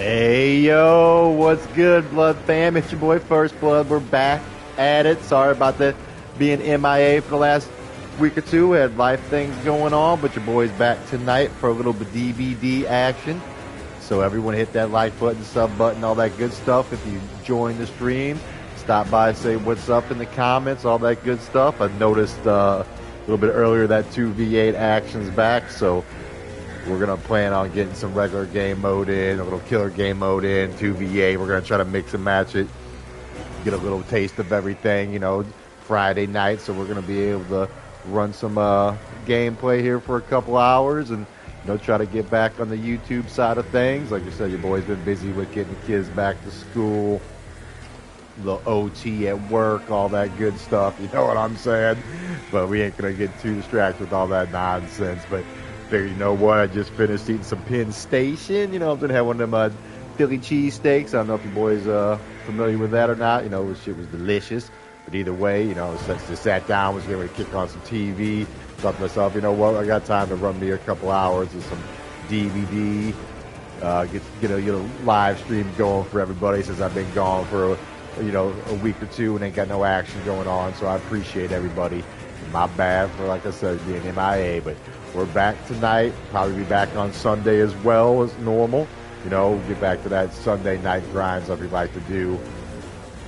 Hey yo, what's good, Blood fam? It's your boy First Blood. We're back at it. Sorry about that being MIA for the last week or two. We had life things going on, but your boy's back tonight for a little bit DVD action. So everyone hit that like button, sub button, all that good stuff. If you join the stream, stop by, say what's up in the comments, all that good stuff. I noticed a little bit earlier that 2v8 action's back, so we're going to plan on getting some regular game mode in, a little killer game mode in, 2v8. We're going to try to mix and match it, get a little taste of everything, Friday night. So we're going to be able to run some gameplay here for a couple hours and, try to get back on the YouTube side of things. Like I said, your boy's been busy with getting the kids back to school, the OT at work, all that good stuff. You know what I'm saying? But we ain't going to get too distracted with all that nonsense. But figure, you know what? I just finished eating some Penn Station. I'm going to have one of them Philly cheesesteaks. I don't know if you boys familiar with that or not. Shit was delicious. But either way, just sat down, was getting ready to kick on some TV. Thought to myself, you know what? I got time to run me a couple hours of some DVD. Get a live stream going for everybody since I've been gone for a week or two and ain't got no action going on. So I appreciate everybody. My bad for, like I said, being MIA, but we're back tonight. Probably be back on Sunday as well as normal. Get back to that Sunday night grinds like we like to do.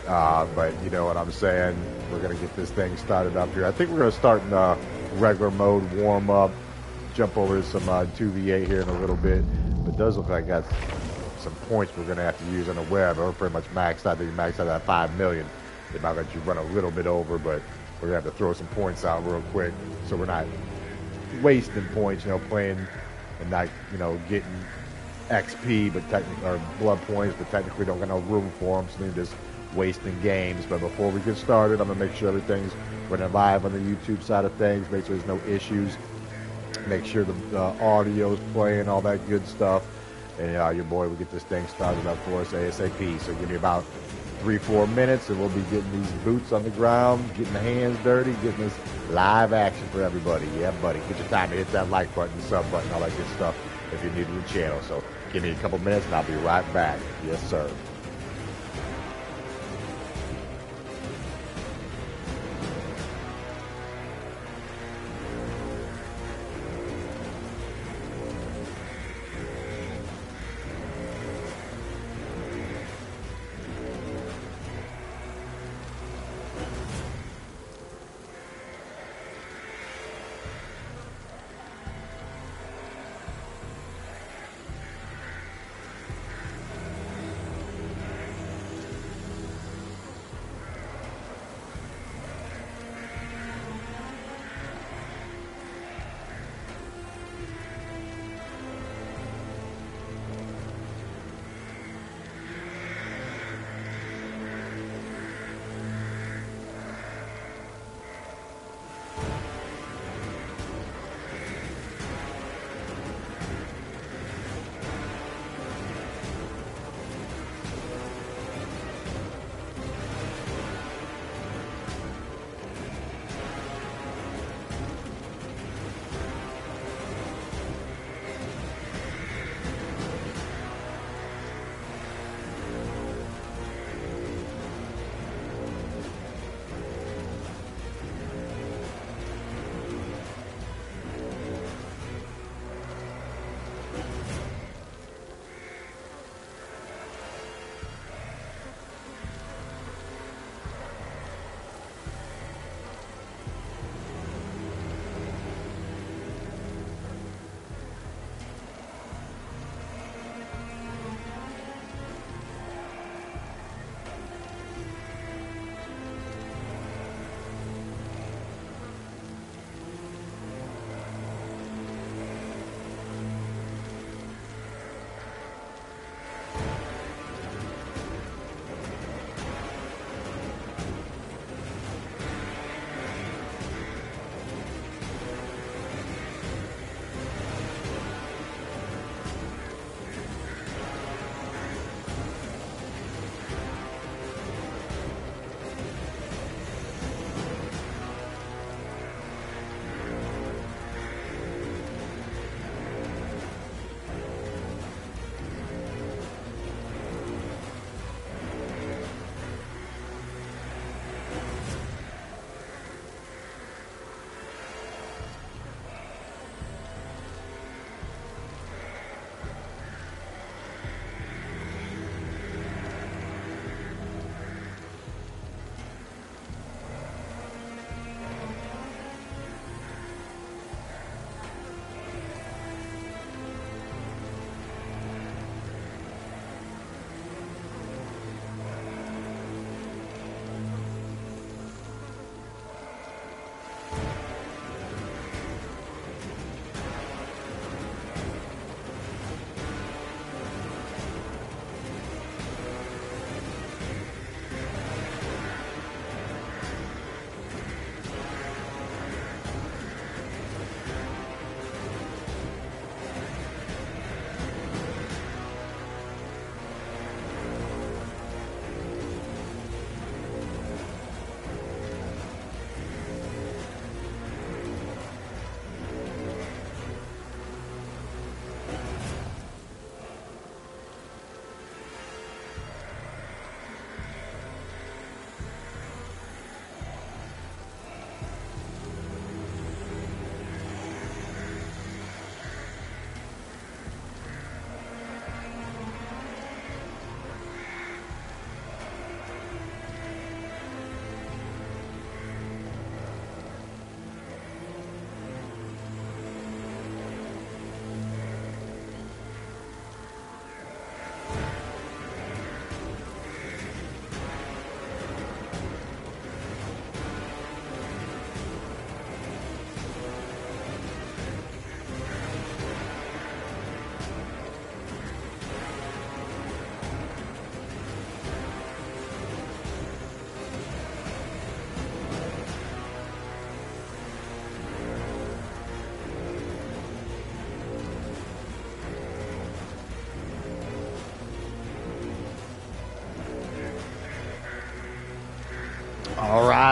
But you know what I'm saying? We're going to get this thing started up here. I think we're going to start in regular mode, warm up, jump over to some 2v8 here in a little bit. But it does look like I got some points we're going to have to use on the web. We're pretty much maxed out. I think maxed out at 5 million. They might let you run a little bit over, but we're going to have to throw some points out real quick so we're not wasting points, playing and not, getting XP, but technically, or blood points, but technically don't got no room for them, so they're just wasting games. But before we get started, I'm going to make sure everything's running live on the YouTube side of things, make sure there's no issues, make sure the audio's playing, all that good stuff. And your boy will get this thing started up for us ASAP. So give me about 3-4 minutes and we'll be getting these boots on the ground, getting the hands dirty, getting this live action for everybody. Yeah, buddy, get your time to hit that like button, sub button, all that good stuff if you're new to the channel. So give me a couple minutes and I'll be right back. Yes, sir.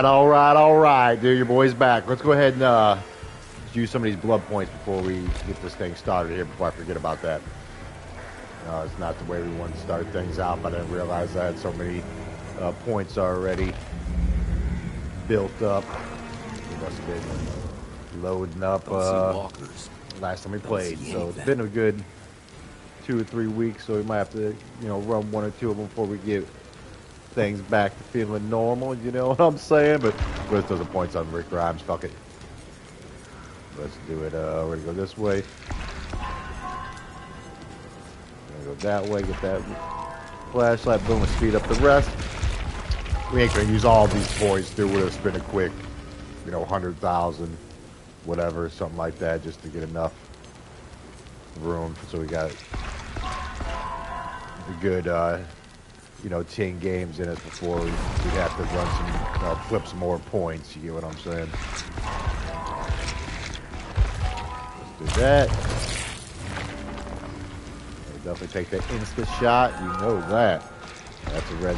all right, dude. Your boy's back. Let's go ahead and use some of these blood points before we get this thing started here, before I forget about that. It's not the way we wanted to start things out, but I didn't realize I had so many points already built up. We must have been loading up last time we played. So it's been a good 2 or 3 weeks, so we might have to, run 1 or 2 of them before we get things back to feeling normal, you know what I'm saying? But let's do the points on Rick Grimes, fuck it. Let's do it, we're gonna go this way. We're gonna go that way, get that flashlight, boom, and speed up the rest. We ain't gonna use all these points, dude. We'll spin it quick, 100,000, whatever, something like that, just to get enough room. So we got a good, 10 games in us before we'd have to run some, flip some more points. You get what I'm saying? Let's do that. We'll definitely take that insta shot. You know that. That's a red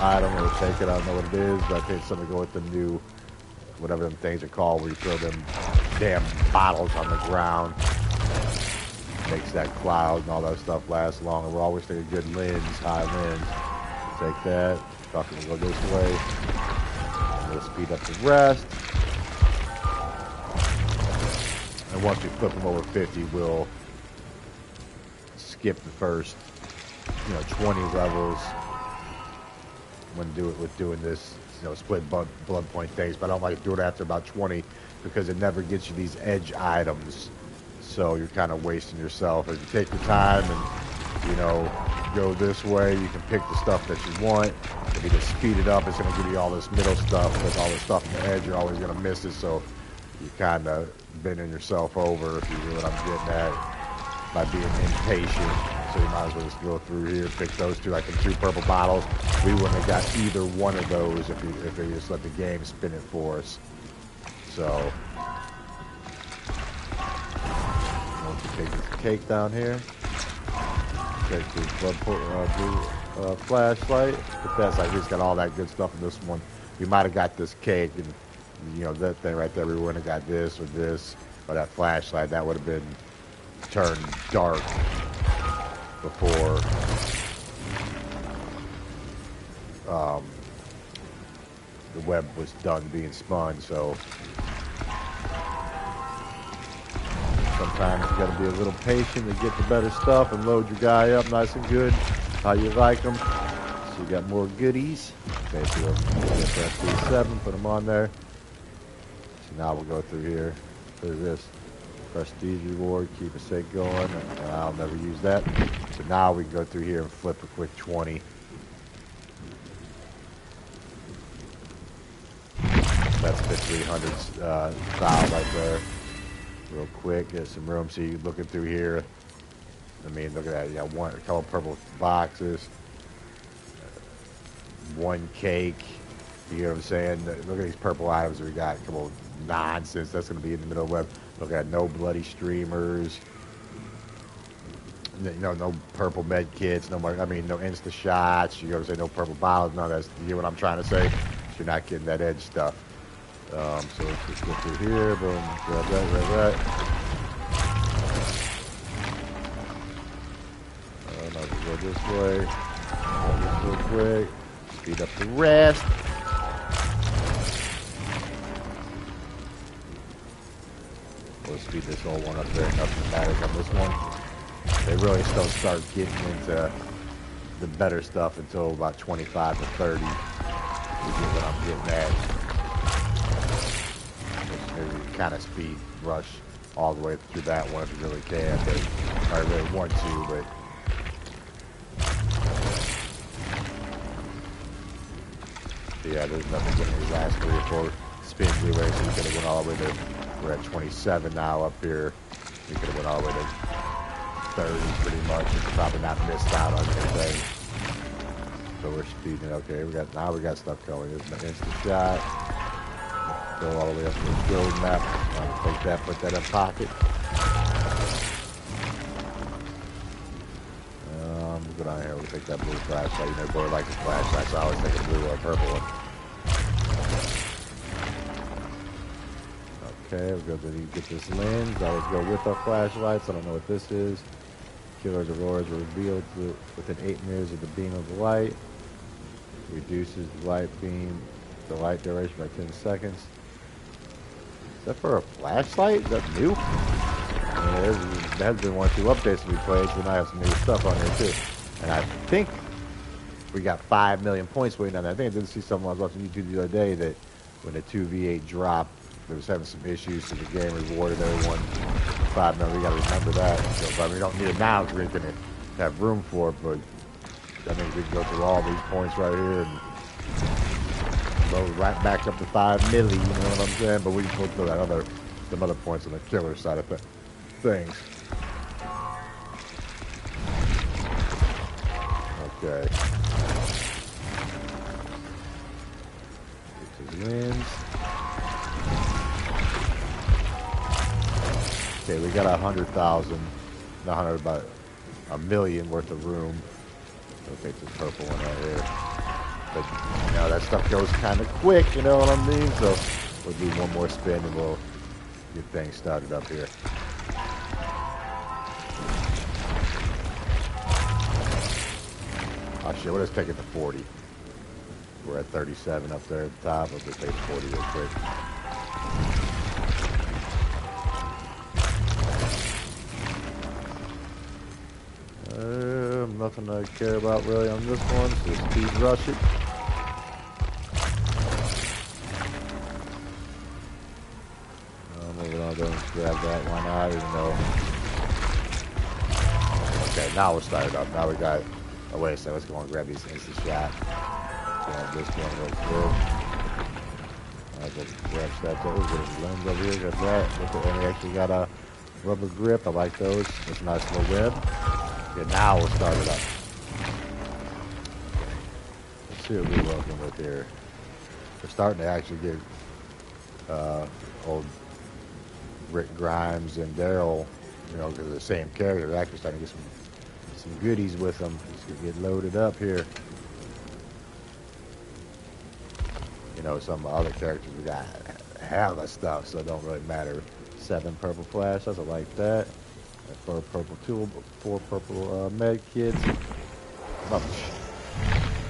item. We'll take it. I don't know what it is, but I think it's something to go with the new, whatever them things are called, where you throw them damn bottles on the ground. Makes that cloud and all that stuff last longer. We're always taking good lens, high lens. Take that. Fucking we'll go this way. And we'll speed up the rest. And once we flip them over 50, we'll skip the first, 20 levels when doing this, split blood point things. But I don't like to do it after about 20 because it never gets you these edge items. So you're kind of wasting yourself. If you take your time and, go this way, you can pick the stuff that you want. If you just speed it up, it's going to give you all this middle stuff. With all the stuff on the edge, you're always going to miss it. So you're kind of bending yourself over, if you know what I'm getting at, by being impatient. So you might as well just go through here, pick those two, like the 2 purple bottles. We wouldn't have got either one of those if they just let the game spin it for us. So take this cake down here. Take this blue flashlight. But that's like, he's got all that good stuff in this one. We might have got this cake and, that thing right there. We wouldn't have got this or this or that flashlight. That would have been turned dark before the web was done being spun. So sometimes you got to be a little patient to get the better stuff and load your guy up nice and good, how you like them. So you got more goodies. Okay, so we'll press D7, put them on there. So now we'll go through here. There's this prestige reward, keep a sake going. I'll never use that. So now we can go through here and flip a quick 20. That's the 300 style right there. Real quick, get some room. So you're looking through here. I mean, look at that. You got a couple purple boxes, 1 cake. You know what I'm saying? Look at these purple items we got. Come on, nonsense. That's going to be in the middle of the web. Look at no bloody streamers. No purple med kits. No insta shots. You know what I'm saying? No purple bottles. None of that. You get what I'm trying to say? So you're not getting that edge stuff. So let's just go through here, boom, grab that. Now we go this way, real quick, speed up the rest. We'll speed this whole one up there, nothing matters on this one. They really don't start getting into the better stuff until about 25 to 30. You get what I'm getting at. Kind of speed rush all the way through that one if you really can, but I really want to, but yeah, there's nothing getting these last 3 or 4 spins anyway, so you could have went all the way to, we're at 27 now up here, you could have went all the way to 30 pretty much, and probably not missed out on anything. So we're speeding. Okay, we got stuff going. There's an instant shot. Go all the way up to the build map. Take that, put that in pocket. Go down here. We'll take that blue flashlight. Boy like the flashlight, so I always take a blue or a purple one. Okay, we'll go to get this lens. Always go with our flashlights. I don't know what this is. Killer's auroras are revealed within 8 meters of the beam of light. Reduces the light beam, the light duration by 10 seconds. Is that for a flashlight? Is that new? I mean, there has been 1 or 2 updates to be played, so now I have some new stuff on here too. And I think we got 5 million points waiting on that. I think I did see someone I was watching YouTube the other day that when the 2v8 dropped, they was having some issues, so the game rewarded everyone 5 million. We got to remember that. So, but we don't need it now because we're going to have room for it. But that means we can go through all these points right here and load right back up to 5 million. You know what I'm saying? But we can go through some other points on the killer side of things. Okay. This is wins. Okay, we got 100,000, not 100, about 1 million worth of room. We'll take this purple one right here. But, you know, that stuff goes kind of quick, you know what I mean? So, we'll do 1 more spin and we'll get things started up here. Oh shit, we'll just take it to 40. We're at 37 up there at the top. We'll just take 40 real quick. Nothing I care about really on this one, so speed rush it. Moving on, go and grab that one out, even though. Okay, now we're started up. Now we got. Oh, wait a second, let's go and grab these instant shot. Grab this one real quick. Alright, let's grab that. There's a lens over here, got that. And we actually got a rubber grip. I like those. It's a nice little web. Okay, now we'll start it up. Let's see what we're working with here. We're starting to actually get old Rick Grimes and Daryl, you know, because they're the same character. They're actually starting to get some goodies with them. Just gonna get loaded up here. You know, some other characters we got hell of stuff, so it don't really matter. 7 purple flashes, I like that. 4 purple tool, 4 purple med kits.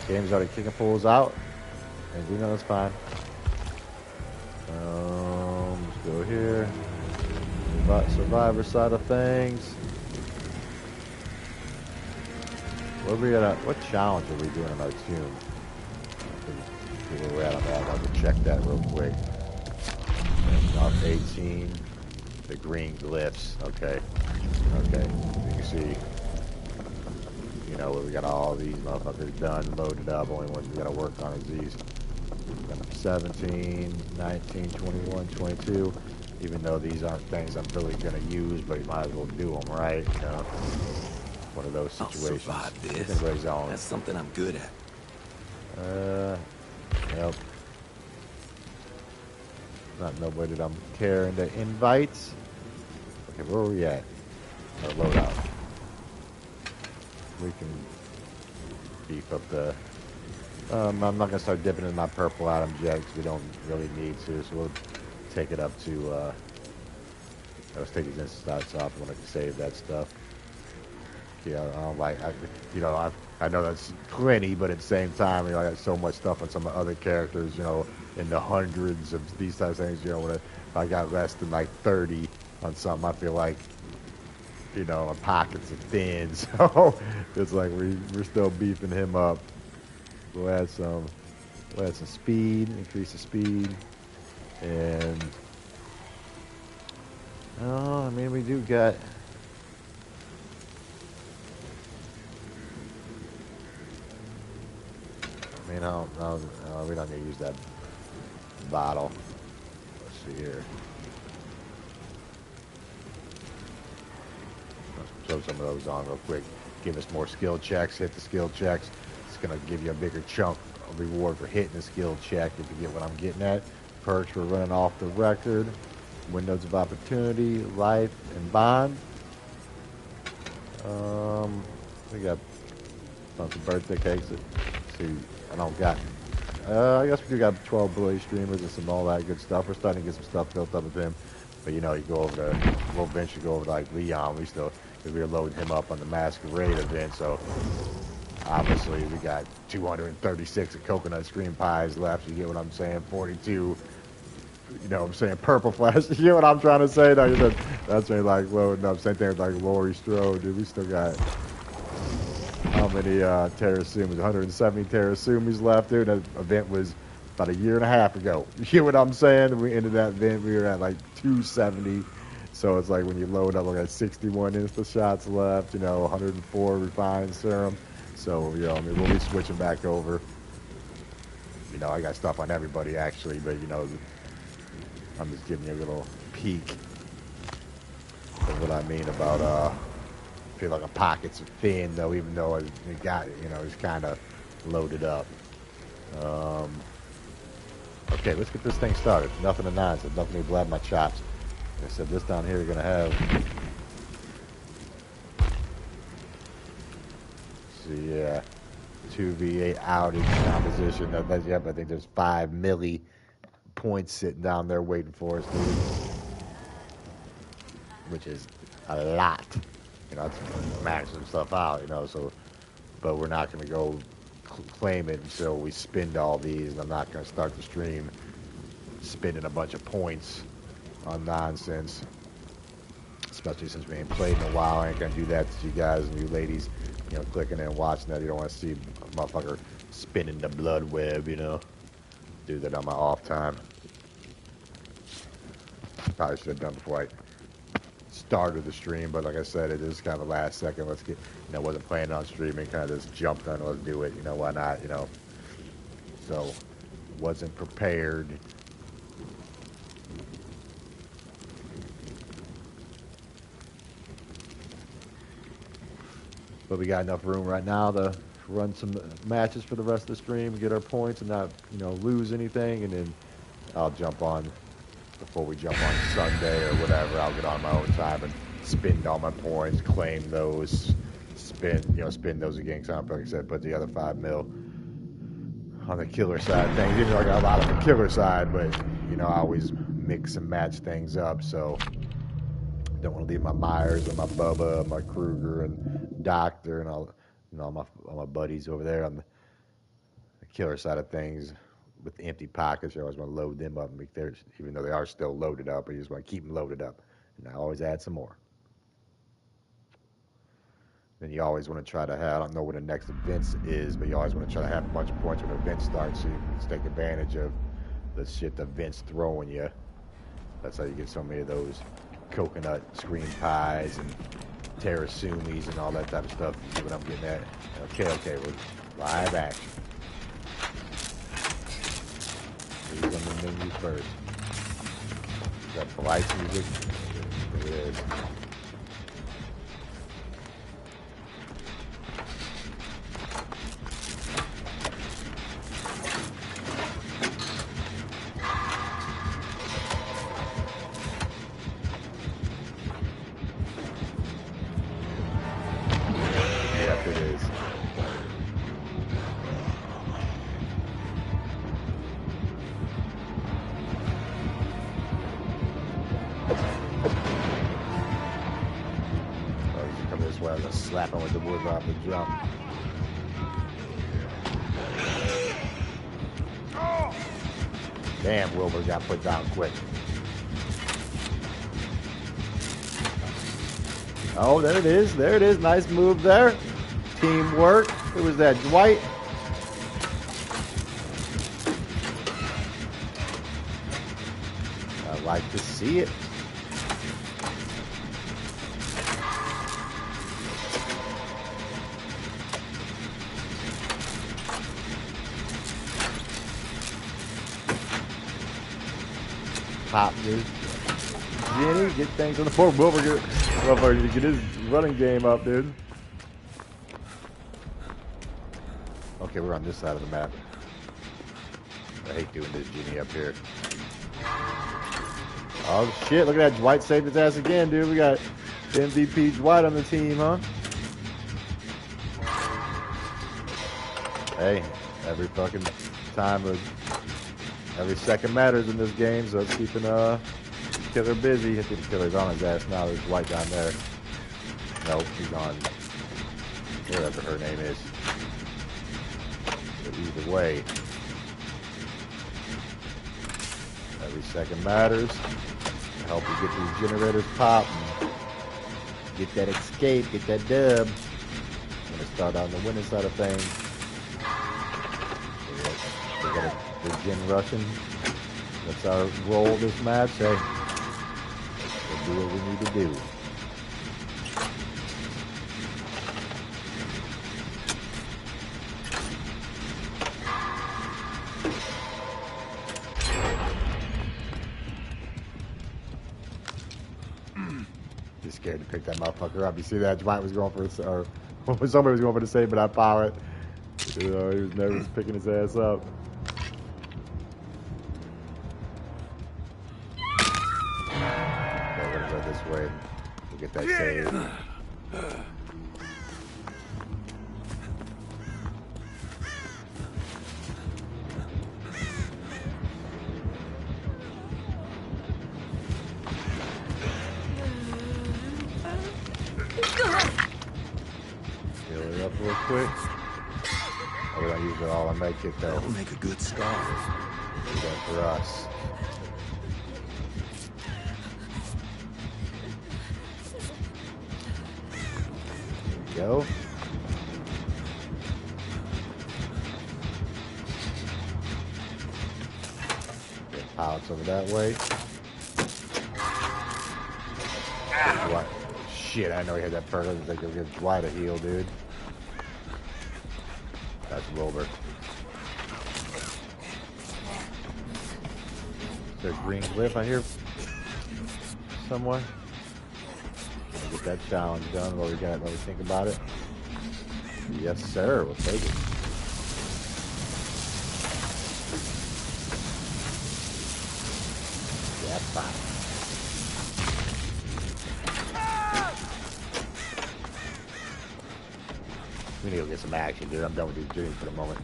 Game's already kicking fools out, and we know that's fine. Let's go here. Survivor side of things. What challenge are we doing in our tomb? See where we're at on that. I'll have to check that real quick. Off 18. The green glyphs. Okay. Okay. You can see, you know, we got all these motherfuckers done, loaded up. Only ones we gotta work on is these. 17, 19, 21, 22. Even though these aren't things I'm really gonna use, but you might as well do them, right? You know, one of those situations. I'll survive this. That's something I'm good at. Yep. Not nobody that I'm caring to invite. Okay, where are we at? Our loadout. We can beef up the. I'm not gonna start dipping in my purple items yet because we don't really need to. So we'll take it up to. Let's take these instant stats off. I want to save that stuff. Yeah, I don't like. You know, I know that's plenty, but at the same time, you know, I got so much stuff on some other characters. You know, in the hundreds of these types of things. You know, when if I got less than like 30 on something, I feel like, you know, my pockets are thin. So it's like we're still beefing him up. We'll add some speed, increase the speed, and I mean we do got. I mean, we don't need to use that bottle. Let's see here. Let's throw some of those on real quick. Give us more skill checks. Hit the skill checks. It's going to give you a bigger chunk of reward for hitting the skill check, if you get what I'm getting at. Perks for running off the record. Windows of opportunity, life, and bond. We got a bunch of birthday cakes. Let's see, I I guess we do got 12 Blaze streamers and some all that good stuff. We're starting to get some stuff built up with him. But you know, you go over to, we'll eventually go over to like Leon. Because we were loading him up on the Masquerade event. So obviously we got 236 of coconut screen pies left. You get what I'm saying? 42. You know what I'm saying? Purple flash. You know what I'm trying to say? No, that's me like loading up. Same thing with like Laurie Strode, dude. We still got how many Terrasumis? 170 Terrasumis left, dude. That event was about a year and a half ago. You hear what I'm saying? We ended that event, we were at like 270. So it's like when you load up, we got 61 insta shots left, you know, 104 refined serum. So, you know, I mean, we'll be switching back over. You know, I got stuff on everybody actually, but you know, I'm just giving you a little peek of what I mean about I feel like a pockets are thin though, even though it got, you know, it's kind of loaded up. Okay, let's get this thing started. Nothing to nonsense, nothing to blab my chops. Like I said, this down here you're gonna have. See, yeah, 2v8 outage composition. Yep, I think there's 5 milli points sitting down there waiting for us, dude. Which is a lot. You know, it's maxing stuff out, you know, so, but we're not going to go claim it until we spend all these, and I'm not going to start the stream spending a bunch of points on nonsense, especially since we ain't played in a while. I ain't going to do that to you guys and you ladies, you know, clicking and watching that. You don't want to see a motherfucker spinning the blood web, you know, do that on my off time. Probably should have done before I started the stream, but like I said, it is kind of a last second. Let's get, you know, wasn't planning on streaming, kind of just jumped on, let's do it, you know, why not, you know. So, wasn't prepared. But we got enough room right now to run some matches for the rest of the stream, get our points and not, you know, lose anything, and then I'll jump on before we jump on Sunday or whatever. I'll get on my own time and spend all my points, claim those, spend those again. Cause like I said, put the other 5 mil on the killer side of things. Even though I got a lot on the killer side, but you know, I always mix and match things up. So don't want to leave my Myers or my Bubba, my Kruger and Doctor and all, you know, all my buddies over there on the killer side of things. With empty pockets, you always want to load them up and make theirs, even though they are still loaded up, but you just want to keep them loaded up. And I always add some more. Then you always want to try to have, I don't know what the next event is, but you always want to try to have a bunch of points when the event starts so you can take advantage of the shit the event's throwing you. That's how you get so many of those coconut screen pies and terrasumis and all that type of stuff. You see what I'm getting at? Okay, we're live action. These on the menu first. Is that polite music? There it is. Yep, it is. This way, I was gonna slap him with the wood off the jump. Damn, Wilbur got put down quick. Oh, there it is. There it is. Nice move there. Teamwork. Who was that? Dwight. I like to see it. Pop, dude. Jenny, get things on the board. Wilbur, get his running game up, dude. Okay, we're on this side of the map. I hate doing this Jenny up here. Oh shit, look at that. Dwight saved his ass again, dude. We got MVP Dwight on the team, huh? Hey, every fucking time, but every second matters in this game, so it's keeping Killer busy. I think the killer's on his ass now. There's white down there. Nope, he's on whatever her name is. But either way, every second matters. Help you get these generators popped. Get that escape, get that dub. I'm gonna start on the winning side of things. We got a gen Russian. That's our role this match. Hey, we'll do what we need to do. Just scared to pick that motherfucker up. You see that? Dwight was going for a, or somebody was going for the save, but I power it. You know, he was nervous picking his ass up. We're gonna go this way. We'll get that save. Heal her up real quick. Oh, we're gonna use it all on that kit though. That'll make a good start. Do that for us. There we go. Get pilots over that way. Dwight. Shit, I know he had that perk. I was like, give Dwight a heal, dude. That's Wilbur. Is there a green glyph I hear somewhere? Gonna get that challenge done while we got it, while we think about it. Yes, sir. We'll take it. Yeah, fine. We need to get some action, dude. I'm done with these dreams for the moment.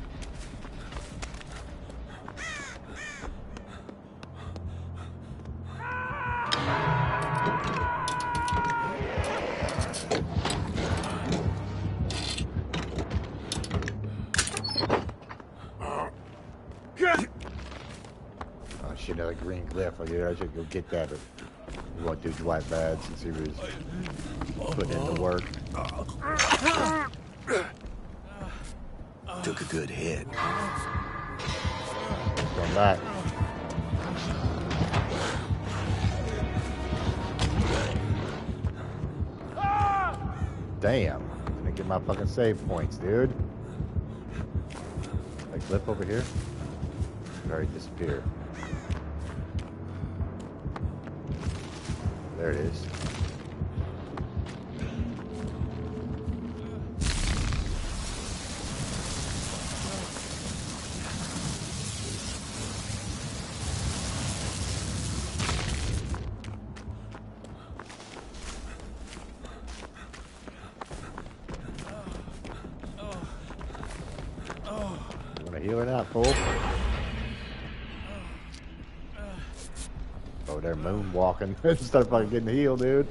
Oh shit, another green glyph. Oh, dude, I should go get that, but we won't do Dwight bad since he was putting in the work. Took a good hit. Come back. Damn. Didn't get my fucking save points, dude. That glyph over here? It already disappeared. There it is. Healing out, fool. Oh, they're moonwalking. Start fucking getting healed, dude.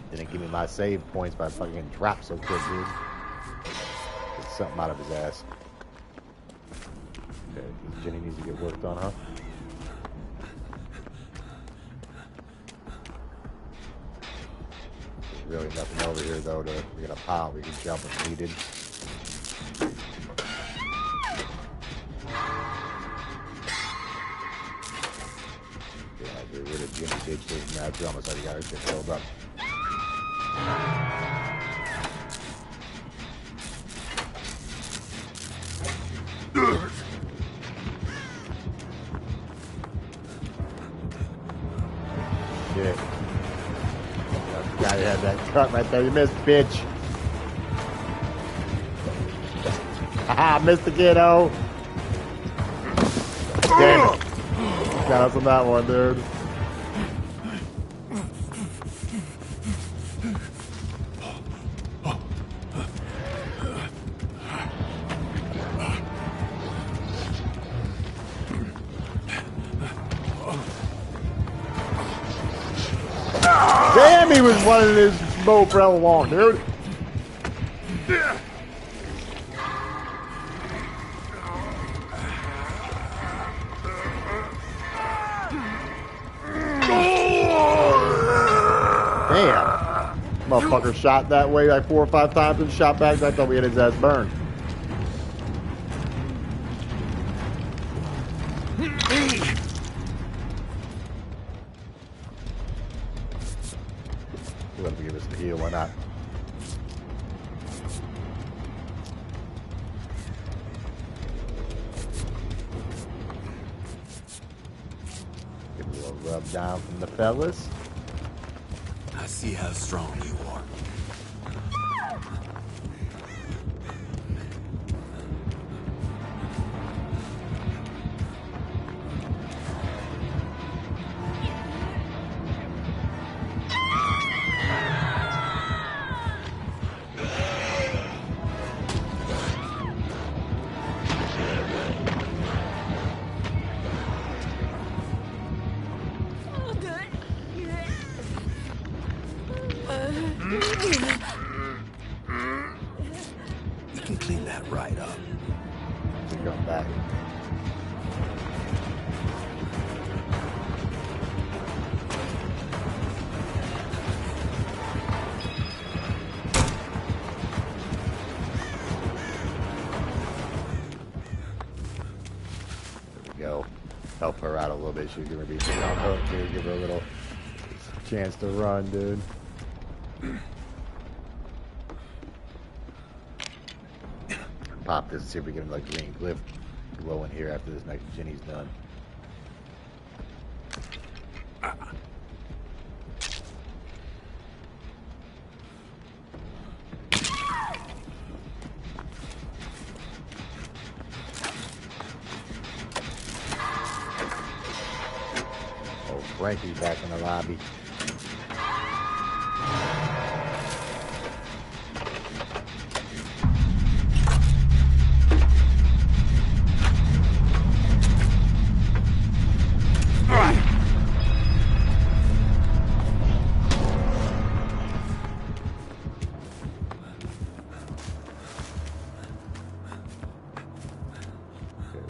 Didn't give me my save points by fucking getting dropped so quick, dude. Get something out of his ass. Okay, Jenny needs to get worked on, huh? Really nothing over here though to get a pile we can jump if needed. Yeah, get rid of Jimmy Ditch this match. Almost like he got her shit filled up. Shit. Guy had that cut right there. You missed, bitch. Haha, missed the kiddo. Damn it. Got us on that one, dude. him he was running his bow for hell long, dude. Damn. Motherfucker shot that way like 4 or 5 times and shot back. I thought we had his ass burned. We'll have to give us the heal, why not? Give a little rub down from the fellas. I see how strong you are. We can clean that right up. Just going back. There we go. Help her out a little bit. She's gonna be sitting on hook, dude. Give her a little chance to run, dude. Pop this, see if we get like green glyph glow in here after this next Jenny's done. Oh, Frankie's back in the lobby.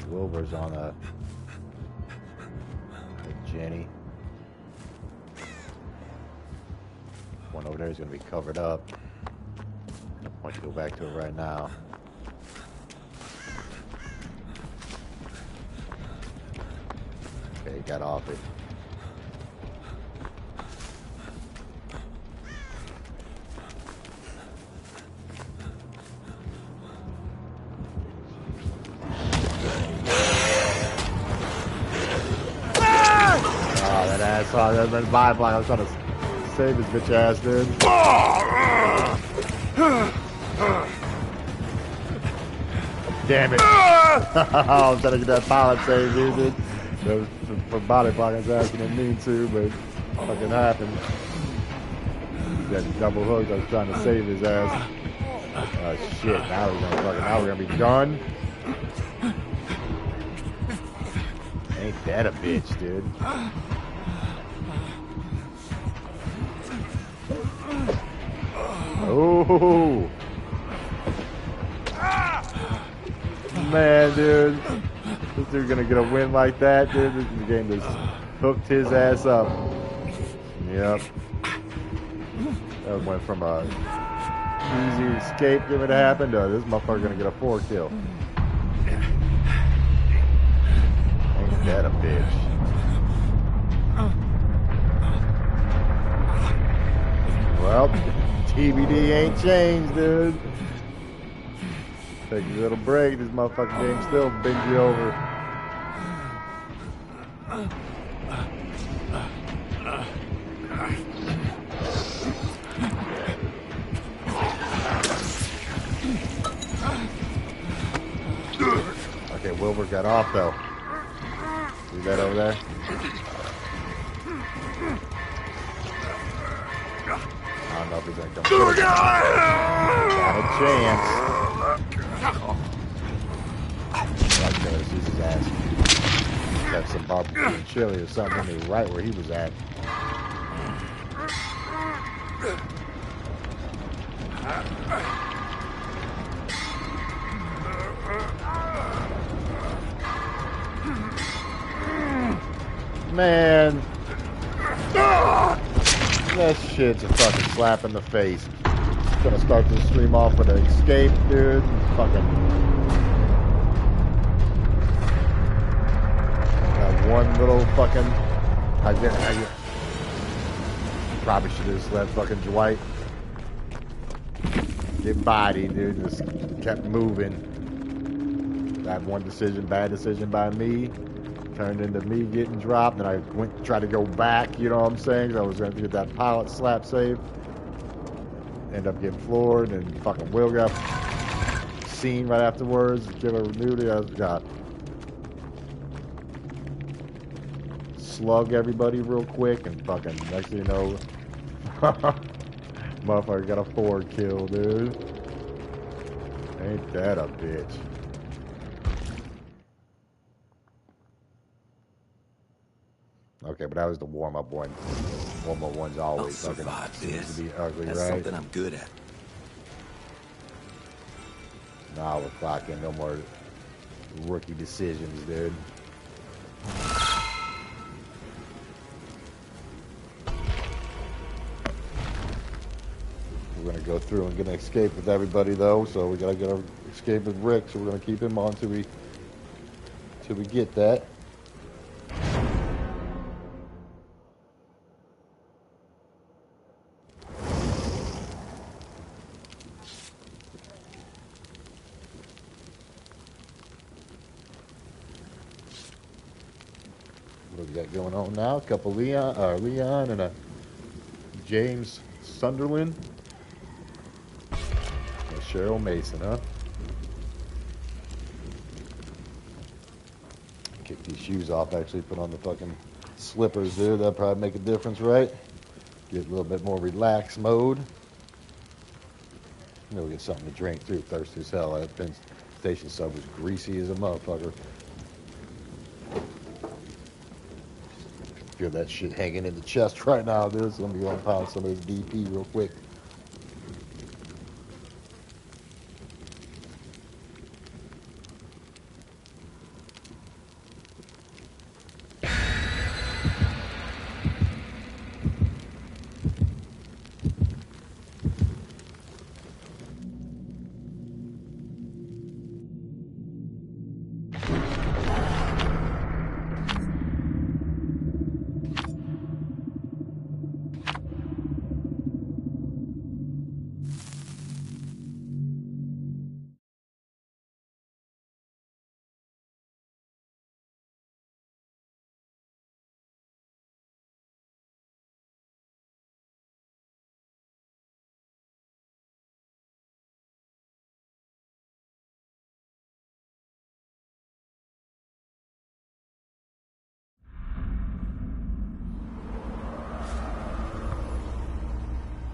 Wilbur's on a Jenny. One over there is going to be covered up. I want you to go back to it right now. Okay, got off it. I saw that vibe line. I was trying to save his bitch ass, dude. Damn it. I was trying to get that pilot save, dude. That was for body blocking his ass, and didn't mean to, but it fucking happened. That double hook, I was trying to save his ass. Oh shit, now we're gonna be done. Ain't that a bitch, dude. Oh man, dude, this dude gonna get a win like that, dude. This game just hooked his ass up. Yep, that went from a easy escape if it happened to this motherfucker gonna get a 4 kill. Ain't that a bitch? Well, TBD ain't changed, dude. Take a little break. This motherfucking game still bends you over. Okay, Wilbur got off though. See that over there? I don't know if he's gonna come through. Got a chance. Right there, this is his ass. Got some barbecue and chili or something right where he was at. Man, that shit's a fucking slap in the face. Gonna start this stream off with an escape, dude. Fucking got one little fucking. I probably should have just let fucking Dwight get bodied, dude. Just kept moving. That one decision, bad decision by me, turned into me getting dropped. And I went to try to go back. You know what I'm saying? 'Cause I was going to get that pilot slap save. End up getting floored, and fucking Will got seen right afterwards. Give a renewed. I got slug everybody real quick, and fucking next thing you know, motherfucker got a 4 kill, dude. Ain't that a bitch? Okay, but that was the warm-up one. Warm-up one's always fucking seems to be ugly, That's right? something I'm good at. Nah, we're clocking. No more rookie decisions, dude. We're gonna go through and get an escape with everybody, though. So we gotta get our escape with Rick. So we're gonna keep him on till we get that. What we got going on now? A couple Leon and a James Sunderland. And Cheryl Mason, huh? Kick these shoes off, actually put on the fucking slippers there. That'll probably make a difference, right? Get a little bit more relaxed mode. We'll get something to drink too. Thirsty as hell. That Penn Station sub was greasy as a motherfucker. Feel that shit hanging in the chest right now, dude. So let me go and pound some of this DP real quick.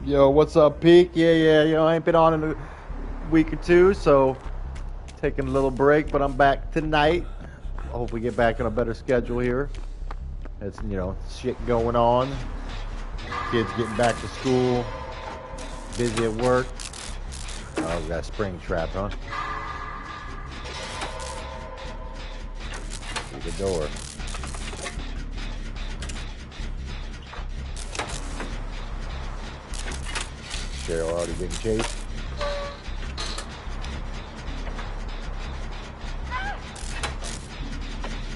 Yo, what's up, Peak? Yeah, you know, I ain't been on in a week or two, so taking a little break, but I'm back tonight. I hope we get back on a better schedule here. It's, you know, shit going on. Kids getting back to school. Busy at work. Oh, we got a spring trap, huh? Through the door. Cheryl already getting chased.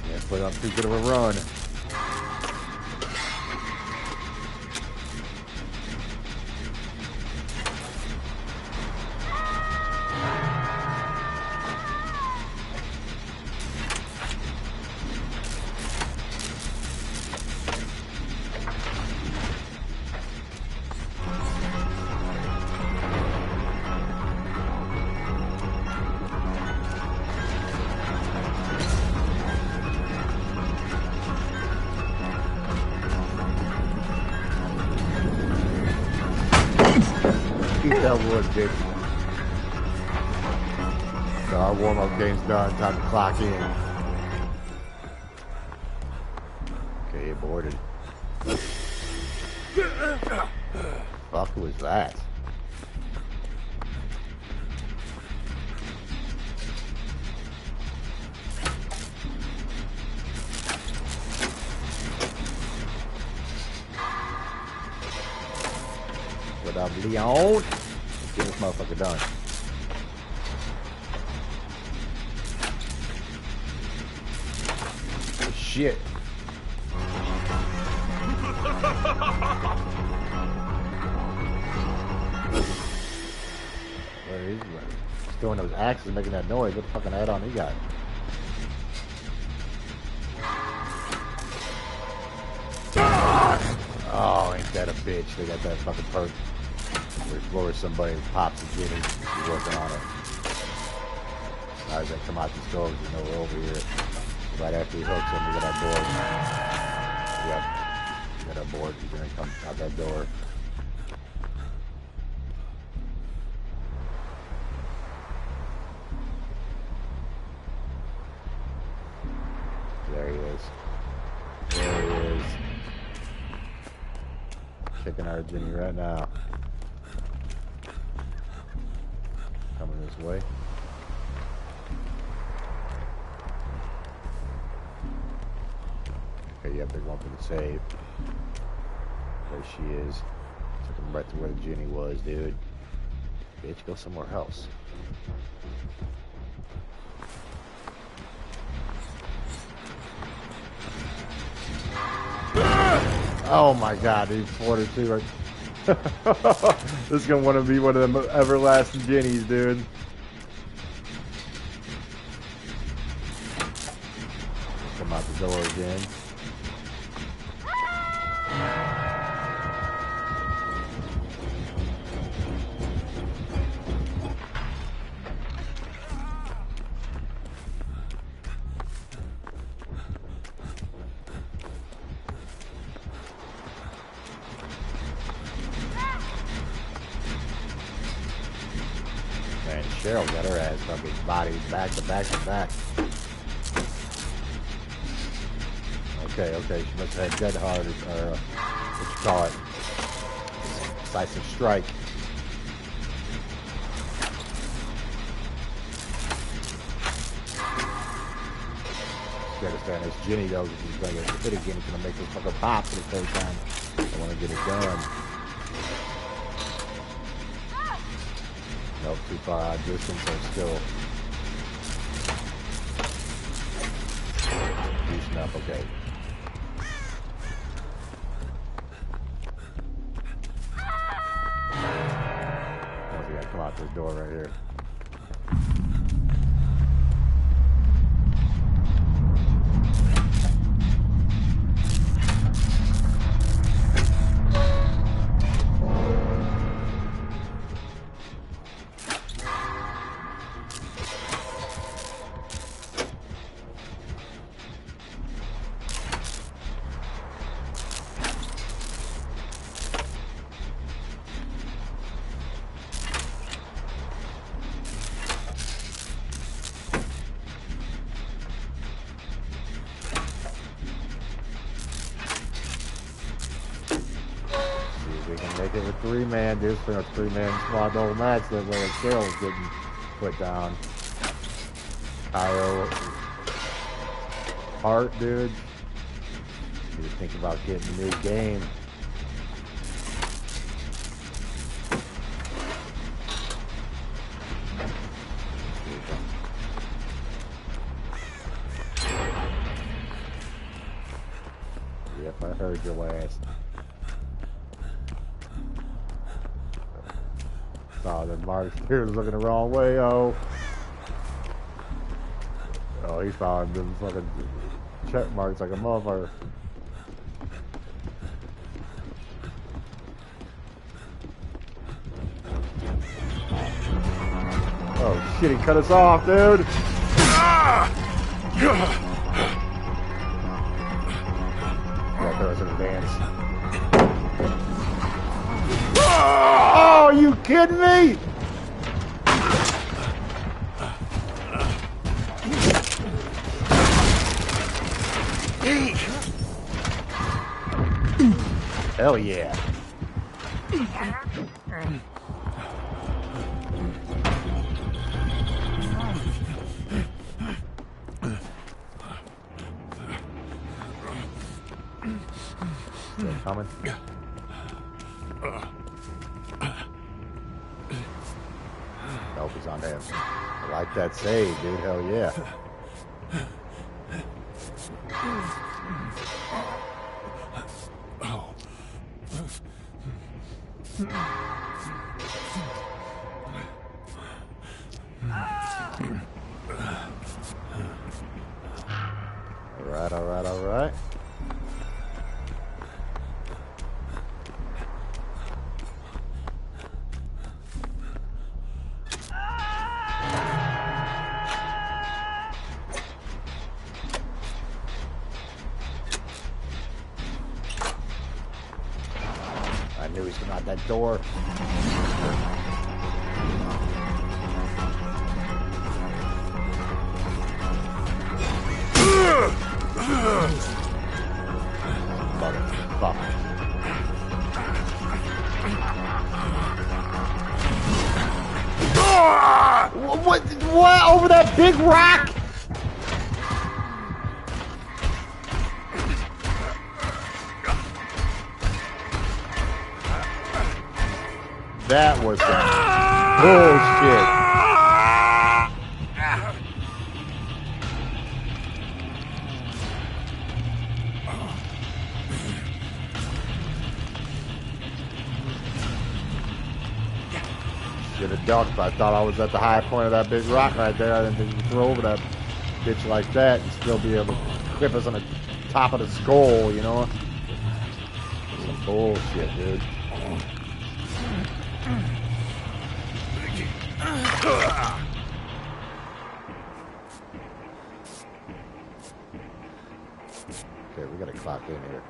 Yeah, put on too good of a run. Bitch. So our warm-up game's done. Time to clock in. Okay, aborted. Fuck. fuck was that? What up, Leon? Let's get this motherfucker done. Oh, shit. Where is he? He's throwing those axes, making that noise. What the fucking add-on he got? Oh, ain't that a bitch? They got that fucking perk. Where somebody pops a Jenny, he's working on it. As they come out the stores, you know, we're over here. Right after he hooks him, we got our board. Yep. We got our board. He's gonna come out that door. There he is. There he is. Kicking our Jenny right now. Coming this way. Okay, yep, they're going for the save. There she is. Took him right to where the Jenny was, dude. Bitch, go somewhere else. Oh my god, dude, 42 right. This is gonna want to be one of them everlasting Jennies, dude. Come out the door again. Man, Cheryl got her ass fucking bodied back to back to back. Okay, okay, she must have had dead hard, or what you call it, decisive strike. You understand this Jenny though, because she's going to get hit again, it's going to make this fucker pop for the third time. I want to get it done. Nope, too far out of distance, so still decent up, okay. Oh, we gotta come out this door right here. We can make it with three-man. There's been a three-man squad double match that where Cheryl's getting put down. Kyle Hart, dude. You think about getting a new game. Yep, I heard your last. Oh, then Mark here was looking the wrong way, oh. Oh, he found them fucking check marks like a motherfucker. Oh shit, he cut us off, dude! Yeah, there was an advance. Oh, are you kidding me? Hell yeah. Still coming. Nope, he's on him. I like that save, dude. Hell yeah. Alright, alright, alright. I knew he's coming out that door. Fuck. What? Over that big rock? That was some bullshit. Should have ducked, but I thought I was at the high point of that big rock right there. I didn't think you could throw over that bitch like that and still be able to clip us on the top of the skull, you know? Some bullshit, dude. Okay, we gotta clock in here.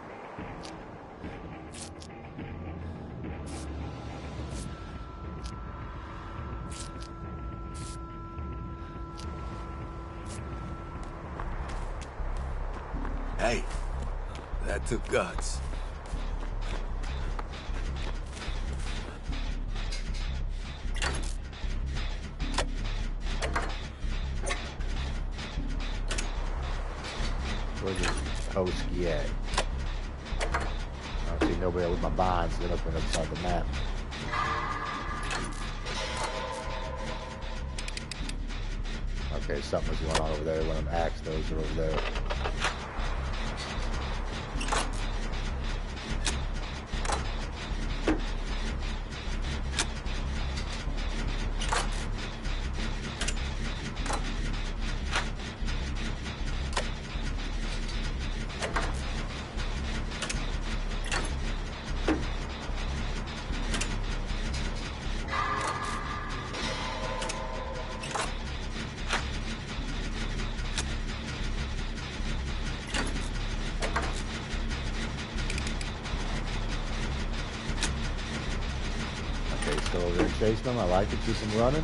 Hey, that took guts. Where's this Hosky at? I don't see nobody with my bonds. They're looking upside the map. Okay, something was going on over there. One of them axe those are over there. Still over there chasing them. I like it. Keep them running.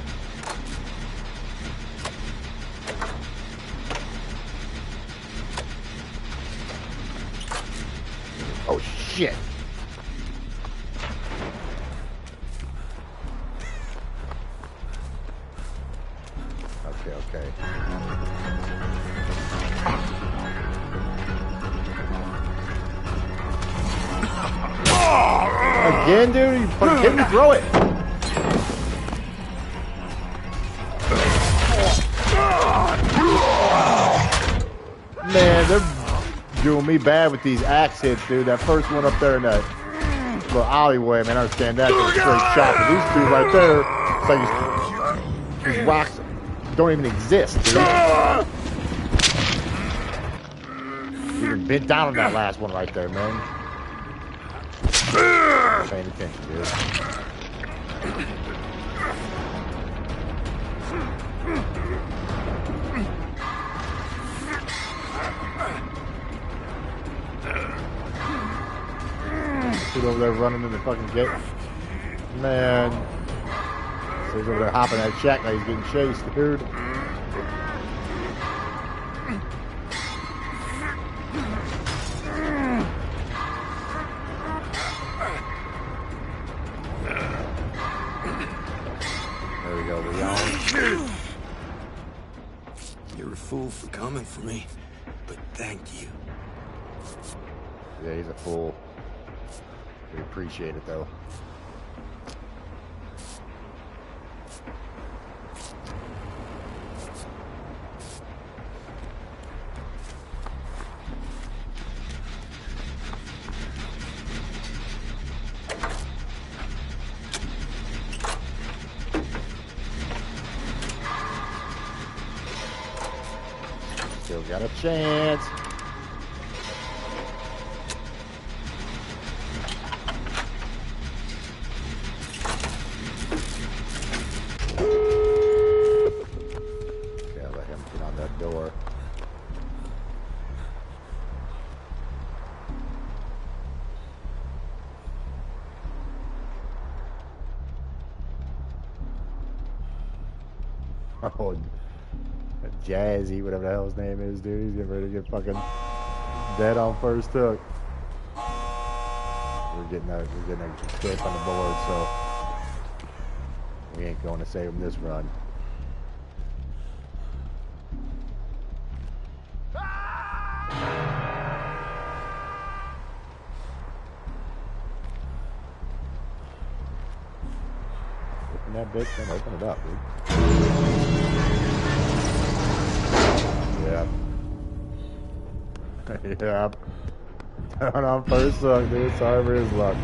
Oh shit! Okay, okay. Again, dude? You fucking kidding me? Throw it! Man, they're doing me bad with these axe hits, dude. That first one up there in that little alleyway, man, I understand that. It's a straight shot. But these two right there, it's like these rocks don't even exist, dude. You even bent down on that last one right there, man. Paying attention, dude. Dude over there running in the fucking gate. Man. So he's over there hopping that shack like he's getting chased, dude. coming for me, but thank you. Yeah, he's a fool. We appreciate it, though. Still got a chance. Okay, I'll let him get on that door. Oh, Jazzy, whatever the hell his name is, dude. He's getting ready to get fucking dead on first hook. We're getting a escape on the board, so we ain't going to save him this run. Open that bitch, then open it up, dude. Yep. Yep. Down on first hook, dude. Sorry for his luck.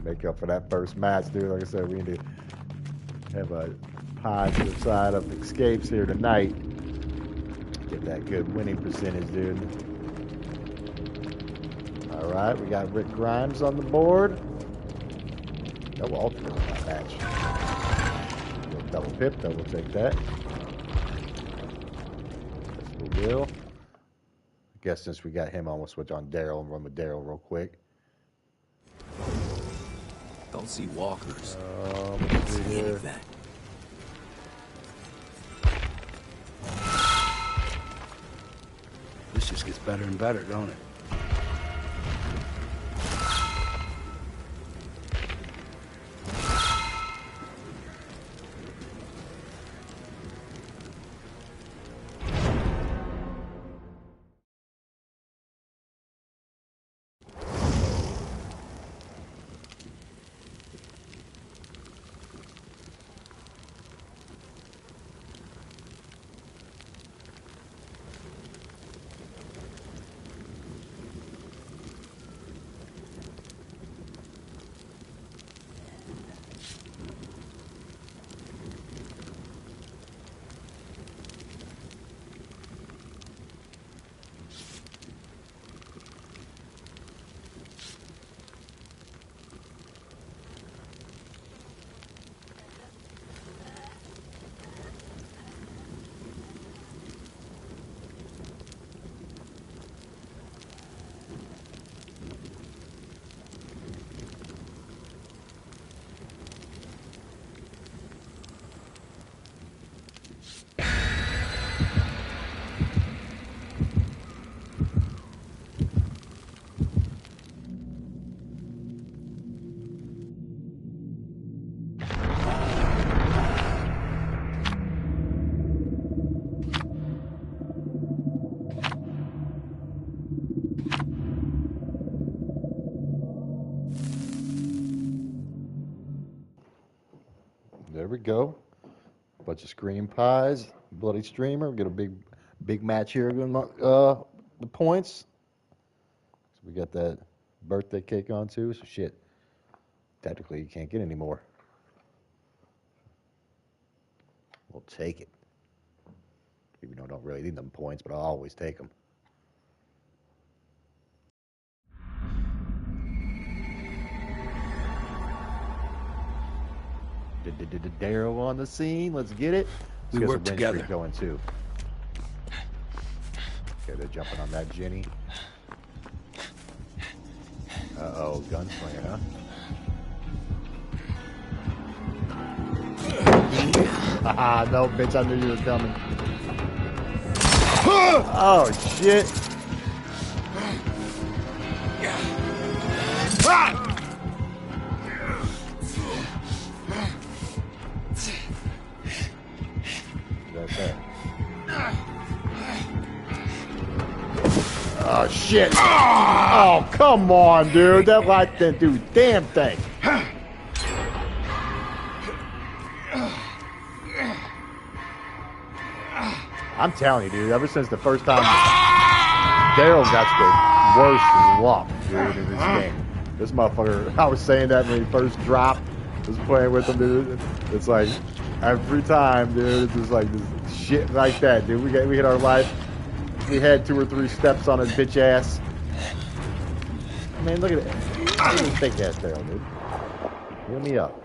Make up for that first match, dude. Like I said, we need to have a positive side of escapes here tonight. Get that good winning percentage, dude. Alright, we got Rick Grimes on the board. No ultimate in that match. Double pip, though. We'll take that. Yes, we will. I guess since we got him on, we'll switch on Daryl and run with Daryl real quick. Don't see walkers. Let's see See here. anything. This just gets better and better, don't it? There we go. Bunch of scream pies, bloody streamer. We get a big match here. The points. So we got that birthday cake on too. So shit. Technically, you can't get any more. We'll take it. Even though I don't really need them points, but I'll always take them. Daryl on the scene. Let's get it. We Let's get work some win together. streak going too. Okay, they're jumping on that Jenny. Uh-oh, gunslinger, huh? Ah, no, bitch, I knew you were coming. Oh, shit. Oh, shit. Oh, come on, dude. That light didn't do a damn thing. I'm telling you, dude, ever since the first time Daryl got the worst luck, dude, in this game. This motherfucker, I was saying that when he first dropped, was playing with him, dude. It's like, every time, dude, it's just like this shit like that, dude. We hit our life. We had 2 or 3 steps on his bitch ass. Man, look at it. Look at this fake ass Daryl, dude. Heal me up.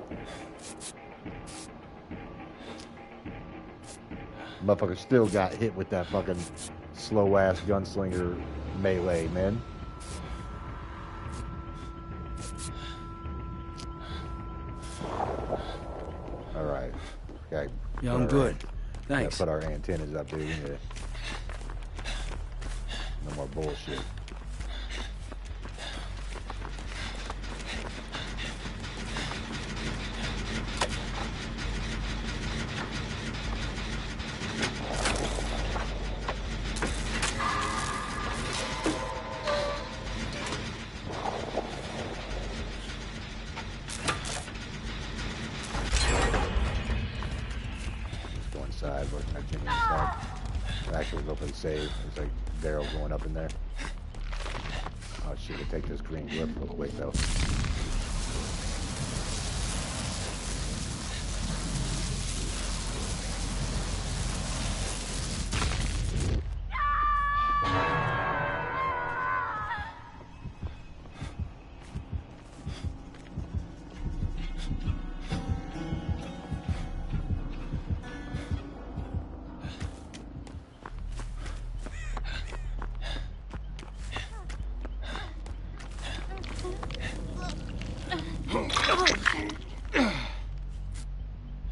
Motherfucker still got hit with that fucking slow ass gunslinger melee, man. Alright. Okay. Yeah, I'm good. Gotta Thanks. put our antennas up, dude. Yeah. No more bullshit. Actually, go for the save. It's like Daryl going up in there. Oh shit, we'll take this green glyph real quick though.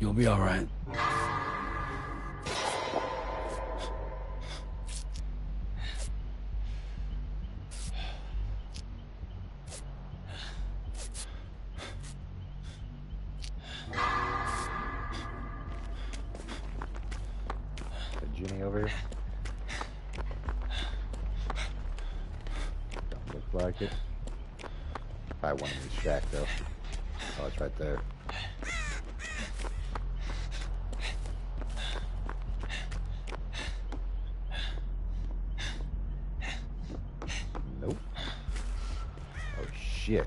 You'll be all right. The Ginny over here. Don't look like it. Probably one in the shack though. Oh, it's right there. Nope. Oh shit.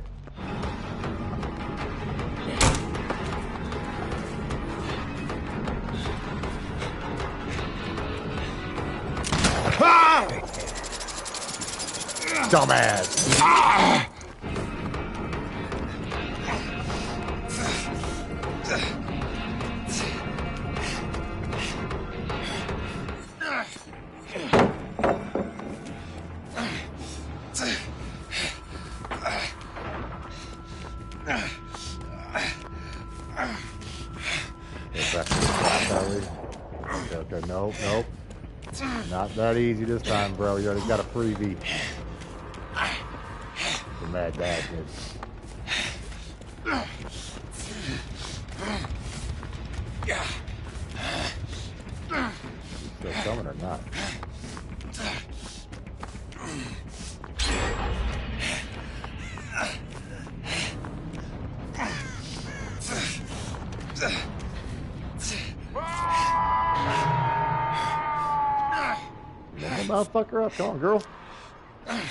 Dumbass. Okay, nope, nope. Not that easy this time, bro. You already got a freebie. The mad dad did. Still coming or not? Motherfucker up. Come on, girl. I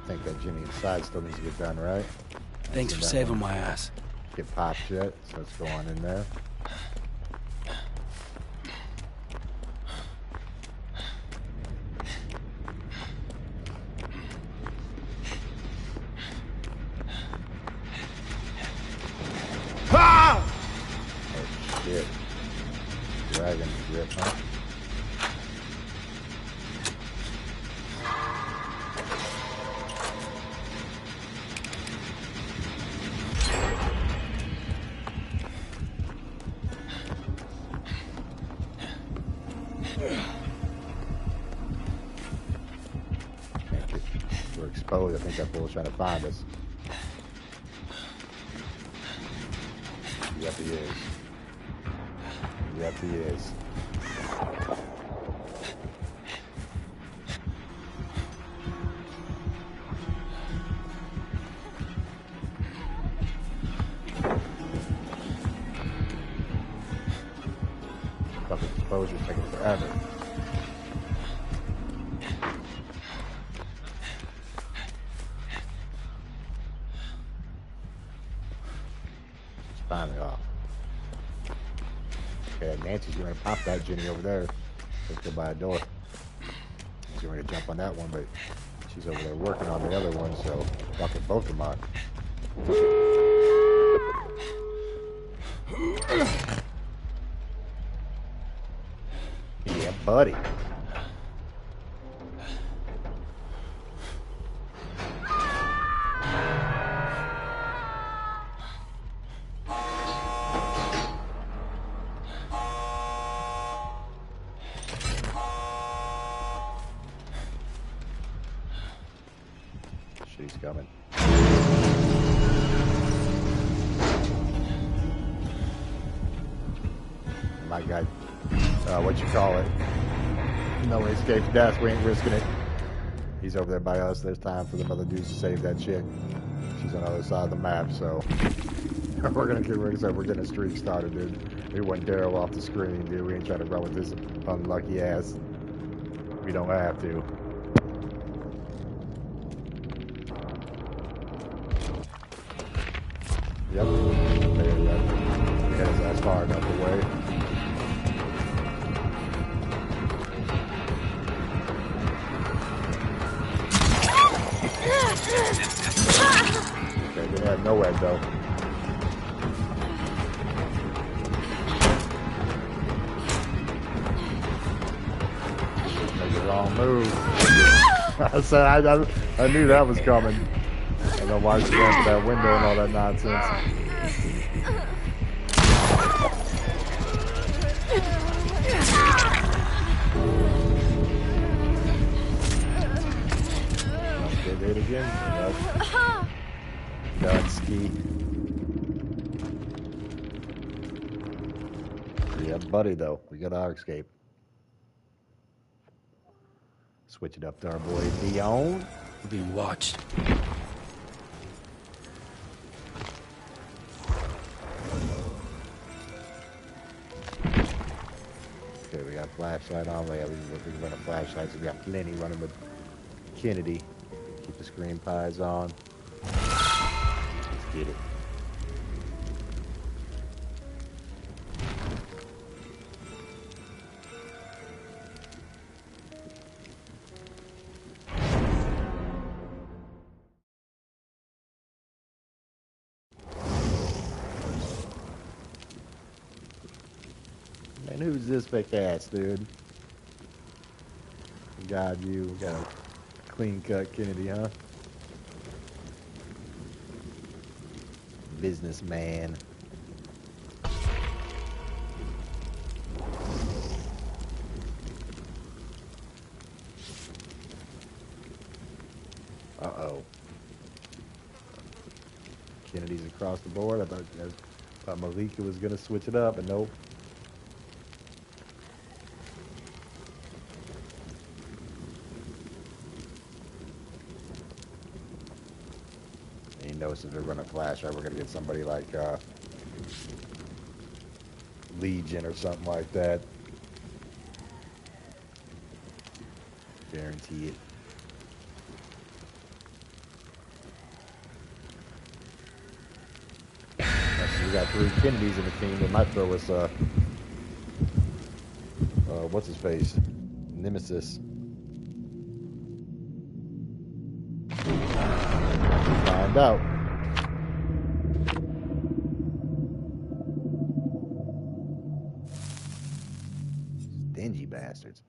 think that Jimmy inside still needs to get done, right? Thanks for saving my ass. Get popped yet, so let's go on in there. Shit. Dragon grip, huh? exposed. I think that fool's trying to find us. Yep, he is. Yep, he is. Fucking exposure's taking forever. It's finally off. Okay, Nancy's going to pop that Jenny over there. Let's go by a door. She's going to jump on that one, but she's over there working on the other one, so fucking both of them are. Yeah, buddy. She's coming. My guy, what you call it? No one escapes death. We ain't risking it. He's over there by us. There's time for the other dudes to save that chick. She's on the other side of the map, so we're gonna get rigs up. We're getting a streak started, dude. We want Daryl off the screen, dude. We ain't trying to run with this unlucky ass. We don't have to. Yep. There you go. Because that's far enough away. Okay, they have no head though. Make the wrong move. I said I knew that was coming. I don't know why she went to that window and all that nonsense. Okay, did it again. Dunsky. Yeah, buddy, though. We got our escape. Switch it up to our boy Leon. We're being watched. Okay, we got flashlight on. We can run a flashlight, so we got plenty running with Kennedy. Keep the screen pies on. Let's get it. Man, who's this big ass, dude? God, you got a clean cut Kennedy, huh? Businessman. Uh-oh. Kennedy's across the board. I thought Malika was gonna switch it up, but nope. And you notice if they're running flashlight, we're gonna get somebody like Legion or something like that. Guarantee it. We got 3 Kennedys in the team. They might throw us what's his face? Nemesis. Find out. Stingy bastards.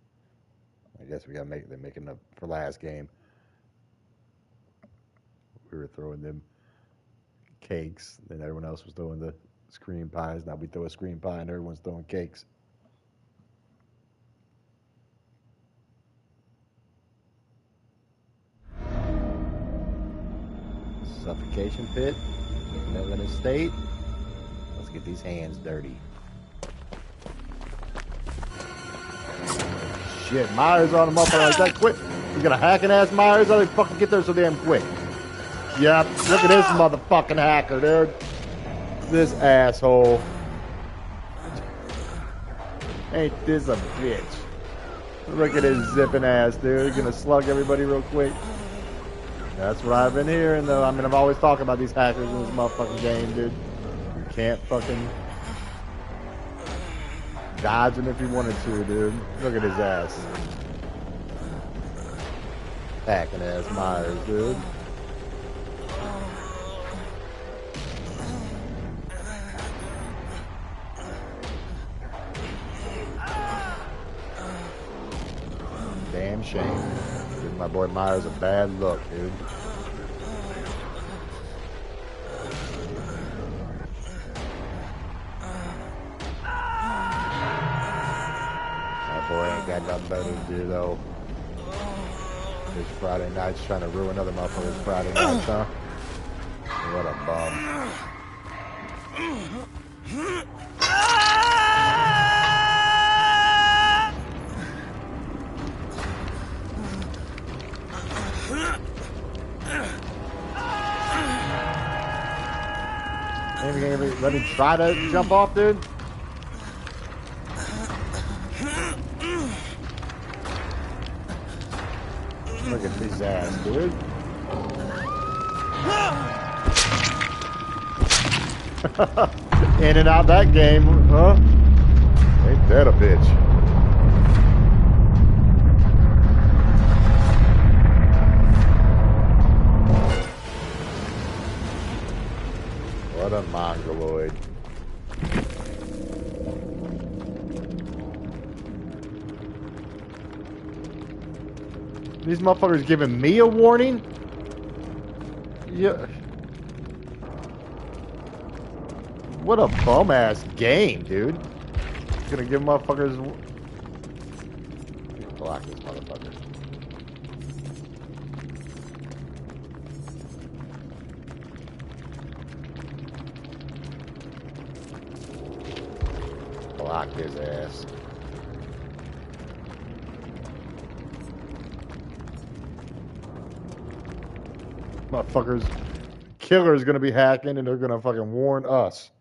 I guess we gotta they're making up for last game. We were throwing them cakes, and everyone else was throwing the screen pies. Now we throw a screen pie and everyone's throwing cakes. Suffocation pit. Midland Estate. Let's get these hands dirty. Shit, Myers on him up like that quick. You got a hacking ass Myers? How they fucking get there so damn quick? Yep, look at this motherfucking hacker, dude. This asshole. Ain't this a bitch? Look at his zipping ass, dude. He's gonna slug everybody real quick. That's what I've been hearing, though. I mean, I've always talked about these hackers in this motherfucking game, dude. You can't fucking dodge him if you wanted to, dude. Look at his ass. Hacking ass Myers, dude. Damn shame. Giving my boy Myers a bad look, dude. My boy ain't got nothing better to do, though. This Friday night's trying to ruin other motherfuckers' Friday nights, huh? What a bum. Let me try to jump off, dude. Look at his ass, dude. In and out that game, huh? Ain't that a bitch? What a mongoloid. These motherfuckers giving me a warning? Yeah. What a bum ass game, dude. Gonna give motherfuckers. Block this motherfucker. Block his ass. Motherfuckers. Killer's gonna be hacking and they're gonna fucking warn us.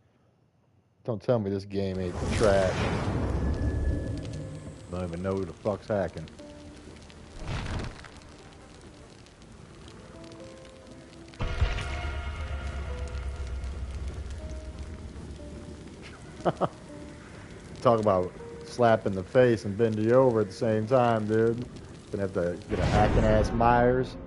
Don't tell me this game ain't trash. Don't even know who the fuck's hacking. Talk about slapping the face and bend you over at the same time, dude. Gonna have to get a hacking ass Myers,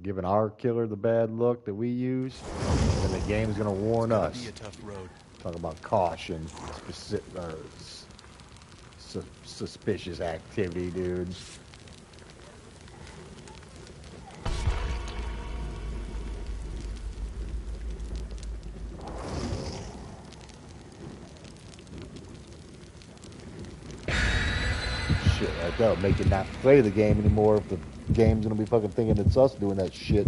giving our killer the bad look that we use, and then the game's gonna warn us. Be a tough road. Talk about caution, suspicious activity, dude. Shit, like that would make you not play the game anymore if the game's gonna be fucking thinking it's us doing that shit.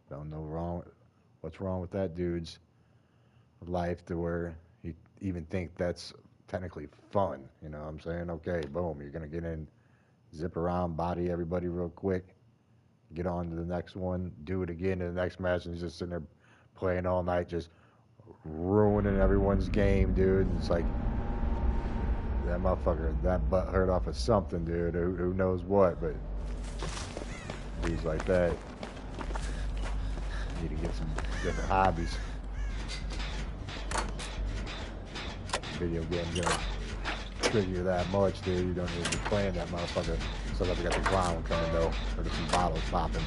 Don't know what's wrong with that dude's life to where you even think that's technically fun. You know what I'm saying? Okay, boom, you're gonna get in, zip around, body everybody real quick, get on to the next one, do it again in the next match, and he's just sitting there playing all night, just ruining everyone's game, dude. It's like, that motherfucker, that butt hurt off of something, dude. Who knows what, but dudes like that need to get some different hobbies. Video games don't trigger you that much, dude. You don't need to be playing that motherfucker. So that we got the clown coming though, or there's some bottles popping.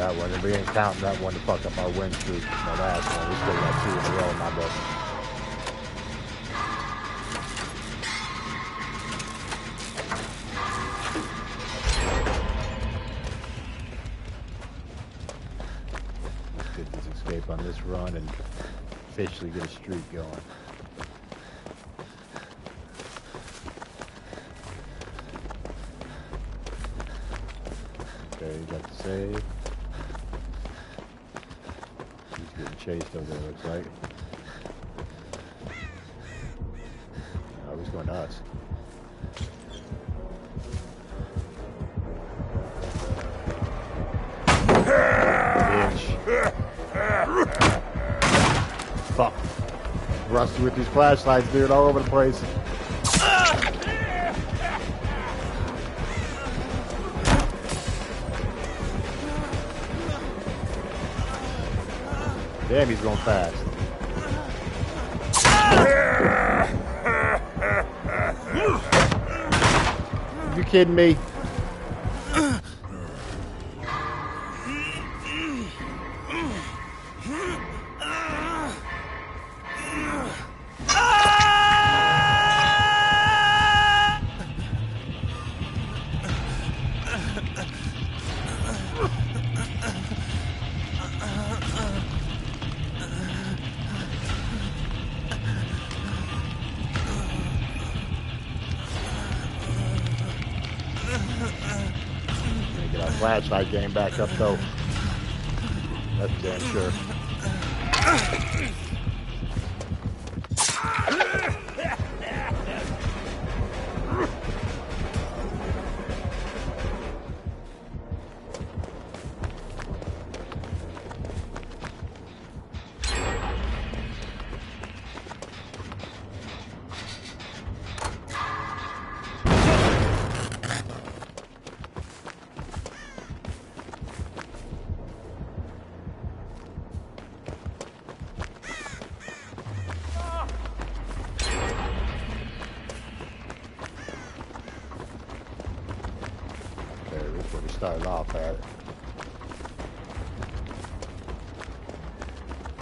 That one, and we ain't counting that one to fuck up our win streak. The last one, we still got 2 in a row in my book. Let's get this escape on this run and officially get a streak going. Okay, you got the save. He's getting chased over there, looks like. Oh, he's going to us. Bitch. Fuck. Rusty with these flashlights, dude, all over the place. Damn, he's going fast. You kidding me? Flashlight game back up though. That's damn sure. Where we started off at.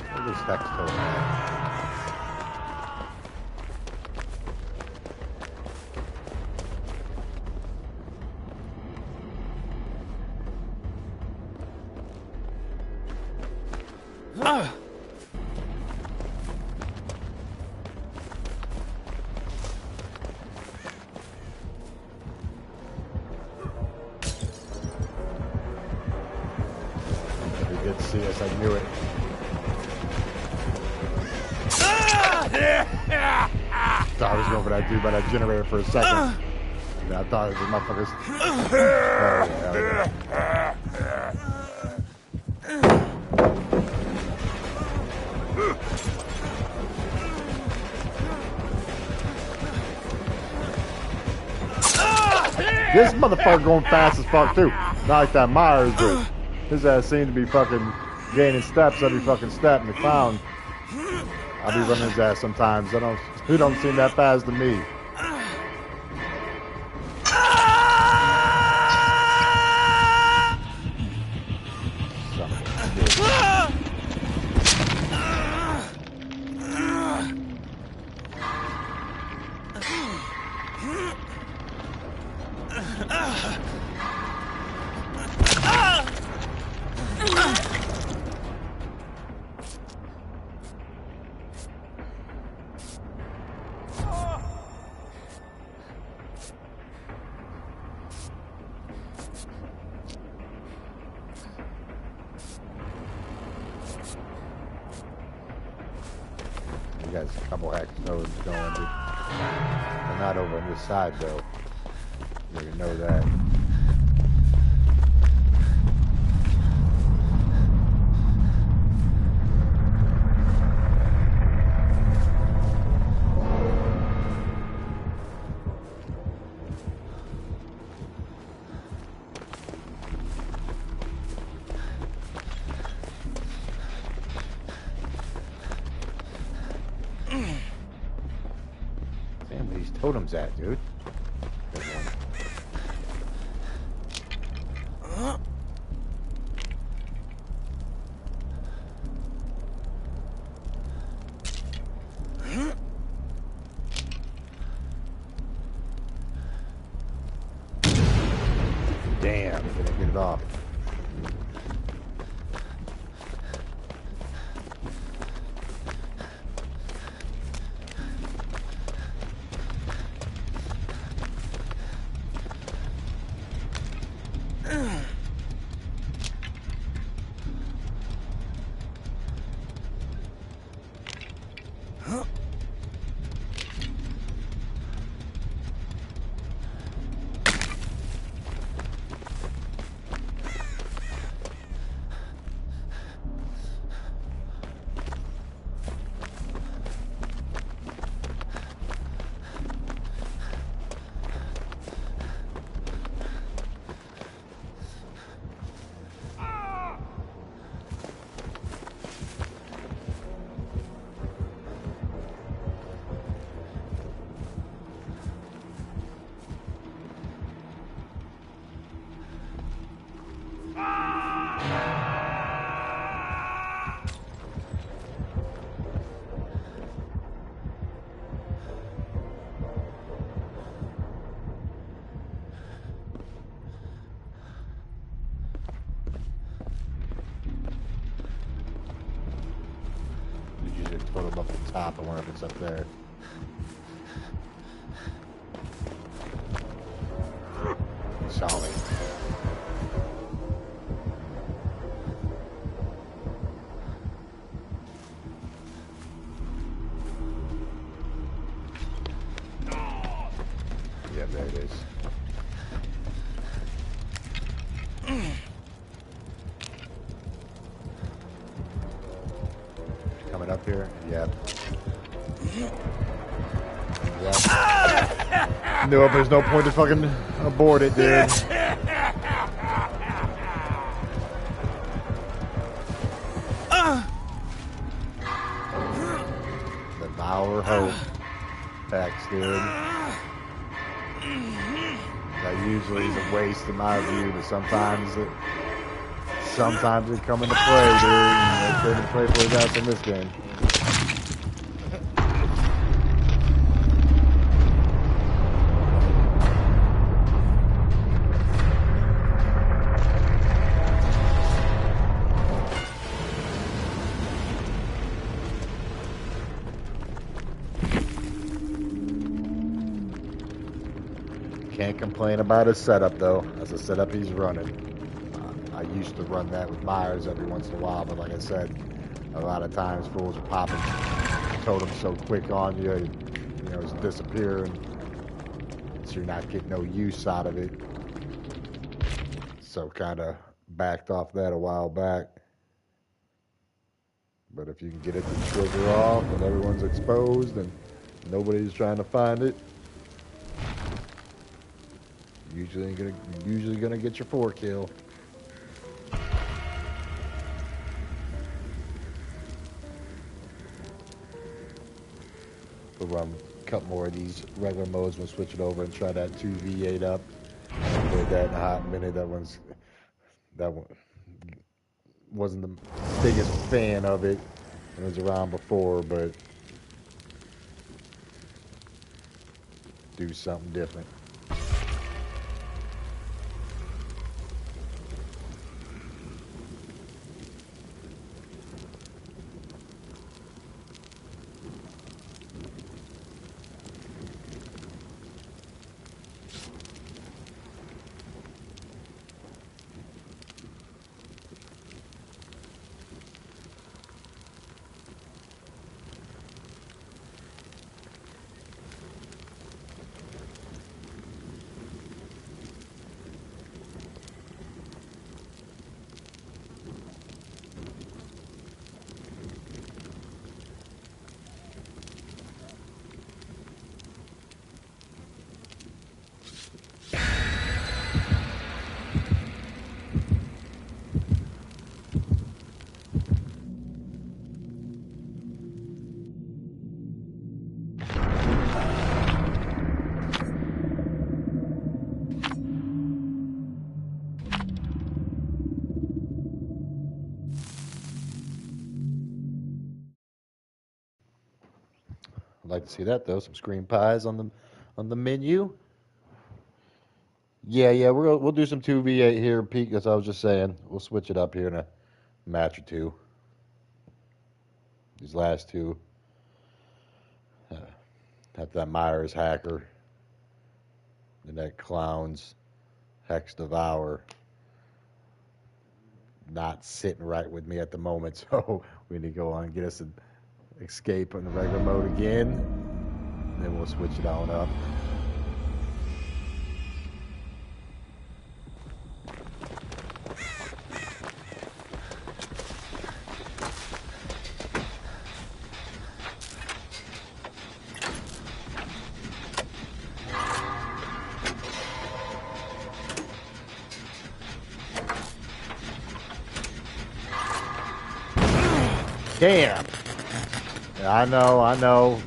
Where this hex going at? See us, I knew it. Thought I was going for that dude by that generator for a second. And I thought it was motherfuckers. This motherfucker going fast as fuck too. Not like that Myers did. His ass seemed to be fucking gaining steps every fucking step, and the clown, I'll be running his ass sometimes. He don't seem that fast to me. Son of a bitch. We got a couple hex nodes going. They're not over on this side though. You know that. Damn, where these totems at, dude? Good one. Damn, I didn't get it off. You just put them up the top. I wonder if it's up there. Solid. Yeah, there it is. Coming up here? Yep. Yep. No, there's no point to fucking abort it, dude. Devour Hope packs, dude. That usually is a waste in my view, but sometimes it come into play, dude. And they couldn't play for his ass in this game. Can't complain about his setup, though. That's a setup he's running. I used to run that with Myers every once in a while, but like I said, a lot of times fools are popping totems so quick on you, you know, it's disappearing, so you're not getting no use out of it. So kind of backed off that a while back. But if you can get it to trigger off and everyone's exposed and nobody's trying to find it, usually gonna get your 4 kill. We'll run a couple more of these regular modes. We'll switch it over and try that 2v8 up. I played that in a hot minute. That one wasn't the biggest fan of it. It was around before, but do something different. I'd like to see that though. Some screen pies on the menu. Yeah. We'll do some 2v8 here, Pete. As I was just saying, we'll switch it up here in a match or two. These last two. Have that Myers hacker. And that Clown's Hex Devour. Not sitting right with me at the moment, so we need to go on and get us an escape on the regular mode again. And then we'll switch it on up. Damn. Yeah, I know.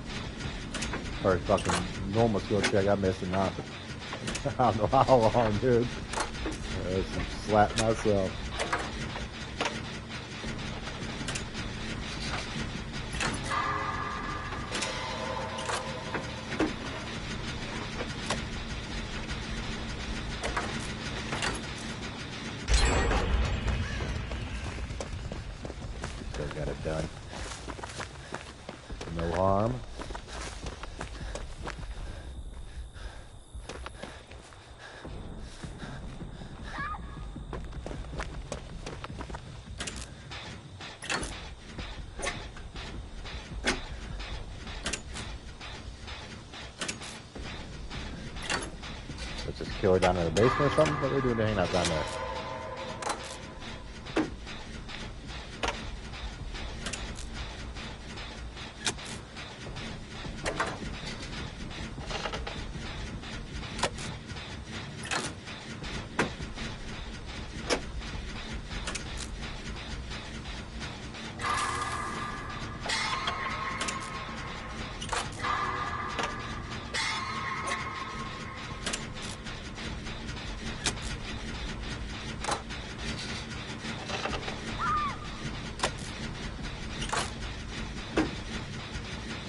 First fucking normal skill check I missed or not, but I don't know how long, dude. I slapped myself. Got it done. No harm. Let's just kill her down in the basement or something. What are we doing to hang out down there?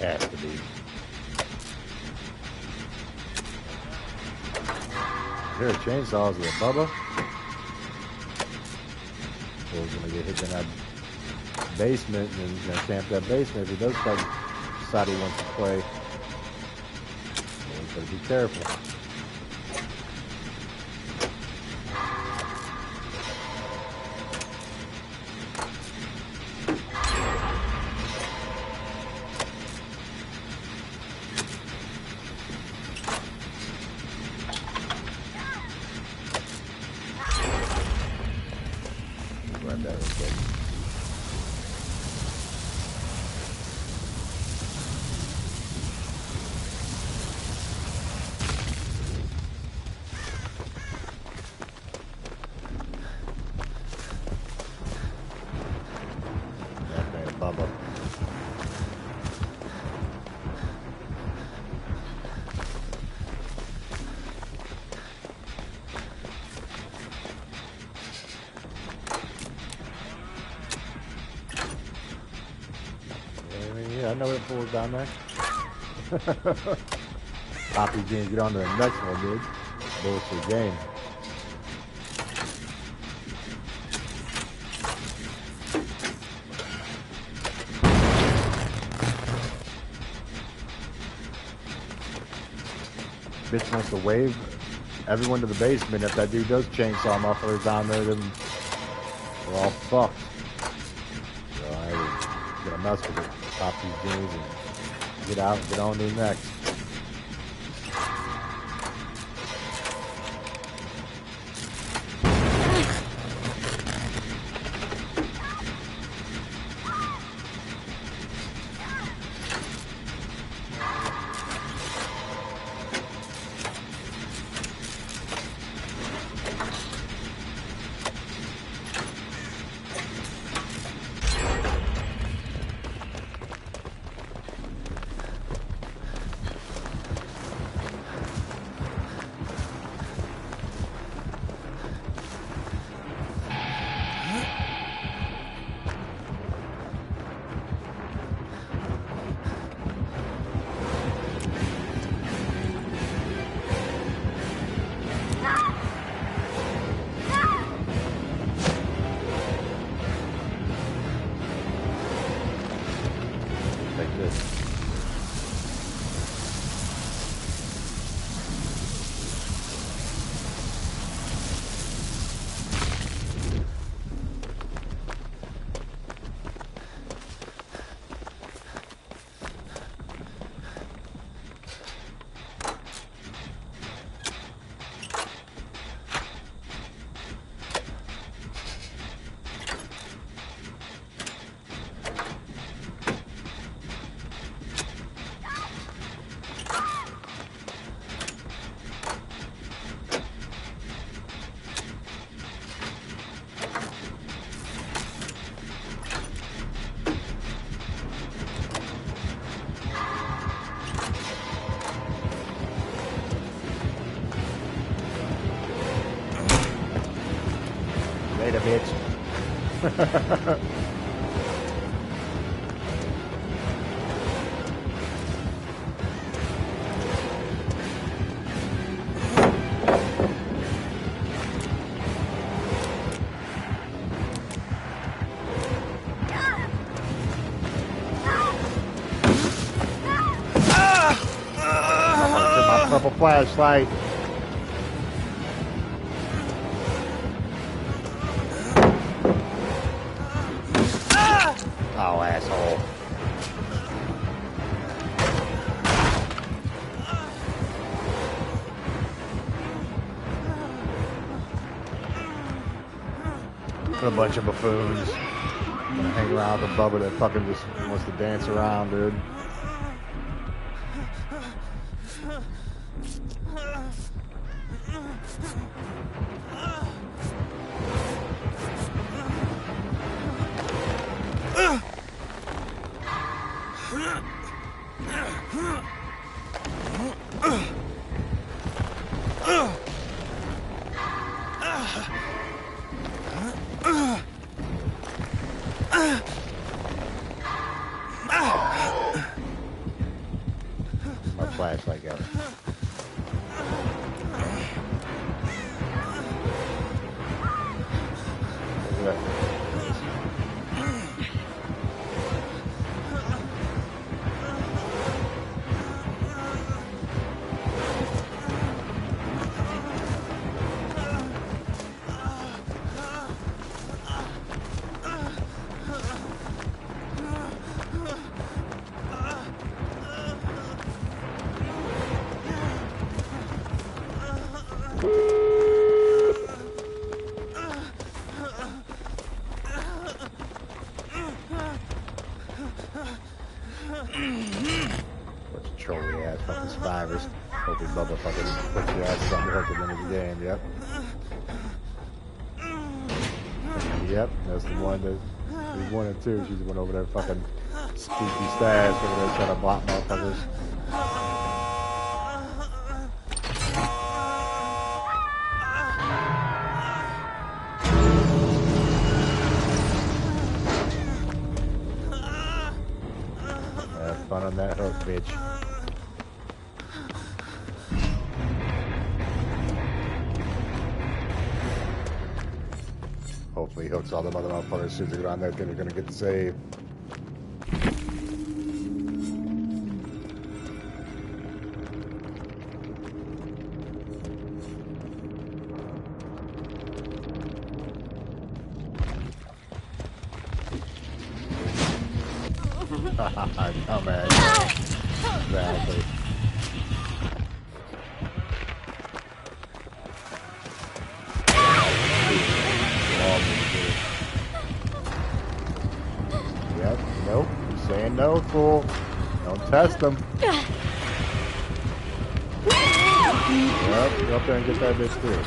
Has to be. There are chainsaws with Bubba. So he's gonna get hit in that basement and he's gonna camp that basement if he does decide he wants to play. So he's gotta be careful. Grab that real quick. That man, Bubba. Yeah, I know it pulls down there. Poppy Jeans, get on to the next one, dude. Bullshit game. Bitch wants to wave everyone to the basement. If that dude does chainsaw mufflers down there, then we're all fucked. So I ain't gonna mess with it. Pop these jeans and get out and get on to the next. Later, bitch. My purple flashlight. Oh, asshole. A bunch of buffoons. Hang around with a bubba that fucking just wants to dance around, dude. My flashlight got it. Look at that. Bunch of trolly ass fucking survivors. Hopefully Bubba fucking puts your ass on the hook at the end of the game, yep. Yep, that's the one that she's 1 and 2. She's the one over there fucking spooky stash over there trying to block motherfuckers. Have fun on that hook, bitch. Hopefully he hooks all the other motherfuckers as soon as they get on there, then they're gonna get the save. Dumbass. Exactly. Yep, nope. You're saying no, fool. Don't test them. Yep, go up there and get that bitch through.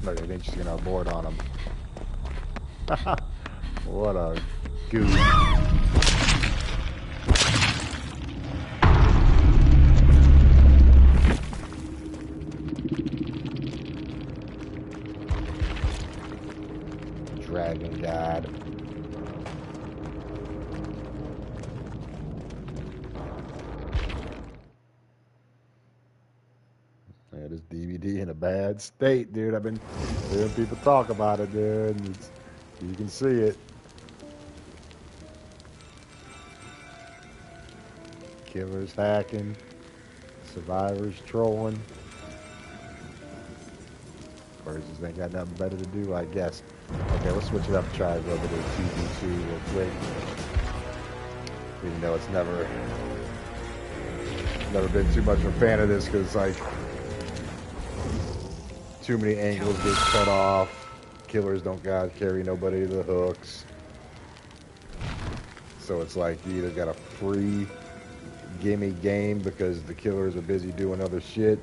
Look, I think she's gonna abort on him. What a goof. Dragon God. Yeah, this DVD in a bad state, dude. I've been hearing people talk about it, dude. You can see it. Killers hacking, survivors trolling. Versus ain't got nothing better to do, I guess. Okay, let's switch it up and try it over to TV2 real quick. Even though it's never been too much of a fan of this because like too many angles get cut off. Killers don't carry nobody to the hooks. So it's like you either got a free gimme game because the killers are busy doing other shit.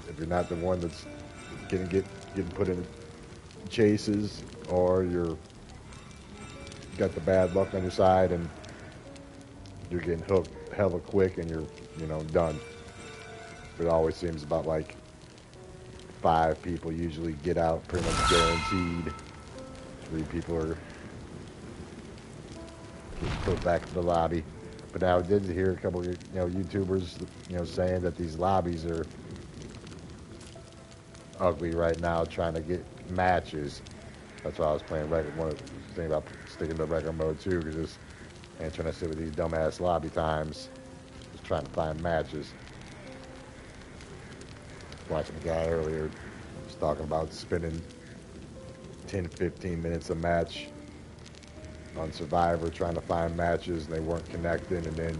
If you're not the one that's getting put in chases, or you're got the bad luck on your side and you're getting hooked hella quick and you're done. It always seems about like 5 people usually get out, pretty much guaranteed. 3 people are getting put back to the lobby. But now I did hear a couple of YouTubers saying that these lobbies are ugly right now, trying to get matches. That's why I was playing regular. One of the things about sticking to regular mode too, because just ain't trying to sit with these dumbass lobby times. Just trying to find matches. Watching a guy earlier was talking about spending 10, 15 minutes a match on Survivor trying to find matches, and they weren't connecting, and then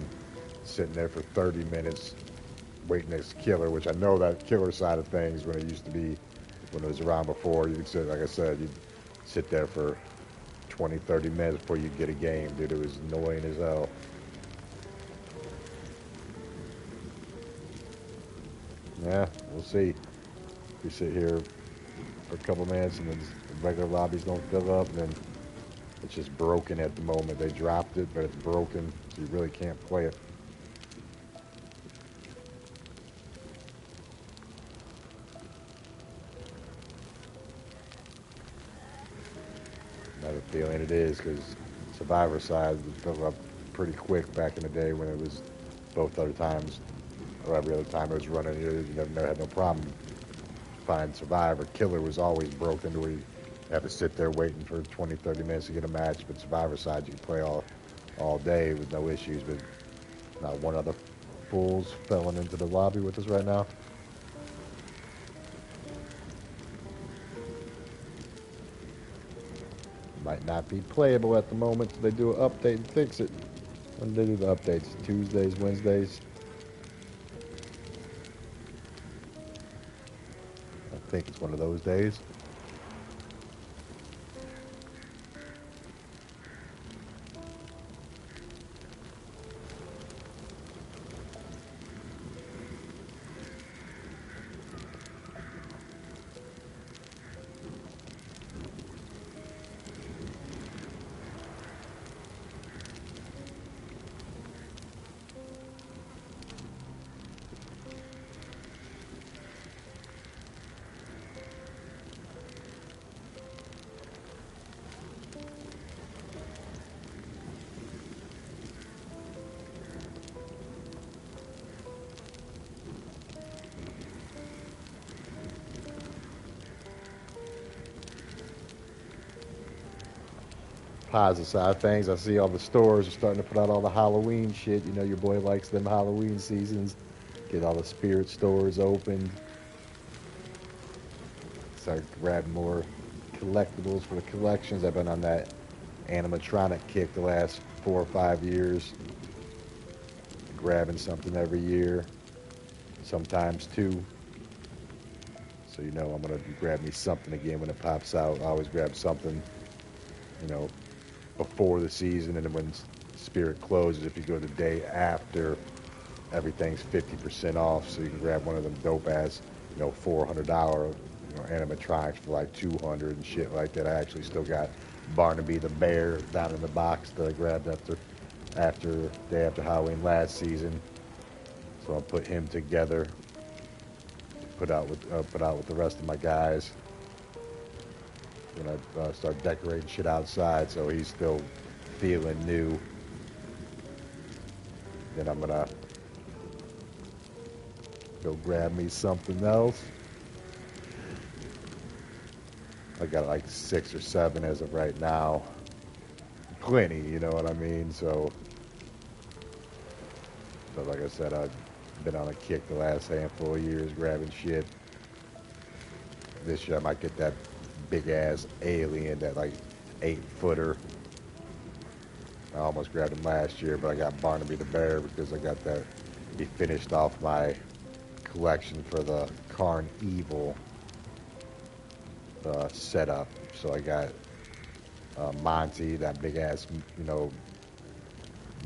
sitting there for 30 minutes waiting this killer, which I know that killer side of things when it used to be, when it was around before, you could sit, like I said, you'd sit there for 20, 30 minutes before you get a game, dude. It was annoying as hell. Yeah, we'll see. We sit here for a couple minutes and then the regular lobbies don't fill up, and then it's just broken at the moment. They dropped it, but it's broken, so you really can't play it. I have a feeling it is, because Survivor side would fill up pretty quick back in the day when it was both other times, or every other time it was running. You never had no problem finding Survivor. Killer was always broken to where you have to sit there waiting for 20, 30 minutes to get a match, but Survivor side you can play all day with no issues. But not one other fool's falling into the lobby with us right now. Might not be playable at the moment, so they do an update and fix it. When do they do the updates? Tuesdays, Wednesdays? I think it's one of those days. Positive side of things, I see all the stores are starting to put out all the Halloween shit. You know, your boy likes them Halloween seasons. Get all the spirit stores opened. Start grabbing more collectibles for the collections. I've been on that animatronic kick the last 4 or 5 years. Grabbing something every year. Sometimes 2. So I'm going to grab me something again when it pops out. I always grab something, before the season, and then when Spirit closes, if you go the day after, everything's 50% off, so you can grab one of them dope ass $400 animatronics for like $200 and shit like that. I actually still got Barnaby the bear down in the box that I grabbed after day after Halloween last season, so I'll put him together to put out with the rest of my guys when I start decorating shit outside, so he's still feeling new. Then I'm gonna go grab me something else. I got like 6 or 7 as of right now. Plenty, you know what I mean? So like I said, I've been on a kick the last handful of years grabbing shit. This year I might get that big ass alien, that like 8-footer. I almost grabbed him last year, but I got Barnaby the bear because I got that. He finished off my collection for the Carnival setup. So I got Monty, that big ass,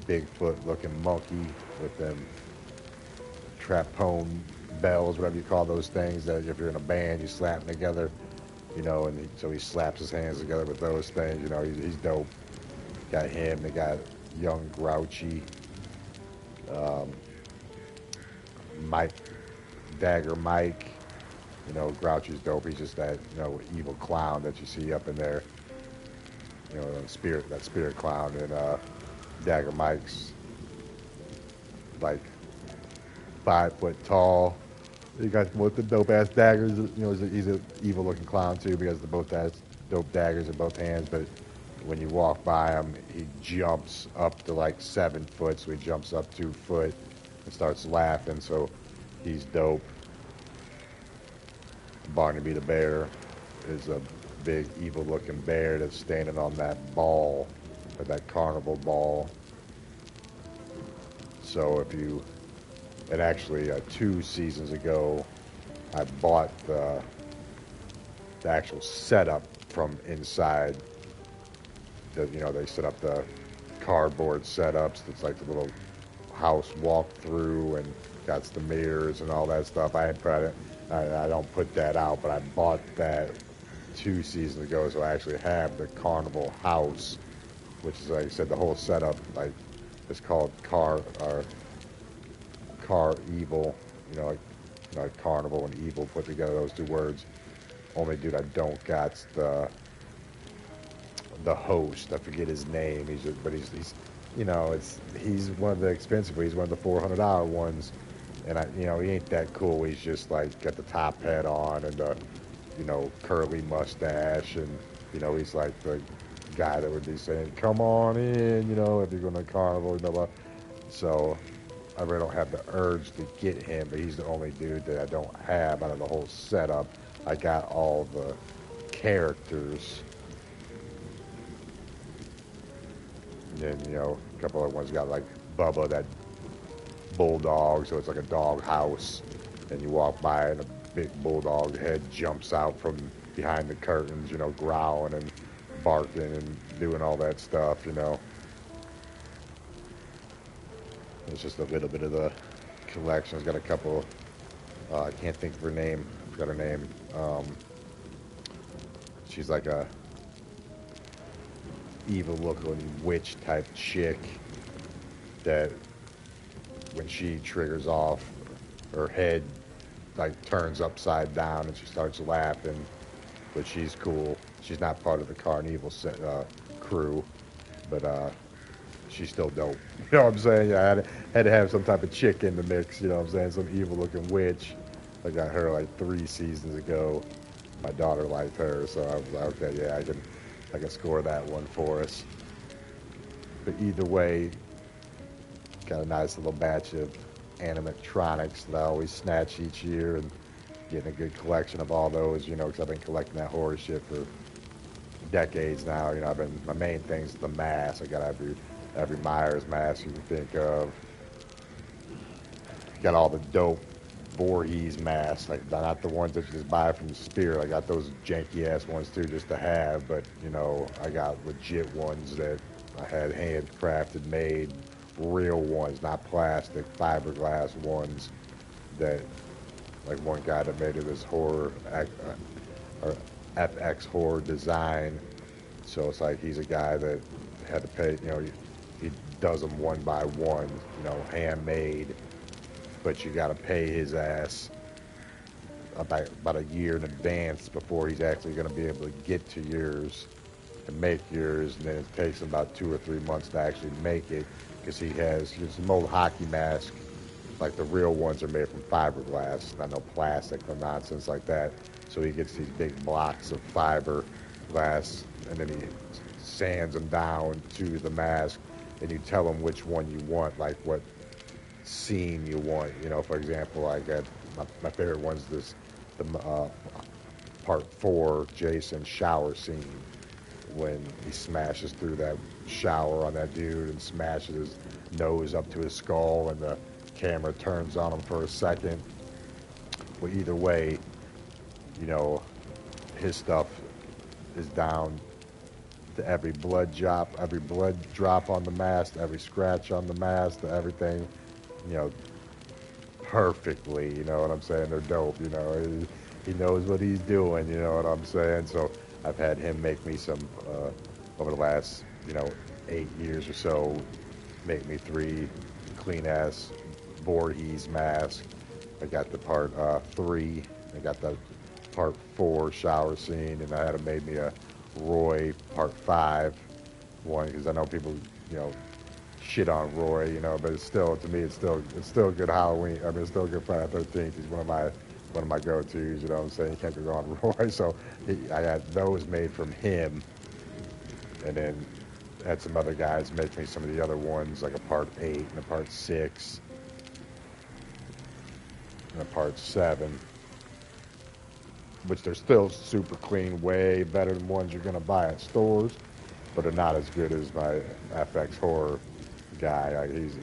Bigfoot-looking monkey with them trapone bells, whatever you call those things, that if you're in a band, you slap them together, you know, and so he slaps his hands together with those things, you know, he's dope. Got him, they got young Grouchy, Mike, Dagger Mike, you know, Grouchy's dope, he's just that, you know, evil clown that you see up in there, you know, that spirit clown, and Dagger Mike's like 5 foot tall. He got both the dope ass daggers. You know, he's an evil looking clown too because the both has dope daggers in both hands. But when you walk by him, he jumps up to like 7 foot. So he jumps up 2 foot and starts laughing. So he's dope. Barnaby the bear is a big evil looking bear that's standing on that ball, or that carnival ball. So if you, and actually 2 seasons ago, I bought the actual setup from inside. You know, they set up the cardboard setups. It's like the little house walkthrough and got the mirrors and all that stuff. I don't put that out, but I bought that 2 seasons ago, so I actually have the carnival house, which is, like I said, the whole setup, like, it's called Car Evil, you know, like carnival and evil put together, those 2 words. Only dude I don't got's the host. I forget his name. But he's you know, he's one of the expensive. He's one of the $400 ones, and you know, he ain't that cool. He's just like got the top hat on and the, you know, curly mustache, and you know, he's like the guy that would be saying, "Come on in," you know, if you're going to carnival, blah blah. So I really don't have the urge to get him, but he's the only dude that I don't have out of the whole setup. I got all the characters. And then, you know, a couple other ones got like Bubba, that bulldog, so it's like a dog house. And you walk by and a big bulldog head jumps out from behind the curtains, you know, growling and barking and doing all that stuff, you know. It's just a little bit of the collection. It's got a couple, I can't think of her name. I forgot her name. She's like a evil looking witch type chick that when she triggers off, her head like turns upside down and she starts laughing, but she's cool. She's not part of the Carnival crew, but she's still dope. You know what I'm saying? Yeah, I had to have some type of chick in the mix, you know what I'm saying? Some evil looking witch. I got her like 3 seasons ago. My daughter liked her, so I was like, okay, yeah, I can score that one for us. But either way, got a nice little batch of animatronics that I always snatch each year, and getting a good collection of all those, you know, because I've been collecting that horror shit for decades now. You know, my main thing's the mask. I got every Myers mask you can think of. Got all the dope Voorhees masks, like not the ones that you just buy from the Spirit. I got those janky ass ones too, just to have. But you know, I got legit ones that I had handcrafted, made, real ones, not plastic, fiberglass ones. That, like one guy that made it, this horror or FX horror design. So it's like he's a guy that had to pay. You know, he does them one by one. You know, handmade. But you got to pay his ass about a year in advance before he's actually going to be able to get to yours and make yours, and then it takes him about 2 or 3 months to actually make it, because he has some old hockey mask, like the real ones are made from fiberglass, not no plastic, no nonsense like that. So he gets these big blocks of fiberglass, and then he sands them down to the mask, and you tell him which one you want, like what scene you want. You know, for example, I got my favorite one's the part 4 Jason shower scene, when he smashes through that shower on that dude and smashes his nose up to his skull, and the camera turns on him for a second. Well, either way, you know, his stuff is down to every blood drop on the mask, every scratch on the mask, to everything, you know, perfectly. You know what I'm saying? They're dope. You know, he knows what he's doing. You know what I'm saying? So I've had him make me some over the last 8 years or so. Make me 3 clean ass Voorhees masks. I got the part 3. I got the part 4 shower scene, and I had him made me a Roy part 5 one because I know people shit on Roy, but it's still, to me, it's still good Halloween. I mean, it's still good Friday the 13th. He's one of my go-tos. You know what I'm saying? You can't go wrong with Roy. So I had those made from him, and then had some other guys make me some of the other ones, like a part 8 and a part 6 and a part 7, which they're still super clean, way better than ones you're gonna buy at stores, but they're not as good as my FX Horror guy. He's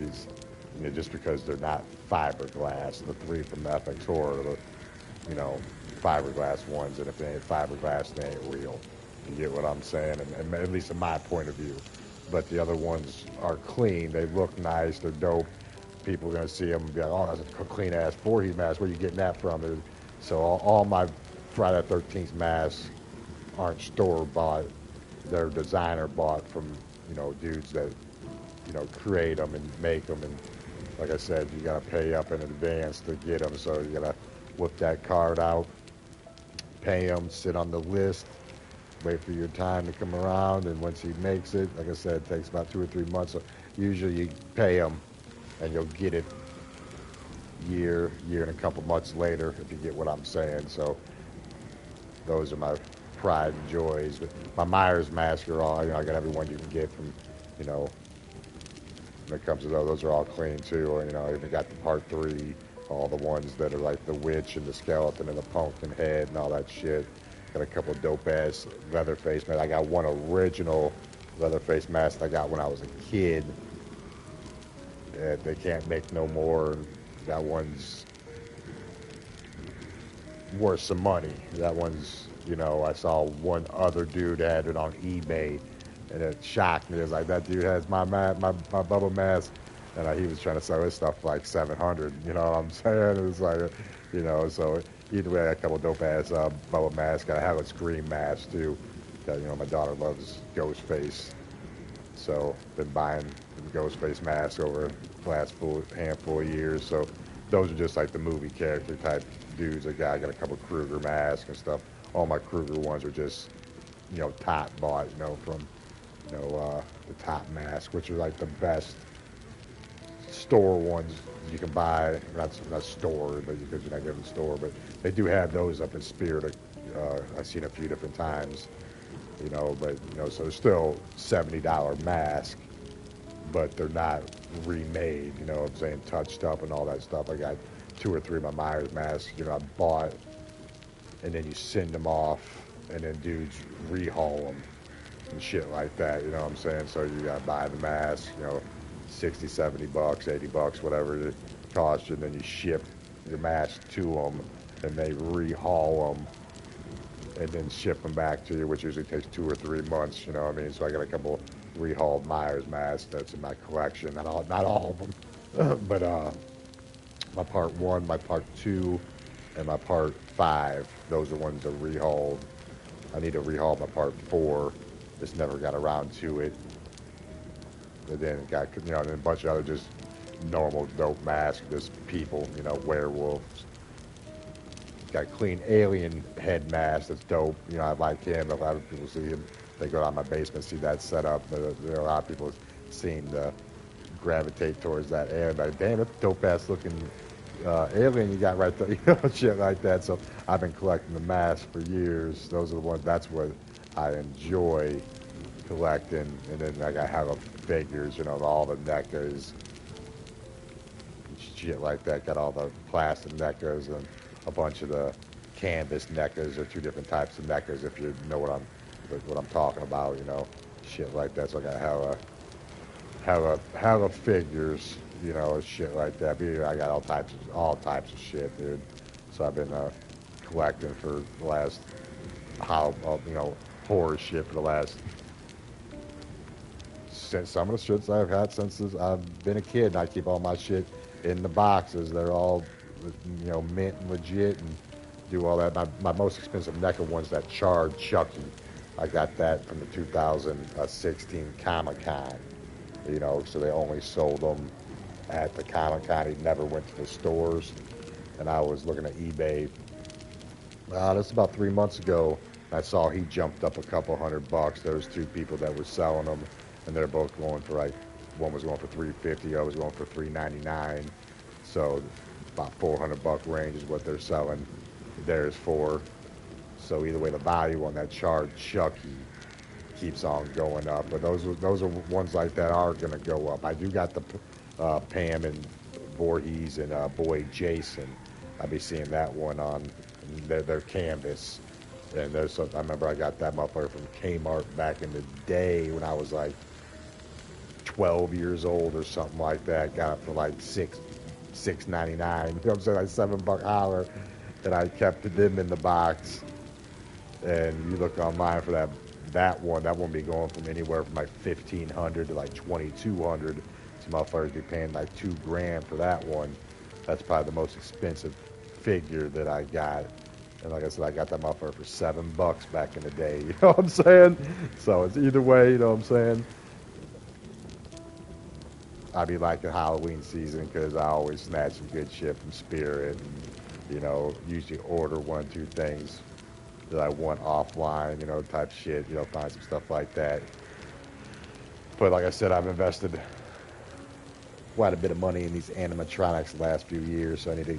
just because they're not fiberglass. The 3 from the FX Horror are fiberglass ones, and if they ain't fiberglass, they ain't real. You get what I'm saying? And at least in my point of view. But the other ones are clean. They look nice. They're dope. People are gonna see them and be like, "Oh, that's a clean ass Voorhees mask. Where are you getting that from?" So all my Friday the 13th masks aren't store bought. They're designer bought from dudes that create them and make them. And like I said, you gotta pay up in advance to get them. So you gotta whip that card out, pay him, sit on the list, wait for your time to come around, and once he makes it, like I said, it takes about 2 or 3 months. So usually you pay him, and you'll get it year and a couple months later, if you get what I'm saying. So those are my pride and joys. But my Myers mask are all, I got every one you can get from, when it comes to those are all clean too. Or, I even got the part 3, all the ones that are like the witch and the skeleton and the pumpkin head and all that shit. Got a couple dope ass Leatherface masks. I got one original Leatherface mask I got when I was a kid. They can't make no more. That one's worth some money. That one's, I saw one other dude had it on eBay, and it shocked me. It was like, that dude has my Bubba mask, and he was trying to sell his stuff for like $700. You know what I'm saying? It was like, so either way, I got a couple dope ass Bubba masks. I have a Scream mask too. My daughter loves Ghostface, so been buying the Ghostface mask over the last handful of years. So those are just like the movie character type dudes. I got a couple Krueger masks and stuff. All my Krueger ones are just top bought from the top mask, which are like the best store ones you can buy. Not store, but because you're not getting the store, but they do have those up in Spirit. I've seen a few different times, but so it's still $70 mask, but they're not remade, what I'm saying, touched up and all that stuff. I got 2 or 3 of my Myers masks, I bought, and then you send them off, and then dudes rehaul them and shit like that, you know what I'm saying? So you gotta buy the mask, $60, $70, $80, whatever it costs you, and then you ship your mask to them, and they rehaul them, and then ship them back to you, which usually takes 2 or 3 months, you know what I mean? So I got a couple rehauled Myers masks that's in my collection. Not all of them, but my part 1, my part 2, and my part 5, those are ones that rehauled. I need to rehaul my part 4. Just never got around to it. And then got and a bunch of other just normal dope masks, just people, werewolves. Got a clean alien head mask that's dope. I like him. A lot of people see him. They go down my basement, see that set up. There are a lot of people seem to gravitate towards that alien. Like, damn, that's dope ass looking alien you got right there. Shit like that. So I've been collecting the masks for years. Those are the ones. That's what I enjoy collecting. And then I have figures, all the NECAs, shit like that. Got all the plastic NECAs and a bunch of the canvas NECAs. Or 2 different types of NECAs, if you know what I'm talking about, shit like that. So I gotta have a figures, shit like that. But I got all types of shit, dude. So I've been collecting for the last horror shit for the last some of the shits I've had since I've been a kid. And I keep all my shit in the boxes. They're all, mint and legit, and do all that. My most expensive NECA one's that charred Chucky. I got that from the 2016 Comic-Con. So they only sold them at the Comic-Con. He never went to the stores. And I was looking at eBay. This is about 3 months ago. I saw he jumped up a couple $100. There was two people that were selling them, and they're both going for one was going for $350, the other was going for $399. So about $400 range is what they're selling theirs for. So either way, the value on that charred Chucky keeps on going up. But those are ones like that are going to go up. I do got the Pam and Voorhees and Boy Jason. I'll be seeing that one on their canvas. And I remember I got that motherfucker from Kmart back in the day when I was like 12 years old or something like that. Got it for like $6.99. You know what I'm saying? Like $7 hour. And I kept them in the box. And you look online for that one be going from anywhere from like $1,500 to like $2,200. Some motherfuckers be paying like $2,000 for that one. That's probably the most expensive figure that I got. And like I said, I got that motherfucker for $7 back in the day. You know what I'm saying? So it's either way, you know what I'm saying? I be liking Halloween season because I always snatch some good shit from Spirit and, usually order 1 or 2 things that I want offline, type shit, find some stuff like that. But like I said, I've invested quite a bit of money in these animatronics the last few years, so I need to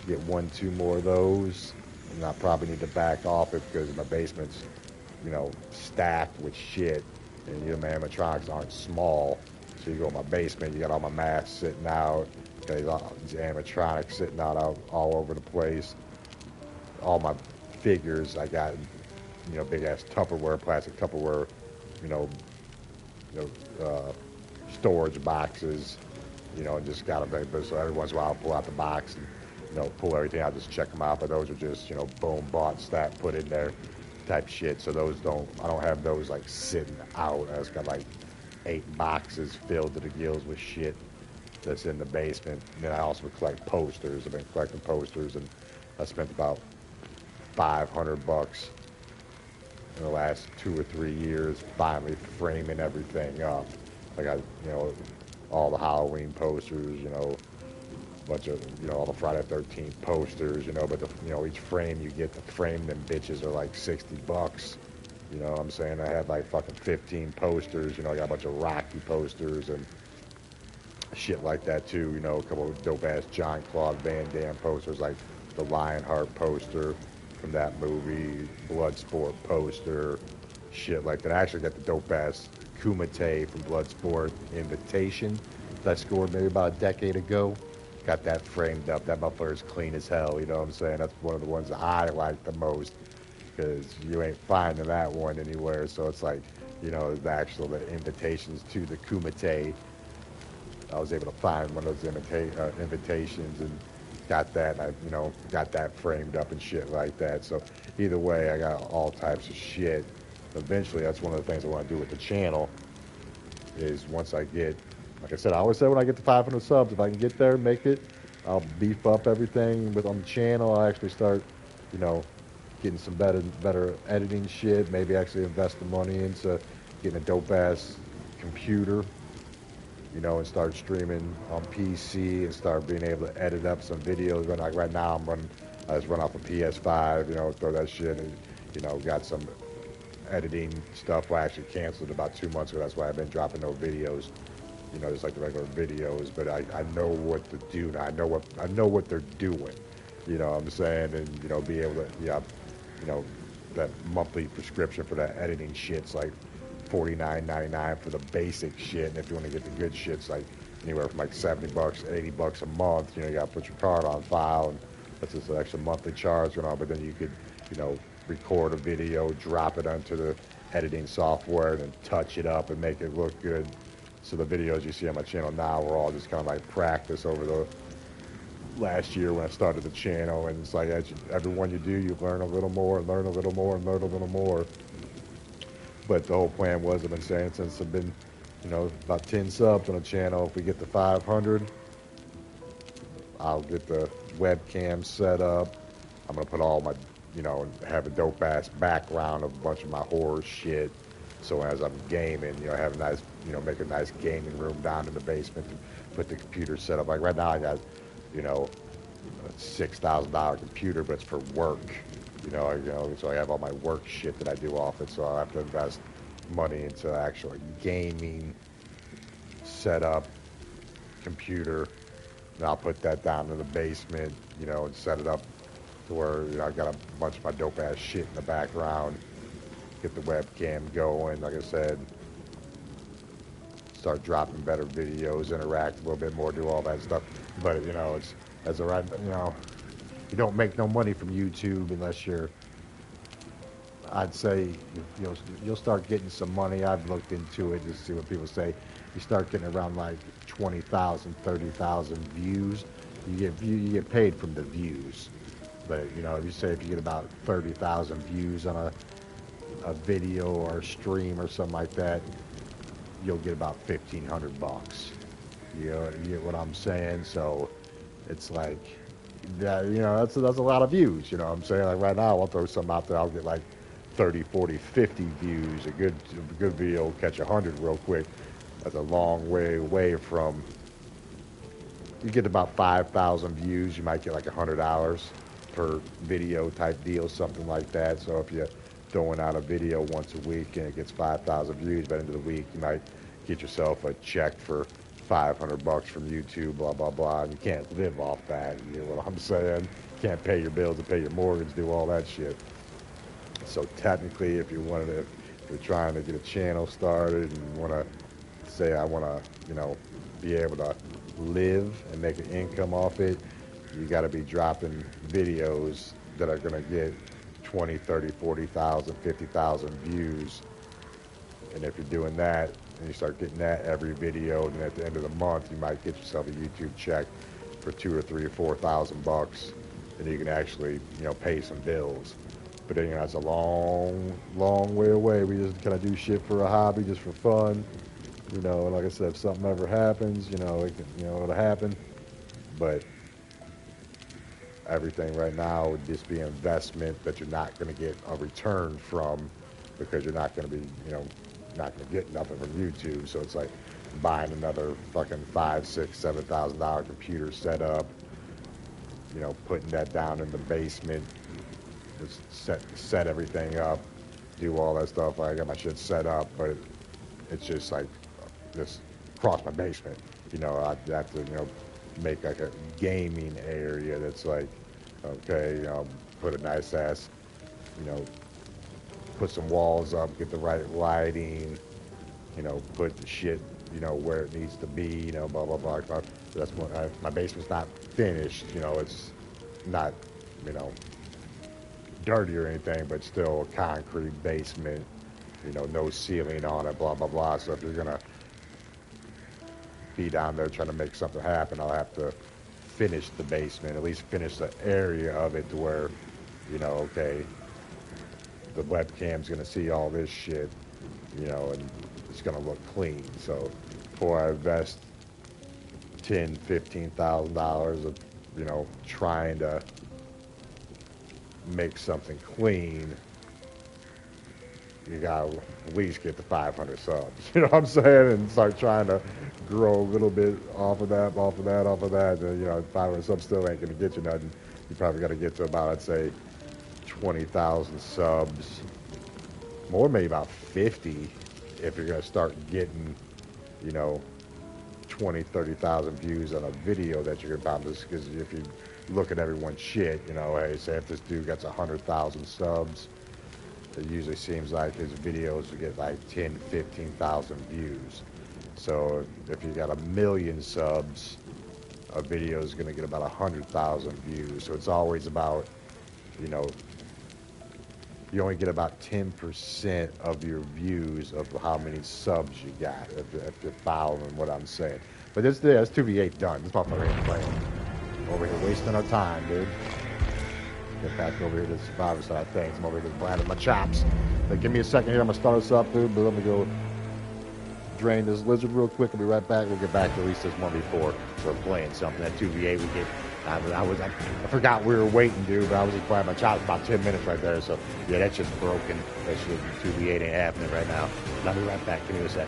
get 1, 2 more of those. And I probably need to back off it because my basement's, stacked with shit. And, my animatronics aren't small. So you go in my basement, you got all my masks sitting out. These animatronics sitting out all over the place. All my figures, I got, big ass Tupperware, plastic Tupperware, storage boxes, and just got them. So every once in a while I'll pull out the box and, pull everything out, just check them out. But those are just, boom, bought, stacked, put in there type shit. So I don't have those like sitting out. I just got like 8 boxes filled to the gills with shit that's in the basement. And then I also collect posters. I've been collecting posters, and I spent about $500 in the last 2 or 3 years finally framing everything up. I got, all the Halloween posters, bunch of, all the Friday the 13th posters, but each frame you get to frame them bitches are like $60. You know what I'm saying? I had like fucking 15 posters, I got a bunch of Rocky posters and shit like that too, a couple of dope ass John Claude Van Damme posters, like the Lionheart poster from that movie, Bloodsport poster, shit like that. I actually got the dope ass Kumite from Bloodsport Invitation that I scored maybe about a decade ago. Got that framed up. That motherfucker's clean as hell, you know what I'm saying? That's one of the ones that I like the most because you ain't finding that one anywhere. So it's like, the invitations to the Kumite. I was able to find one of those invitations and got that. And I, got that framed up and shit like that. So either way, I got all types of shit. Eventually, that's one of the things I want to do with the channel is once I get, like I said, I always say when I get to 500 subs, if I can get there and make it, I'll beef up everything on the channel. I'll actually start, getting some better editing shit. Maybe actually invest the money into getting a dope-ass computer, and start streaming on PC and start being able to edit up some videos. Like right now, I just run off a PS5, throw that shit and, got some editing stuff. Well, I actually canceled about 2 months ago. That's why I've been dropping no videos, just like the regular videos. But I know what to do now. I know what they're doing. You know what I'm saying? And, be able to, that monthly prescription for that editing shit's like $49.99 for the basic shit. And if you want to get the good shit, it's like anywhere from like $70, $80 a month. You got to put your card on file, and that's just an extra monthly charge going on. But then you could, record a video, drop it onto the editing software, and then touch it up and make it look good. So the videos you see on my channel now were all just kind of like practice over the last year when I started the channel. And it's like every one you do, you learn a little more and learn a little more and learn a little more. But the whole plan was, I've been saying since I've been about 10 subs on the channel. If we get to 500, I'll get the webcam set up. I'm going to put all my, have a dope-ass background of a bunch of my horror shit. So as I'm gaming, have a nice, make a nice gaming room down in the basement and put the computer set up. Like right now I got, a $6,000 computer, but it's for work. So I have all my work shit that I do off it. So I'll have to invest money into actual gaming setup, computer. And I'll put that down in the basement, and set it up to where I got a bunch of my dope ass shit in the background. Get the webcam going, like I said. Start dropping better videos, interact a little bit more, do all that stuff. But it's as a right, you don't make no money from YouTube unless you're. I'd say you'll start getting some money. I've looked into it just to see what people say. You start getting around like 20,000, 30,000 views. You get paid from the views. But if you get about 30,000 views on a video or a stream or something like that, you'll get about $1,500. You get what I'm saying? So it's like that. That's a lot of views. You know what I'm saying? Like right now, I'll throw something out there. I'll get like 30, 40, 50 views. A good video will catch 100 real quick. That's a long way away from. You get about 5,000 views, you might get like $100 per video type deal, something like that. So if you're throwing out a video once a week and it gets 5,000 views, by the end of the week, you might get yourself a check for $500 from YouTube, blah, blah, blah. And you can't live off that. You know what I'm saying? You can't pay your bills and pay your mortgage, do all that shit. So technically, if you're trying to get a channel started and want to say, I want to, be able to live and make an income off it, you got to be dropping videos that are going to get 20, 30, 40,000, 50,000 views. And if you're doing that and you start getting that every video, and at the end of the month you might get yourself a YouTube check for $2,000 or $3,000 or $4,000, and you can actually pay some bills. But then that's a long way away. We just kind of do shit for a hobby, just for fun. And like I said, if something ever happens, it'll happen. But everything right now would just be an investment that you're not going to get a return from, because you're not going to be, not going to get nothing from YouTube. So it's like buying another fucking $5,000, $6,000, $7,000 computer setup, putting that down in the basement, just set everything up, do all that stuff. I got my shit set up, but it's just like, just across my basement. I'd have to, make like a gaming area that's like, okay, put a nice ass, put some walls up, get the right lighting, put the shit, where it needs to be, blah, blah, blah. That's when my basement's not finished, it's not, dirty or anything, but still a concrete basement, no ceiling on it, blah, blah, blah. So if you're going to be down there trying to make something happen, I'll have to finish the basement, at least finish the area of it to where, okay, the webcam's going to see all this shit, and it's going to look clean. So before I invest $10,000, $15,000 of, trying to make something clean, you gotta at least get to 500 subs. You know what I'm saying? And start trying to grow a little bit off of that. And, 500 subs still ain't gonna get you nothing. You probably gotta get to about, I'd say, 20,000 subs. More, maybe about 50, if you're gonna start getting, 20, 30,000 views on a video that you're about to, because if you look at everyone's shit, hey, say if this dude gets 100,000 subs, it usually seems like his videos will get like 10, 15,000 views. So if you got 1 million subs, a video is going to get about 100,000 views. So it's always about, you only get about 10% of your views of how many subs you got, if you're following what I'm saying. But that's 2v8 done. This motherfucker ain't playing. Over here wasting our time, dude. Get back over here to the survivor side of things. I'm over here just blanding my chops. But give me a second here. I'm going to start us up, dude. But let me go drain this lizard real quick. I'll be right back. We'll get back to at least this 1v4. We're playing something. That 2v8 we get. I forgot we were waiting, dude, but I was just playing my child about 10 minutes right there. So, yeah, that's just broken. That shit, 2v8 ain't happening right now. I'll be right back. Give me a sec.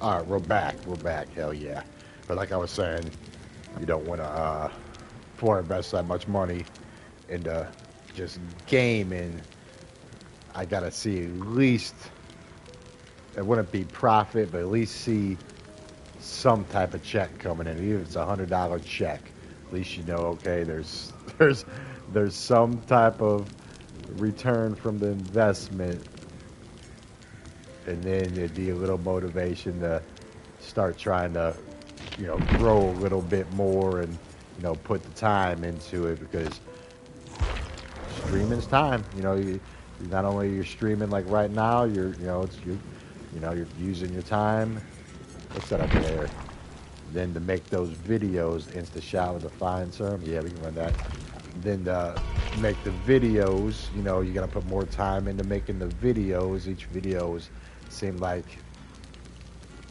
All right, we're back. We're back. Hell yeah. But like I was saying, you don't want to pour invest that much money into just gaming. I got to see at least, it wouldn't be profit, but at least see some type of check coming in. Even if it's $100 check, at least you know, okay, there's some type of return from the investment. And then it'd be a little motivation to start trying to, grow a little bit more and, put the time into it, because streaming's time. You not only you're streaming like right now, you're using your time. What's that up there? Then to make those videos, Insta-shot with a fine term. Yeah, we can run that. Then to make the videos, you got to put more time into making the videos. Each videos seem like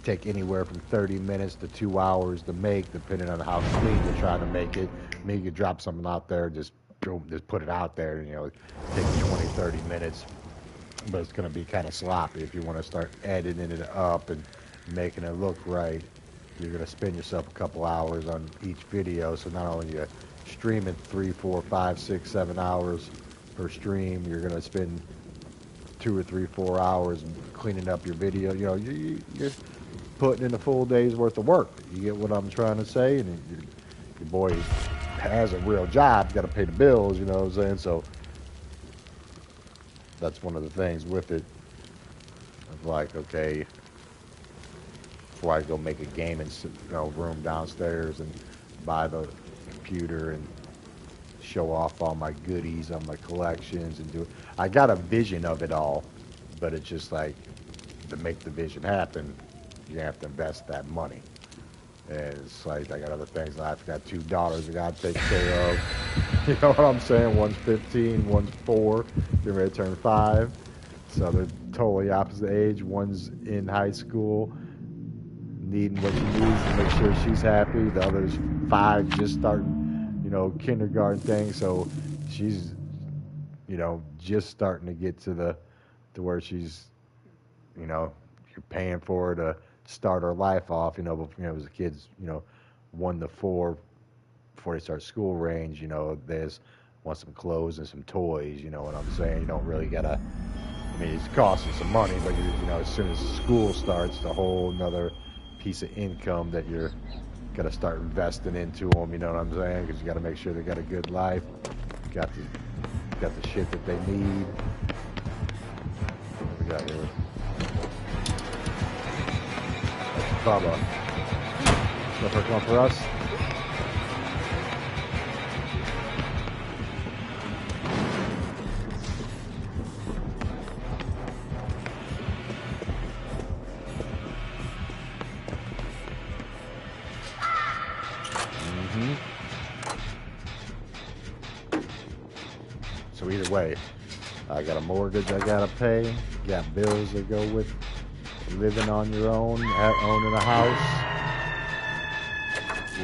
take anywhere from 30 minutes to 2 hours to make, depending on how clean you're trying to make it. Maybe you drop something out there, just boom, just put it out there, take 20, 30 minutes. But it's going to be kind of sloppy. If you want to start editing it up and making it look right, you're going to spend yourself a couple hours on each video. So not only you streaming 3, 4, 5, 6, 7 hours per stream, you're going to spend 2 or 3, 4 hours cleaning up your video. You're putting in a full day's worth of work. You get what I'm trying to say? And your boy has a real job. You got to pay the bills, you know what I'm saying? So that's one of the things with it. Of like, okay, before I go make a gaming room downstairs and buy the computer and show off all my goodies on my collections and do it. I got a vision of it all, but it's just like, to make the vision happen, you have to invest that money. And it's like, I got other things. I've got 2 daughters I got to take care of. You know what I'm saying? One's 15, one's 4, they're ready to turn 5. So they're totally opposite age. One's in high school, needing what she needs to make sure she's happy. The other's 5, just starting, kindergarten thing. So she's, just starting to get to where she's, you know, you're paying for her to start her life off, as the kids, 1 to 4 before they start school range, there's want some clothes and some toys, you know what I'm saying? You don't really gotta, I mean, it's costing some money, but as soon as school starts, it's a whole another piece of income that you're gotta start investing into them, you know what I'm saying? Because you gotta make sure they got a good life, got the shit that they need. What we got here? Bubba. Stuff come for us. So either way, I got a mortgage I gotta pay, got bills that go with living on your own, owning a house,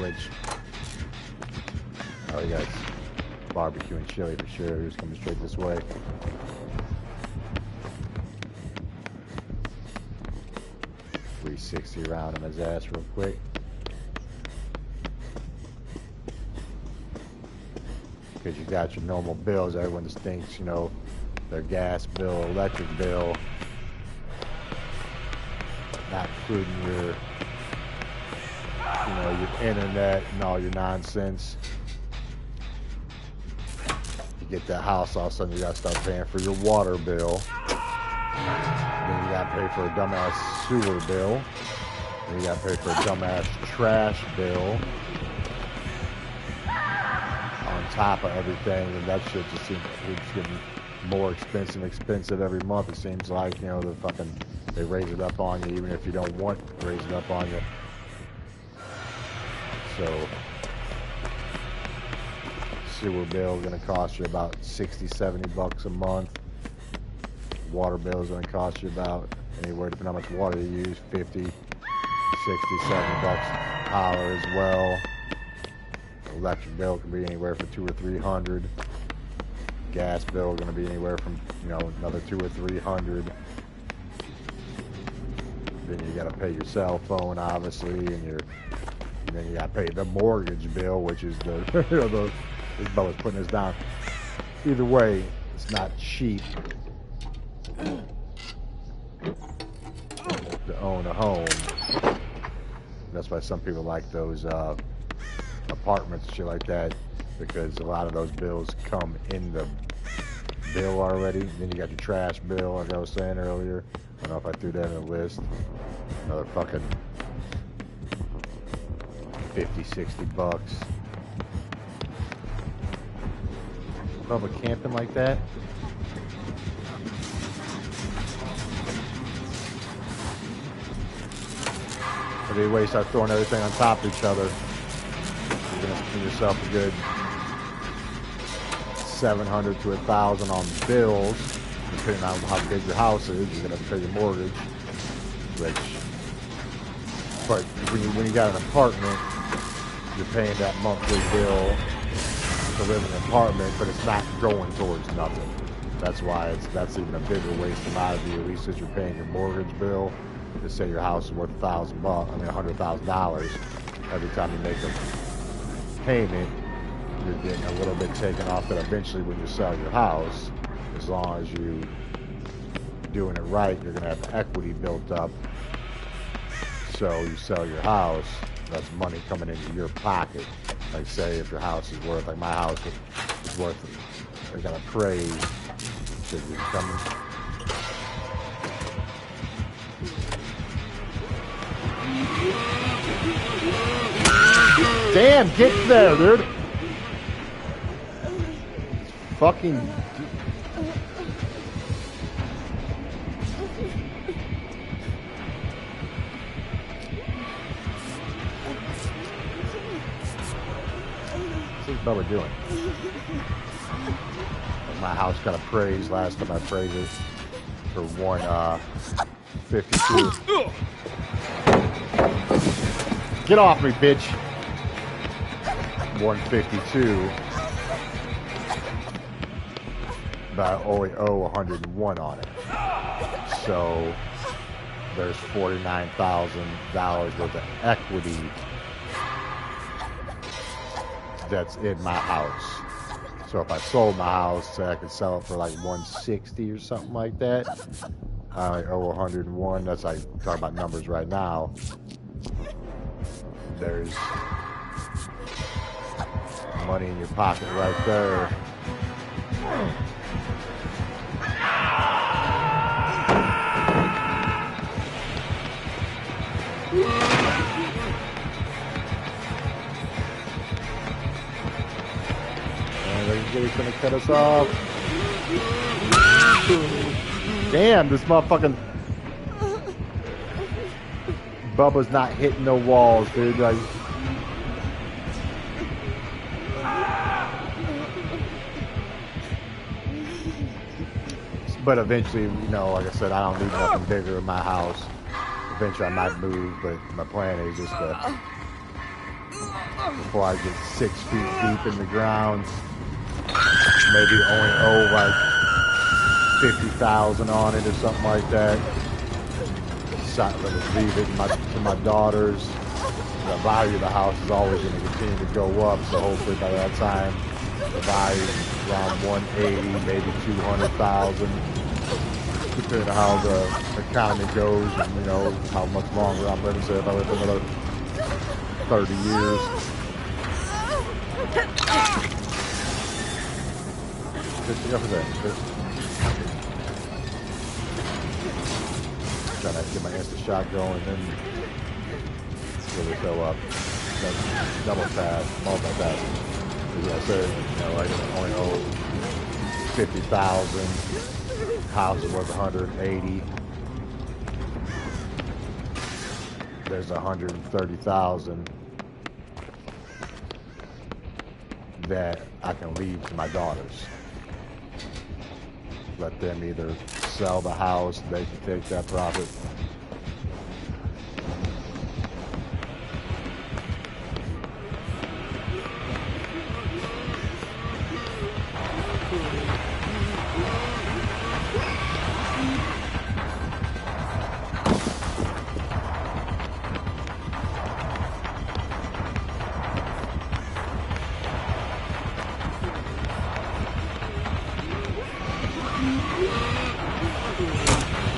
which, oh, you got barbecue and chili for sure. Who's coming straight this way? $360 around on his ass real quick. Because you got your normal bills. Everyone just thinks, their gas bill, electric bill, not including your internet and all your nonsense. You get that house, all of a sudden you gotta start paying for your water bill. Then you gotta pay for a dumbass sewer bill. Then you gotta pay for a dumbass trash bill. On top of everything, and that shit just seems it's getting more expensive every month. It seems like, they raise it up on you even if you don't want to raise it up on you. So sewer bill is going to cost you about $60-$70 a month. Water bill is going to cost you about anywhere, depending on how much water you use, $50, $60, $70 an hour as well. Electric bill can be anywhere from $200 or $300. Gas bill is going to be anywhere from another $200 or $300. Then you got to pay your cell phone, obviously, and then you got to pay the mortgage bill, which is this brother's putting this down. Either way, it's not cheap to own a home. That's why some people like those apartments and shit like that, because a lot of those bills come in the bill already. Then you got your trash bill, like I was saying earlier. I don't know if I threw that in the list. Another fucking $50-$60. Probably camping like that. But anyway, you start throwing everything on top of each other, you're gonna spend yourself a good $700 to $1,000 on bills, depending on how big your house is. You're gonna have to pay your mortgage, but when you got an apartment, you're paying that monthly bill to live in an apartment, but it's not going towards nothing. That's why that's even a bigger waste in my view. At least as you're paying your mortgage bill, to say your house is worth $100,000 every time you make a payment, you're getting a little bit taken off that eventually when you sell your house, as long as you doing it right, you're gonna have equity built up. So you sell your house, that's money coming into your pocket. Like say if your house is worth, like my house is worth, they're gonna appraise, so you're coming. Damn, get there, dude. Fucking. What's Bubba doing? My house got appraised last time I appraised it for $152. Get off me, bitch. 152. But I only owe 101 on it. So there's $49,000 worth of equity that's in my house. So if I sold my house, say I could sell it for like 160 or something like that. I owe 101. That's like talking about numbers right now. There's money in your pocket right there. He's gonna cut us off. Damn, this motherfucking Bubba's not hitting no walls, dude. Like, but eventually, you know, like I said, I don't need nothing bigger in my house. Eventually, I might move, but my plan is just to, before I get 6 feet deep in the ground, maybe only owe like 50,000 on it or something like that. So leave it to my daughters. The value of the house is always going to continue to go up, so hopefully by that time the value is around 180, maybe 200,000, depending on how the economy goes and, you know, how much longer I'm living. So if I live another 30 years. Just enough of that. Trying to get my instant shot going and then really go up. Double tap, multitasking. As I said, you know, I only owe 50,000. House is worth 180. There's 130,000 that I can leave to my daughters. Let them either sell the house, they can take that profit.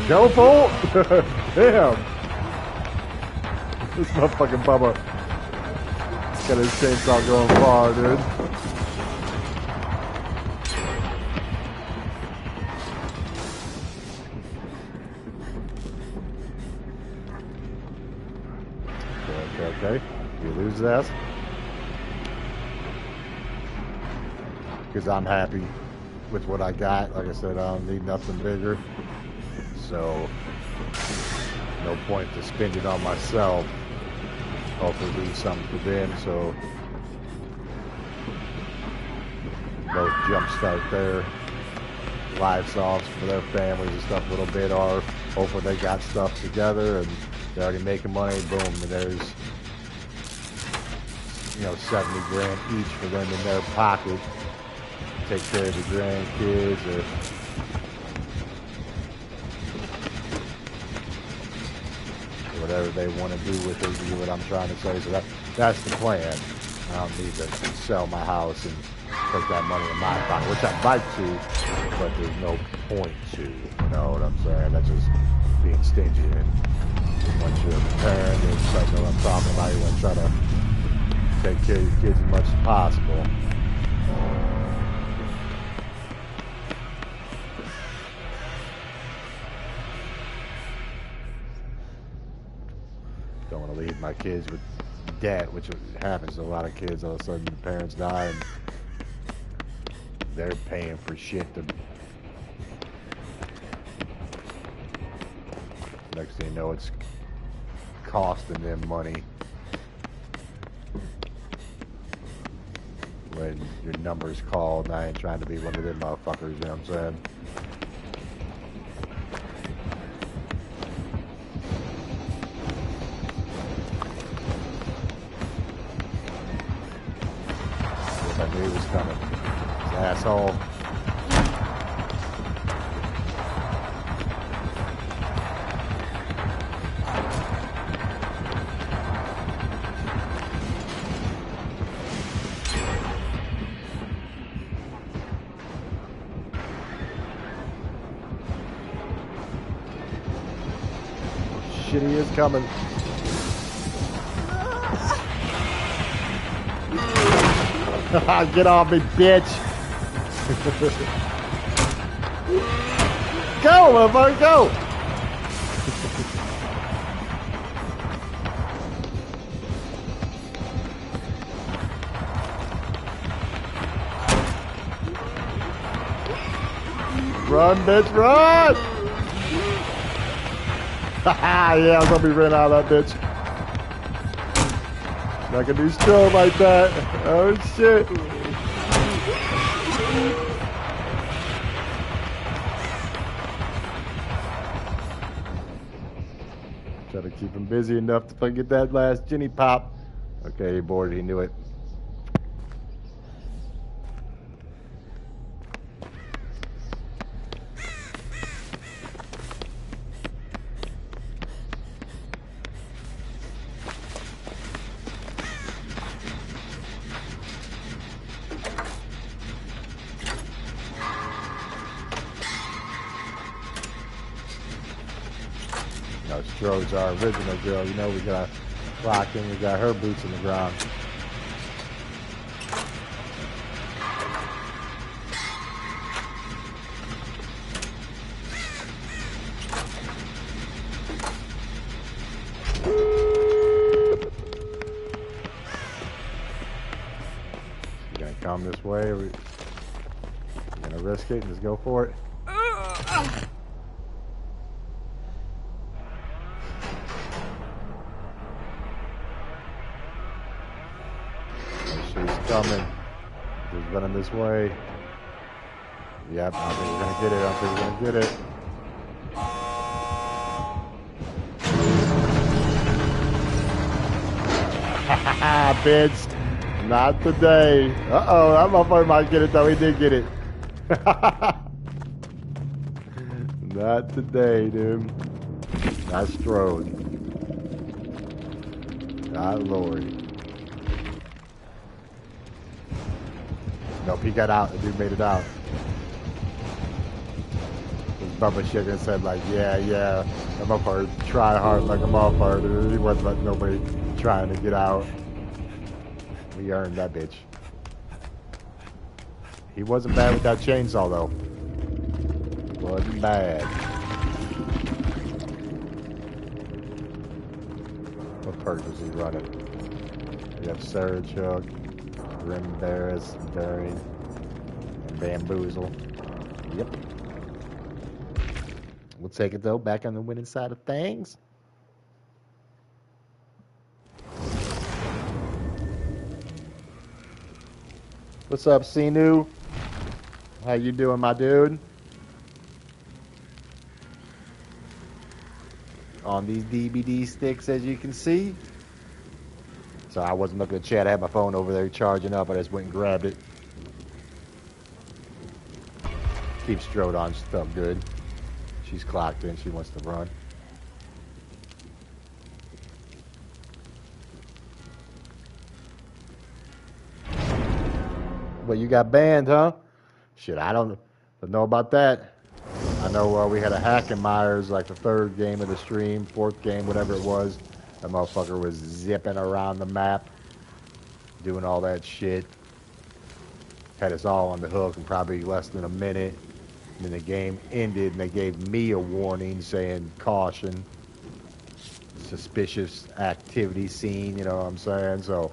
Go for it! Damn! This motherfucking Bubba got his chainsaw going far, dude. Okay. You lose that. Because I'm happy with what I got. Like I said, I don't need nothing bigger. So, no point to spend it on myself. Hopefully leave something for them, so both jumpstart their lives off for their families and stuff a little bit, or hopefully they got stuff together and they're already making money, boom, and there's, you know, 70 grand each for them in their pocket. Take care of the grandkids or whatever they want to do with it, is what I'm trying to say. So that's the plan. I don't need to sell my house and put that money in my pocket, which I'd like to, but there's no point to. You know what I'm saying? That's just being stingy. And once you're a parent, and you know what I'm talking about, you want to try to take care of your kids as much as possible. Don't want to leave my kids with debt, which happens to a lot of kids. All of a sudden, the parents die and they're paying for shit. Next thing you know, it's costing them money when your number's called. And I ain't trying to be one of them motherfuckers, you know what I'm saying? I knew he was coming. This asshole. Ginny is coming. Get off me, bitch. Go, motherfucker, go. Run, bitch, run! Yeah, I'm gonna be running out of that bitch. Not gonna be strong like that. Oh shit. Try to keep him busy enough to get that last Ginny pop. Okay, he bored, he knew it. Strode's our original girl. You know, we got Rockin', we got her boots in the ground. You gonna come this way? Or you gonna risk it and just go for it? Coming. He's running this way. Yep, I think we're gonna get it. I think we're gonna get it. Haha, bitch. Not today. Uh-oh, that motherfucker might get it though. He did get it. Not today, dude. Not Strode. Not Lori. Nope, he got out. The dude made it out. This Bubba Sugar said, like, yeah, that motherfucker tried hard like a motherfucker. He wasn't letting nobody trying to get out. We earned that bitch. He wasn't bad with that chainsaw, though. Wasn't bad. What perk was he running? We have Surge Hook. Embarrass, Bury, and Bamboozle. Yep. We'll take it though, back on the winning side of things. What's up, Sinu? How you doing, my dude? On these DVD sticks, as you can see. So I wasn't looking at chat. I had my phone over there charging up. I just went and grabbed it. Keep Strode on stuff good. She's clocked in. She wants to run. Well, you got banned, huh? Shit, I don't know about that. I know we had a hack in Myers, like the third game of the stream, fourth game, whatever it was. That motherfucker was zipping around the map, doing all that shit. Had us all on the hook in probably less than a minute. And then the game ended and they gave me a warning saying caution. Suspicious activity scene, you know what I'm saying? So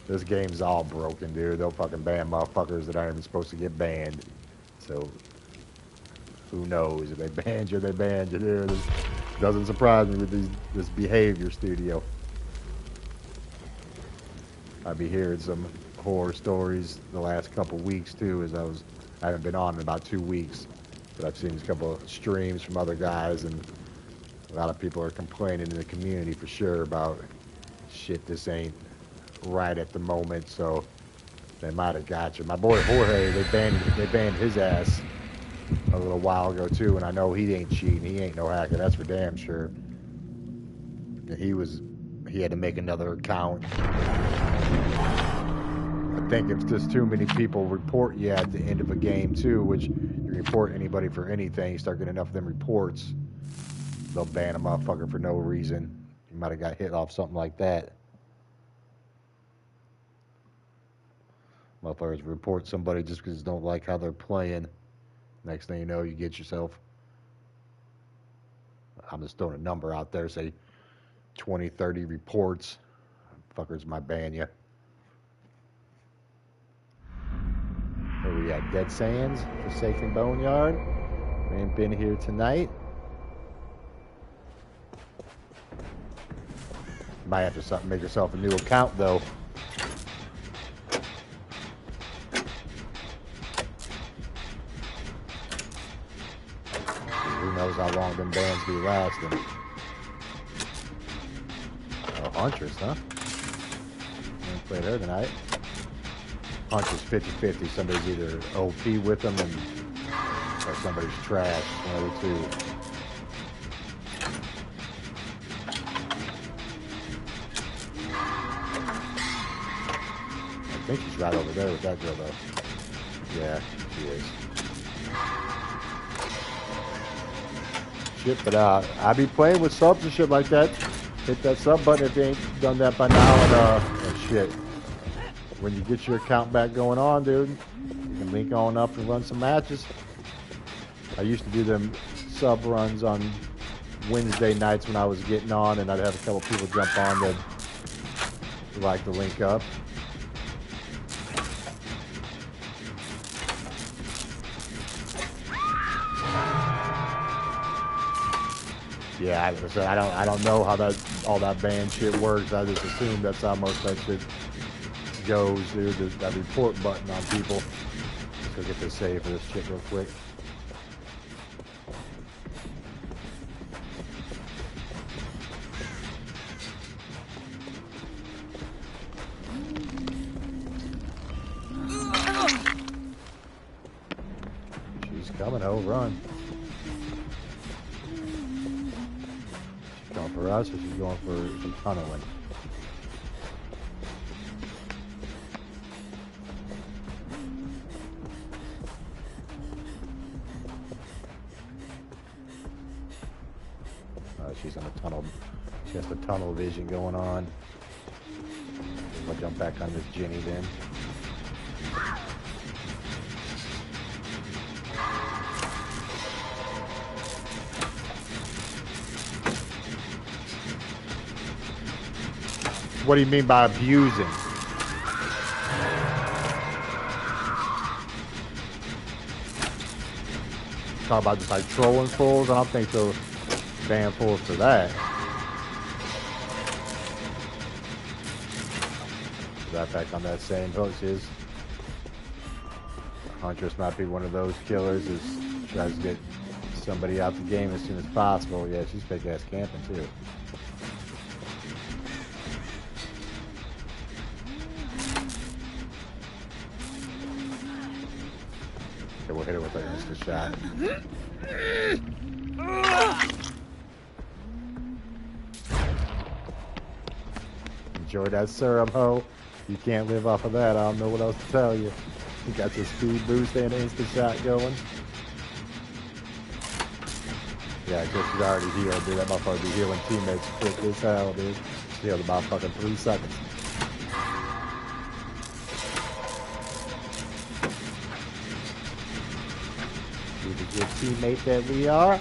this game's all broken, dude. They'll fucking ban motherfuckers that aren't even supposed to get banned. So who knows? If they banned you, they banned you, dude. Doesn't surprise me with this behavior studio. I'll be hearing some horror stories the last couple weeks too, as I haven't been on in about 2 weeks, but I've seen a couple of streams from other guys, and a lot of people are complaining in the community for sure about shit. This ain't right at the moment, so they might have got you. My boy Jorge, they banned his ass a little while ago too, and I know he ain't cheating. He ain't no hacker. That's for damn sure. He had to make another account. I think if just too many people report you at the end of a game too, which you report anybody for anything, you start getting enough of them reports, they'll ban a motherfucker for no reason. You might have got hit off something like that. Motherfuckers report somebody just because they don't like how they're playing. Next thing you know, you get yourself. I'm just throwing a number out there, say 20, 30 reports. Fuckers might ban you. Where we at? Dead Sands, Forsaken Boneyard. We ain't been here tonight. Might have to make yourself a new account though. Who knows how long them bans be lasting. Oh, Huntress, huh? We ain't played her tonight. Huntress 50-50. Somebody's either OP with them or somebody's trash. One of the two. I think she's right over there with that girl, though. Yeah, she is. Shit, but I be playing with subs and shit like that. Hit that sub button if you ain't done that by now. And shit, when you get your account back going on, dude, you can link on up and run some matches. I used to do them sub runs on Wednesday nights when I was getting on, and I'd have a couple people jump on that like to link up. Yeah, I don't know how all that ban shit works. I just assume that's how most of that shit goes, dude. That report button on people. Let's go get this save for this shit real quick. She's coming, oh, run. Going for us, or she's going for some tunneling? She's on a tunnel. She has the tunnel vision going on. I'll jump back on this Jenny then. What do you mean by abusing? Talk about just like trolling fools? I don't think they'll ban fools for that. Right back on that same hook is. Huntress might be one of those killers who tries to get somebody out the game as soon as possible. Yeah, she's fake ass camping too. Okay, we'll hit it with an instant shot. Enjoy that serum, ho. You can't live off of that. I don't know what else to tell you. You got your speed boost and instant shot going. Yeah, I guess she's already healed, dude. That motherfucker be healing teammates quick as hell, dude. She healed about fucking 3 seconds. Be the good teammate that we are.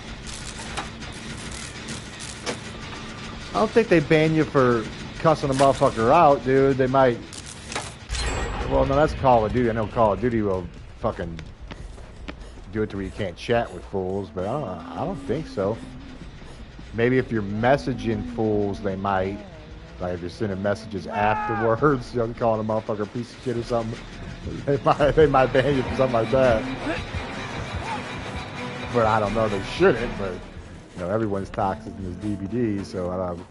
I don't think they ban you for cussing a motherfucker out, dude. They might. Well, no, that's Call of Duty. I know Call of Duty will fucking do it to where you can't chat with fools, but I don't think so. Maybe if you're messaging fools, they might. Like if you're sending messages afterwards, you know, calling a motherfucker a piece of shit or something, they might ban you for something like that. But I don't know. They shouldn't. But you know, everyone's toxic in this DVD, so I don't.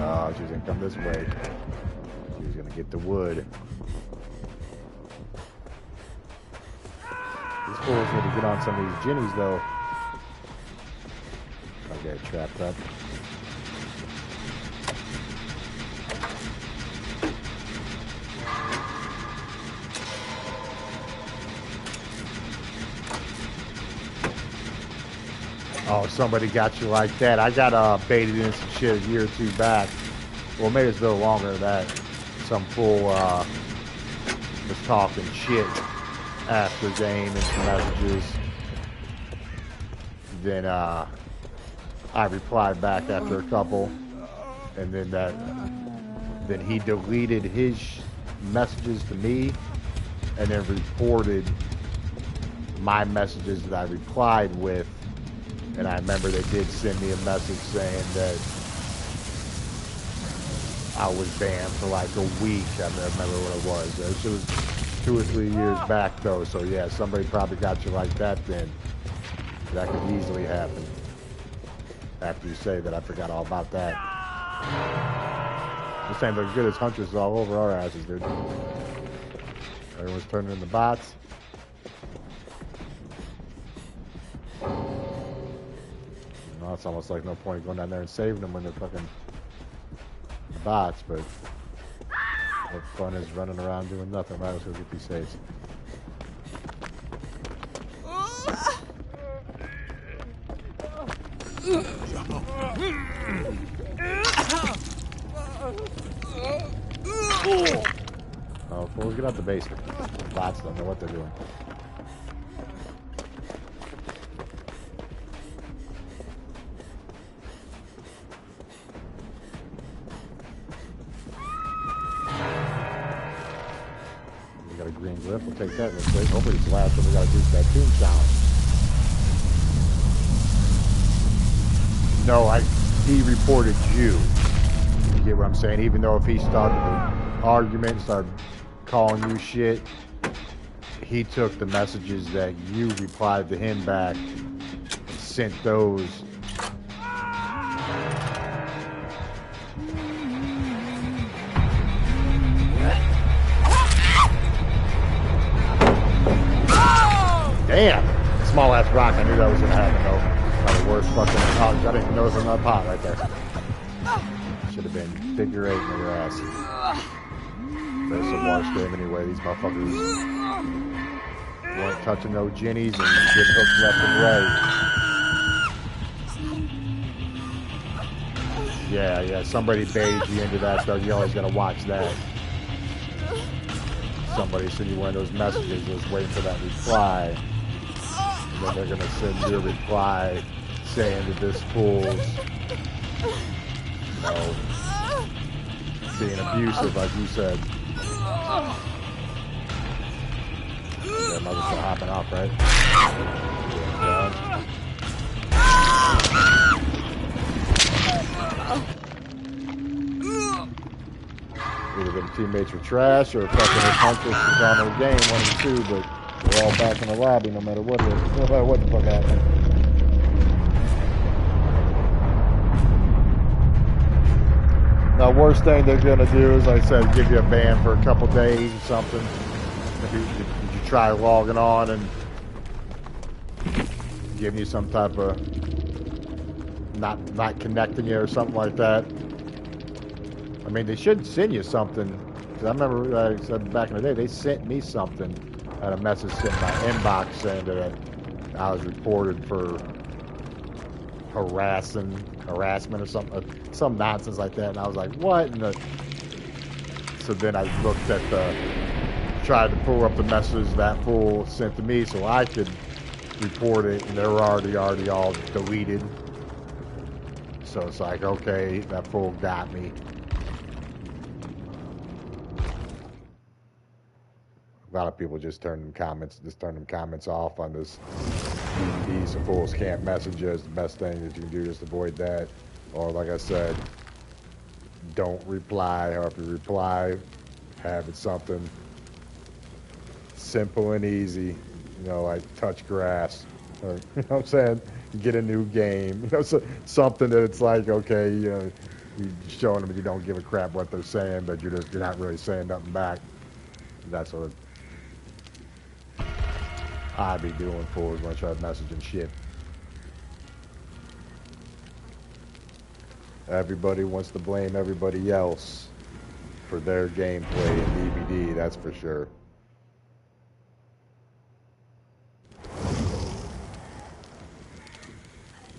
Oh, she's gonna come this way. She's gonna get the wood. These fools need to get on some of these Jennies, though. I'll get trapped up. Oh, somebody got you like that. I got baited in some shit a year or two back. Well, maybe it's a little longer than that. Some fool was talking shit after game and some messages. Then I replied back after a couple, and then he deleted his messages to me, and then reported my messages that I replied with. And I remember they did send me a message saying that I was banned for like a week. I don't remember what it was. It was 2 or 3 years back though. So yeah, somebody probably got you like that then. That could easily happen. After you say that, I forgot all about that. This ain't as good as hunters all over our asses, dude. Everyone's turning into bots. No, it's almost like no point going down there and saving them when they're fucking bots, but what fun is running around doing nothing? Might as well get these saves. Oh, fools, get out the basement. Bots don't know what they're doing. We got a green glyph. We'll take that real quick. Hopefully it's the last one. We got to do that Toon Challenge. No, he reported you. You get what I'm saying? Even though if he started an argument, started calling you shit, he took the messages that you replied to him back and sent those. Damn! Small ass rock. I knew that was gonna happen though. Probably the worst fucking. Oh, I didn't even notice another pot right there. Should have been figure 8 in your ass. There's some water stream anyway. These motherfuckers weren't touching no jennies and get hooked left and right. Yeah. Somebody baited you into that, so you always gotta watch that. Somebody sent you one of those messages, just waiting for that reply. And then they're gonna send you a reply saying that this fool's, being abusive, like you said. That mother's still hopping off, right? Either the teammates were trash or fucking his hunters was on their game, one of the two, but we're all back in the lobby no matter what the fuck happened. Now, worst thing they're gonna do is, like I said, give you a ban for a couple days or something. If you try logging on and giving you some type of not connecting you or something like that. I mean, they should send you something. Cause I remember, like I said back in the day, they sent me something, and a message sent in my inbox saying that I was reported for harassment or something, some nonsense like that. And I was like, what? So then I looked at tried to pull up the message that fool sent to me so I could report it, and they were already all deleted. So it's like, okay, that fool got me. A lot of people just turn them comments off on this DVD, so fools can't message us. The best thing that you can do is avoid that. Or like I said, don't reply, or if you reply, have it something simple and easy, like touch grass, or, you know what I'm saying? Get a new game, so, something that it's like, okay, you're showing them you don't give a crap what they're saying, but you're not really saying nothing back. That's what I be doing fools when I try messaging shit. Everybody wants to blame everybody else for their gameplay in DVD, that's for sure.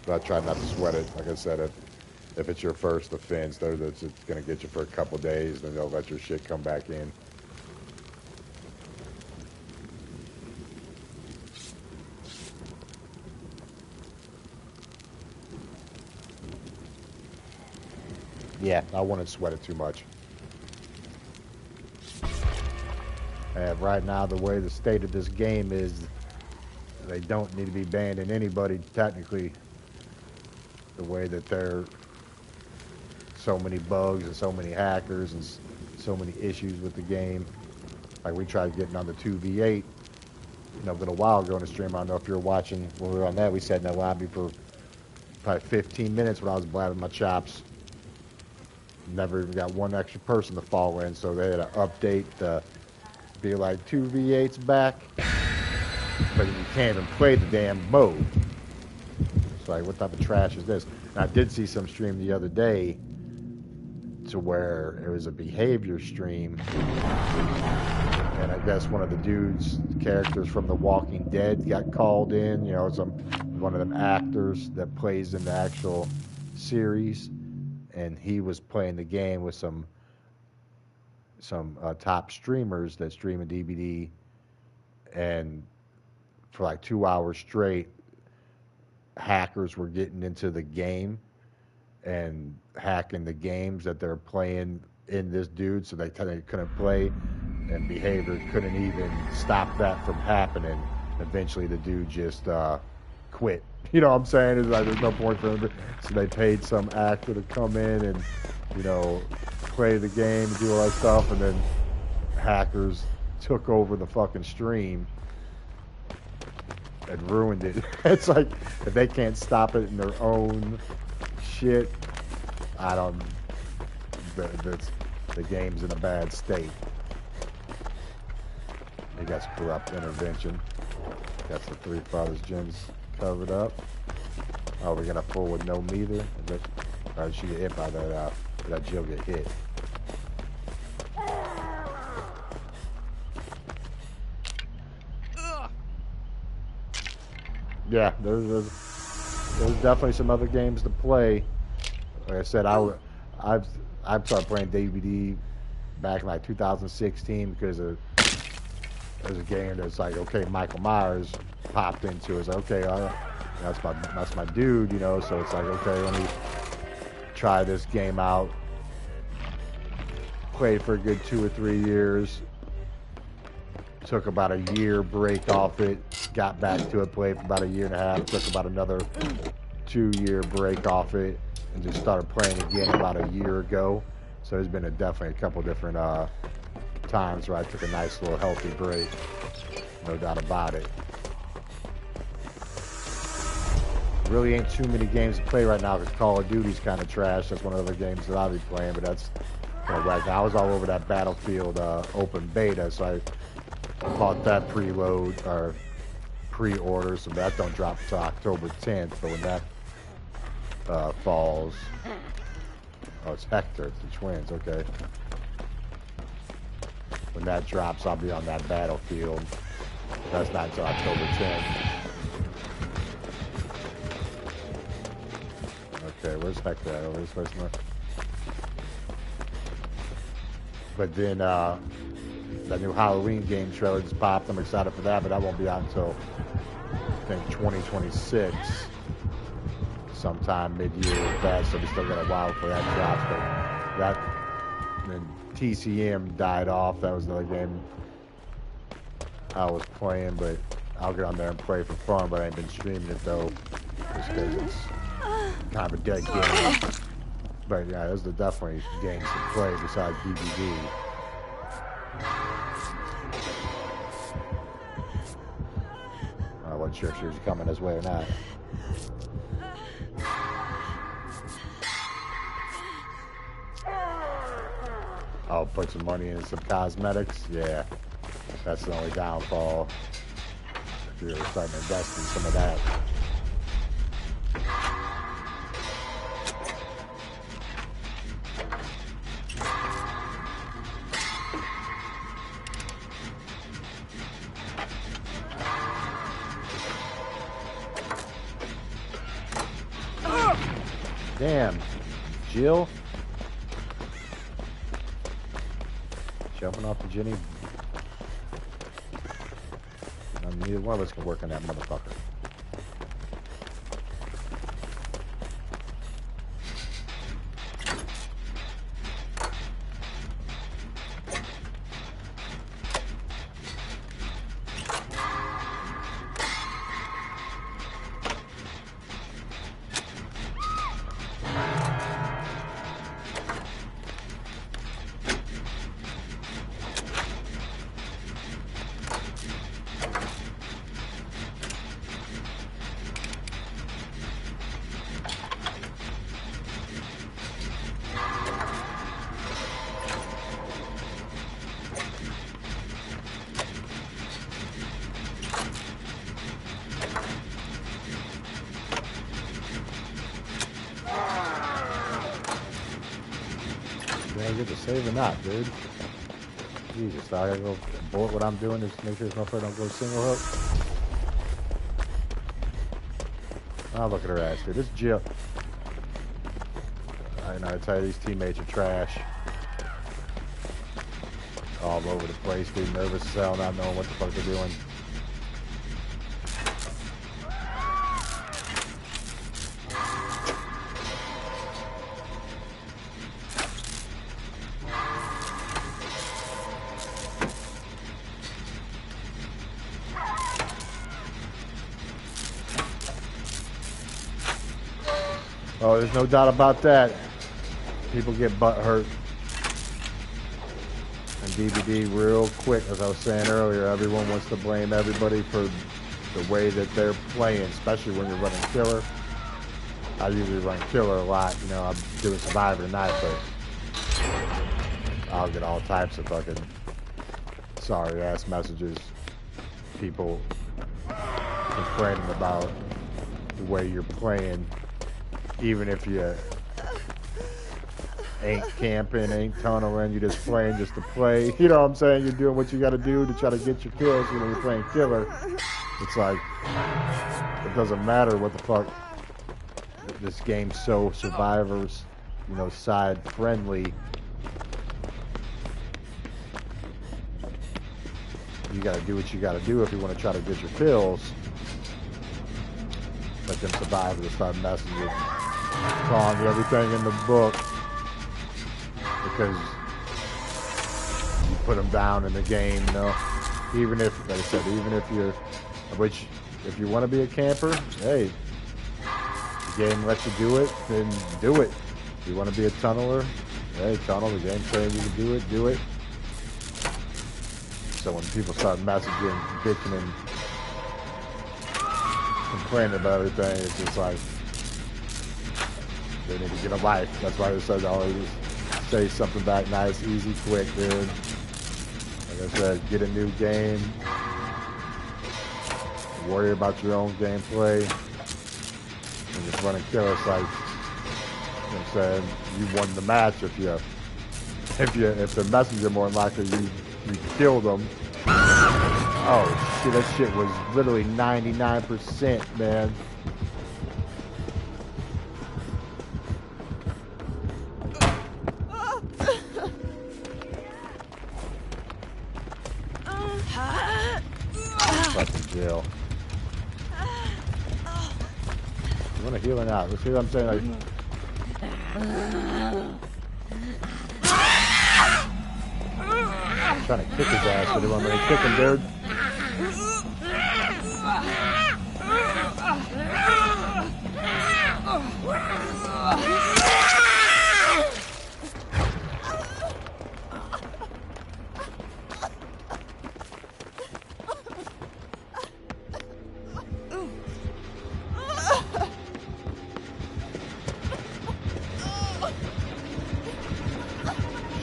But I try not to sweat it. Like I said, if it's your first offense, that's going to get you for a couple days, then they'll let your shit come back in. Yeah, I wouldn't sweat it too much. And right now, the way the state of this game is, they don't need to be banning anybody, technically. The way that there are so many bugs and so many hackers and so many issues with the game. Like, we tried getting on the 2v8, a little while ago in the stream. I don't know if you're watching when we were on that. We sat in the lobby for probably 15 minutes when I was blabbing my chops. Never even got one extra person to fall in, so they had to update to be like 2v8's back, but you can't even play the damn mode. It's like, what type of trash is this? And I did see some stream the other day to where it was a behavior stream, and I guess one of the dudes, characters from The Walking Dead, got called in. One of them actors that plays in the actual series. And he was playing the game with some top streamers that stream a DVD, and for like 2 hours straight, hackers were getting into the game and hacking the games that they're playing in this dude, so they couldn't play, and behavior couldn't even stop that from happening. Eventually, the dude just quit. You know what I'm saying? It's like there's no point for him. So they paid some actor to come in and, play the game and do all that stuff, and then hackers took over the fucking stream and ruined it. It's like, if they can't stop it in their own shit, the game's in a bad state. They got some corrupt intervention. Got the Three Fathers gens covered up. Oh, we're gonna pull with no meter. Or she get hit by that Jill get hit. Yeah, there's definitely some other games to play. Like I said, I've started playing DVD back in like 2016 because there's a game that's like, okay, Michael Myers popped into it. It's like, okay, that's my dude, so it's like, okay, let me try this game out. Played for a good 2 or 3 years. Took about a year break off it. Got back to it, played for about a year and a half. Took about another 2-year break off it, and just started playing again about a year ago. So there's been definitely a couple different times where I took a nice little healthy break. No doubt about it. Really ain't too many games to play right now because Call of Duty's kind of trash. That's one of the other games that I'll be playing, but that's right now. I was all over that Battlefield open beta, so I bought that preload or pre-order, so that don't drop until October 10th. But when that falls, oh, it's Hector, it's the twins. Okay. When that drops, I'll be on that Battlefield. That's not until October 10th. Okay, where's Hector at? Over this place now? But then that new Halloween game trailer just popped. I'm excited for that, but that won't be out until I think 2026, sometime mid-year with that. So we still got a while before that drops. But that, then TCM died off. That was another game I was playing, but I'll get on there and play for fun. But I ain't been streaming it though, just because it's kind of a dead game. But yeah, those are definitely games to play besides DVD. I wasn't sure if she was coming this way or not. Oh, put some money in some cosmetics? Yeah, that's the only downfall. If you're starting to invest in some of that. Damn. Jill. Jumping off the Jenny. Neither one of us can work on that motherfucker. Did I get to save or not, dude? Jesus, I gotta go abort what I'm doing just to make sure this motherfucker don't go single hook. Oh, look at her ass, dude. This Jill. I know, I tell you, these teammates are trash. All over the place, dude. Nervous as hell, not knowing what the fuck they're doing. Oh, there's no doubt about that. People get butt hurt. And DVD real quick, as I was saying earlier, everyone wants to blame everybody for the way that they're playing, especially when you're running killer. I usually run killer a lot, you know, I'm doing survivor tonight, but I'll get all types of fucking sorry ass messages. People complaining about the way you're playing. Even if you ain't camping, ain't tunneling, you're just playing just to play. You know what I'm saying? You're doing what you got to do to try to get your kills. You know, you're playing killer. It's like, it doesn't matter what the fuck. This game's so survivors, you know, side friendly. You got to do what you got to do if you want to try to get your kills. Let them survivors start messing with calling everything in the book because you put them down in the game, you know. Even if, like I said, even if you're, which, if you want to be a camper, hey, the game lets you do it, then do it. If you want to be a tunneler, hey, tunnel, the game's saying you can do it, do it. So when people start messaging, bitching, and complaining about everything, it's just like, they need to get a life. That's why they said always say something back nice, easy, quick, dude. Like I said, get a new game. Worry about your own gameplay. And just running killer sites. You know what I'm saying? You won the match if the messenger more than likely you killed them. Oh shit, that shit was literally 99%, man. Fucking Jill. You wanna heal or not? Let's see what I'm saying. Like, I'm trying to kick his ass, but they won't let me kick him, dude.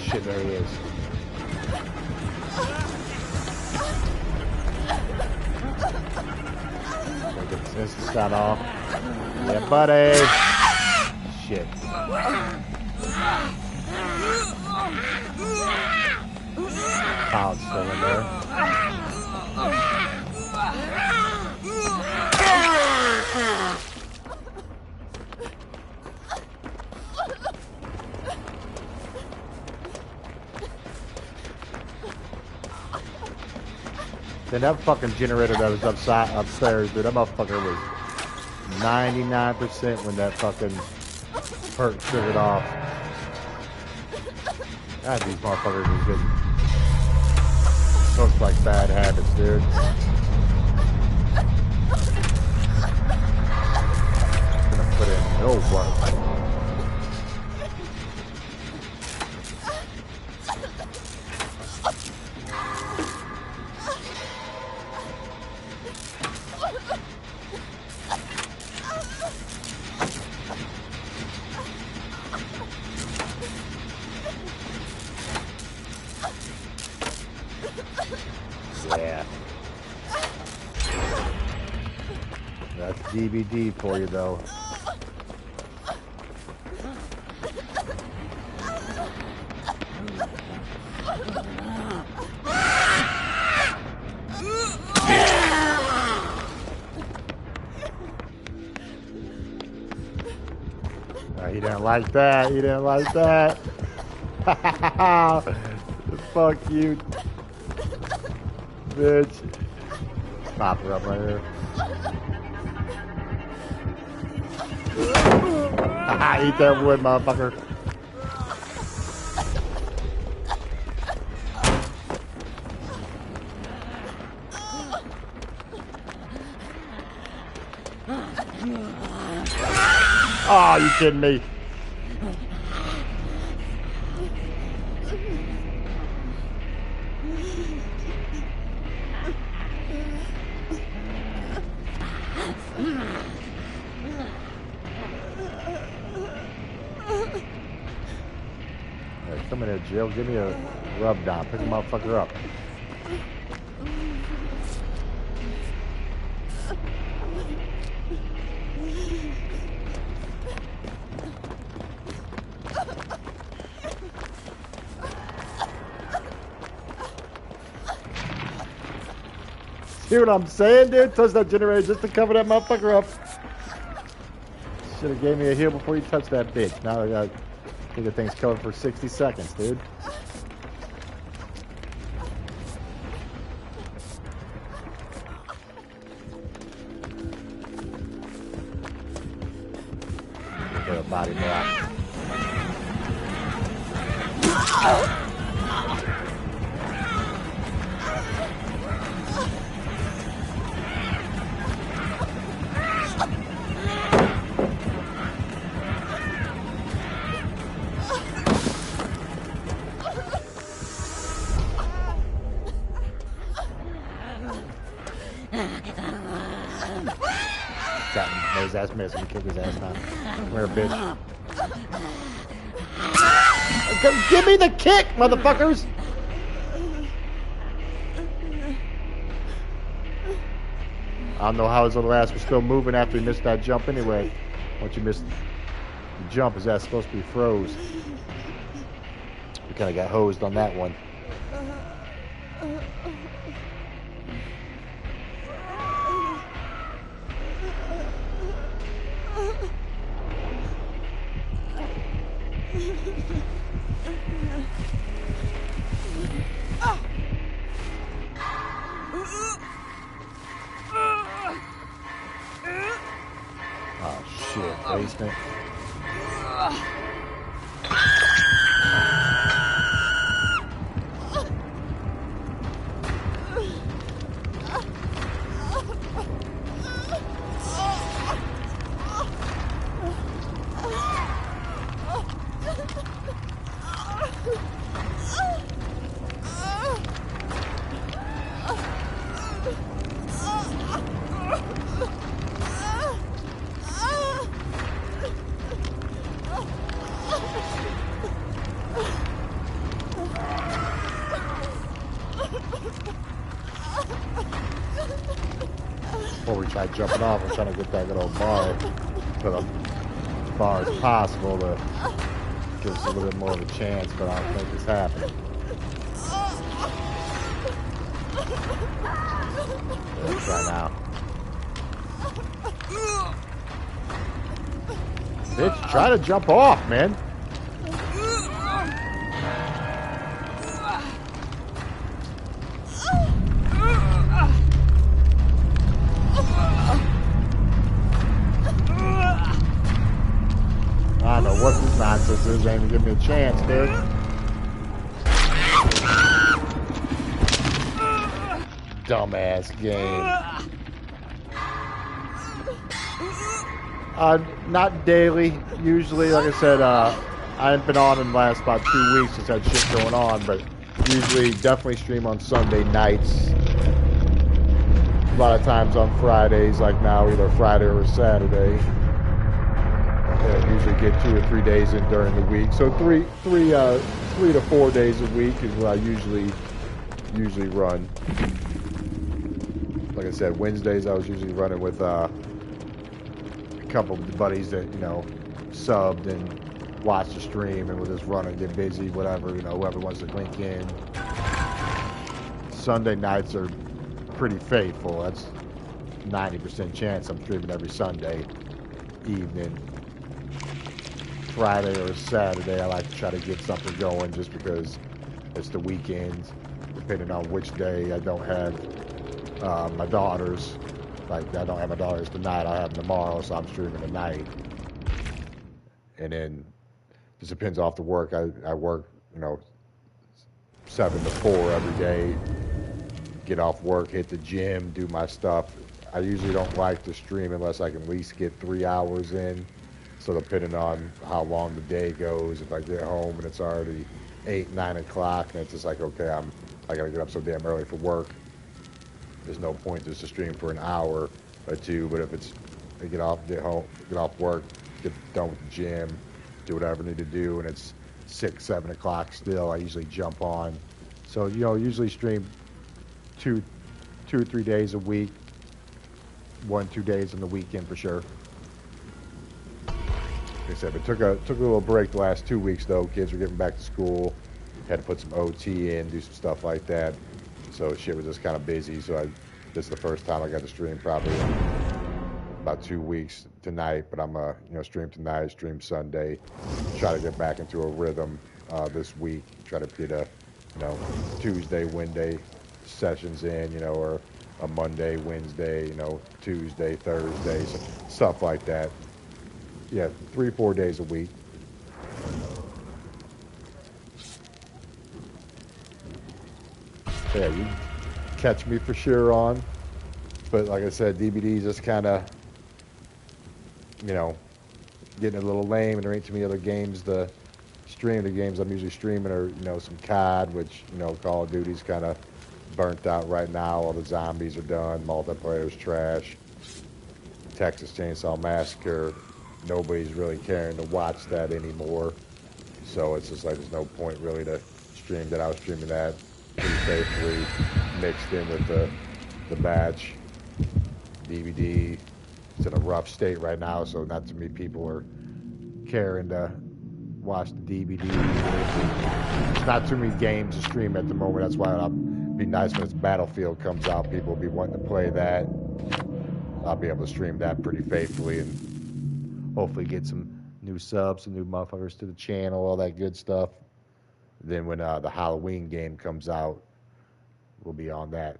Shit, there he is. Get this instant shot off. Yeah, buddy. Shit. Cloud's still in there. And that fucking generator that was upstairs, dude, that motherfucker was 99% when that fucking perk triggered off. God, these motherfuckers are getting looks like bad habits, dude. Gonna put in no work. Yeah. That's DVD for you, though. He didn't like that. He didn't like that. Fuck you, bitch. Pop her up right here. Eat that wood, motherfucker. Oh, you kidding me? Hey, come in here, Jill. Give me a rub down. Pick the motherfucker up. See what I'm saying, dude? Touch that generator just to cover that motherfucker up. Should have gave me a heal before you touched that bitch. Now I got think the thing's covered for 60 seconds, dude. Look at a body block. His ass missed. Let me kick his ass down. Come here, bitch. Give me the kick, motherfuckers! I don't know how his little ass was still moving after he missed that jump anyway. Once you missed the jump, his ass supposed to be froze. We kind of got hosed on that one. Oh shit, basement. Before we try jumping off, we're trying to get that little bar to the far as possible to give us a little bit more of a chance, but I don't think it's happening. Let's try now. Bitch, try to jump off, man. what this nonsense is. They ain't even give me a chance, dude. Dumbass game. Not daily. Usually, like I said, I haven't been on in the last about 2 weeks since that shit going on, but usually definitely stream on Sunday nights. A lot of times on Fridays, like now, either Friday or Saturday. Usually get 2 or 3 days in during the week. So three to 4 days a week is what I usually run. Like I said, Wednesdays I was usually running with a couple of buddies that, you know, subbed and watch the stream, and we'll just run and get busy, whatever, you know, whoever wants to link in. Sunday nights are pretty faithful. That's 90% chance I'm streaming every Sunday evening. Friday or Saturday, I like to try to get something going just because it's the weekend. Depending on which day I don't have my daughters. Like, I don't have my daughters tonight, I have them tomorrow, so I'm streaming tonight. And then, just depends off the work. I work, you know, 7 to 4 every day. Get off work, hit the gym, do my stuff. I usually don't like to stream unless I can at least get 3 hours in. So depending on how long the day goes, if I get home and it's already 8, 9 o'clock, and it's just like, okay, I gotta get up so damn early for work. There's no point just to stream for an hour or two. But if it's get off work, get done with the gym, do whatever I need to do, and it's 6, 7 o'clock still, I usually jump on. So, you know, usually stream 2 or 3 days a week, 1, 2 days on the weekend for sure. Like I said, but took a little break the last 2 weeks though. Kids were getting back to school, had to put some OT in, do some stuff like that. So shit was just kind of busy. So this is the first time I got to stream probably in about 2 weeks tonight. But I'm you know, stream tonight, stream Sunday. Try to get back into a rhythm this week. Try to get a, you know, Tuesday, Wednesday sessions in, you know, or a Monday, Wednesday, you know, Tuesday, Thursday, stuff like that. Yeah, 3 or 4 days a week. Yeah, you catch me for sure on. But like I said, DBD's just kind of, you know, getting a little lame, and there ain't too many other games to stream. The games I'm usually streaming are, you know, some COD, which, you know, Call of Duty's kind of burnt out right now. All the zombies are done. Multiplayer's trash. Texas Chainsaw Massacre. Nobody's really caring to watch that anymore. So it's just like there's no point really to stream that. I was streaming that pretty faithfully, mixed in with the batch. DVD. It's in a rough state right now, so not too many people are caring to watch the DVDs. There's not too many games to stream at the moment. That's why it'll be nice when this Battlefield comes out. People will be wanting to play that. I'll be able to stream that pretty faithfully and hopefully get some new subs, some new motherfuckers to the channel, all that good stuff. Then when the Halloween game comes out, we'll be on that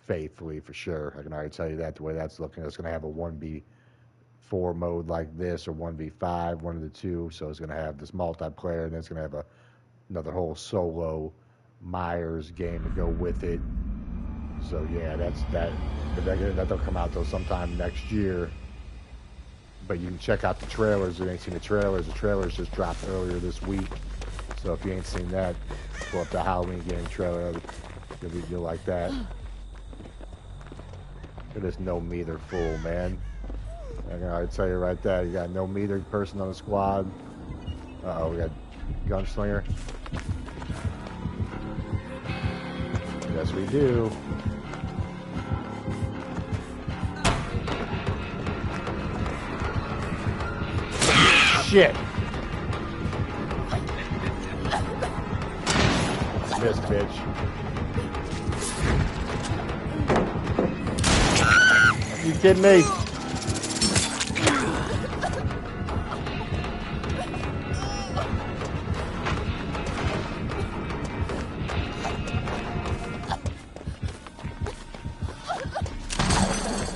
faithfully for sure. I can already tell you that the way that's looking. It's going to have a 1v4 mode like this, or 1v5, one of the two. So it's going to have this multiplayer, and then it's going to have another whole solo Myers game to go with it. So yeah, that's that. But that'll come out though sometime next year. But you can check out the trailers. If you ain't seen the trailers just dropped earlier this week. So if you ain't seen that, pull up the Halloween game trailer. You'll like that. There's no meter fool, man. I can already tell you right there. You got no meter person on the squad. Uh-oh, we got Gunslinger. Yes, we do. Shit. This bitch. You kidding me?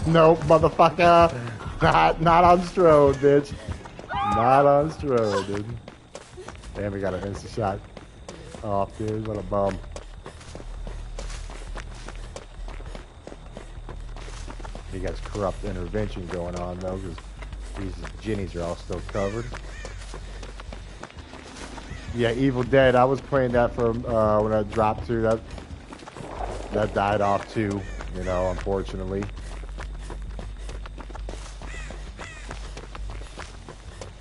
Nope, motherfucker. Not on Strode, bitch. Not on Strode, dude. Damn, we got an instant shot off, dude. What a bum. He got corrupt intervention going on, though, because these Jennies are all still covered. Yeah, Evil Dead. I was playing that for when I dropped to that died off too, you know, unfortunately.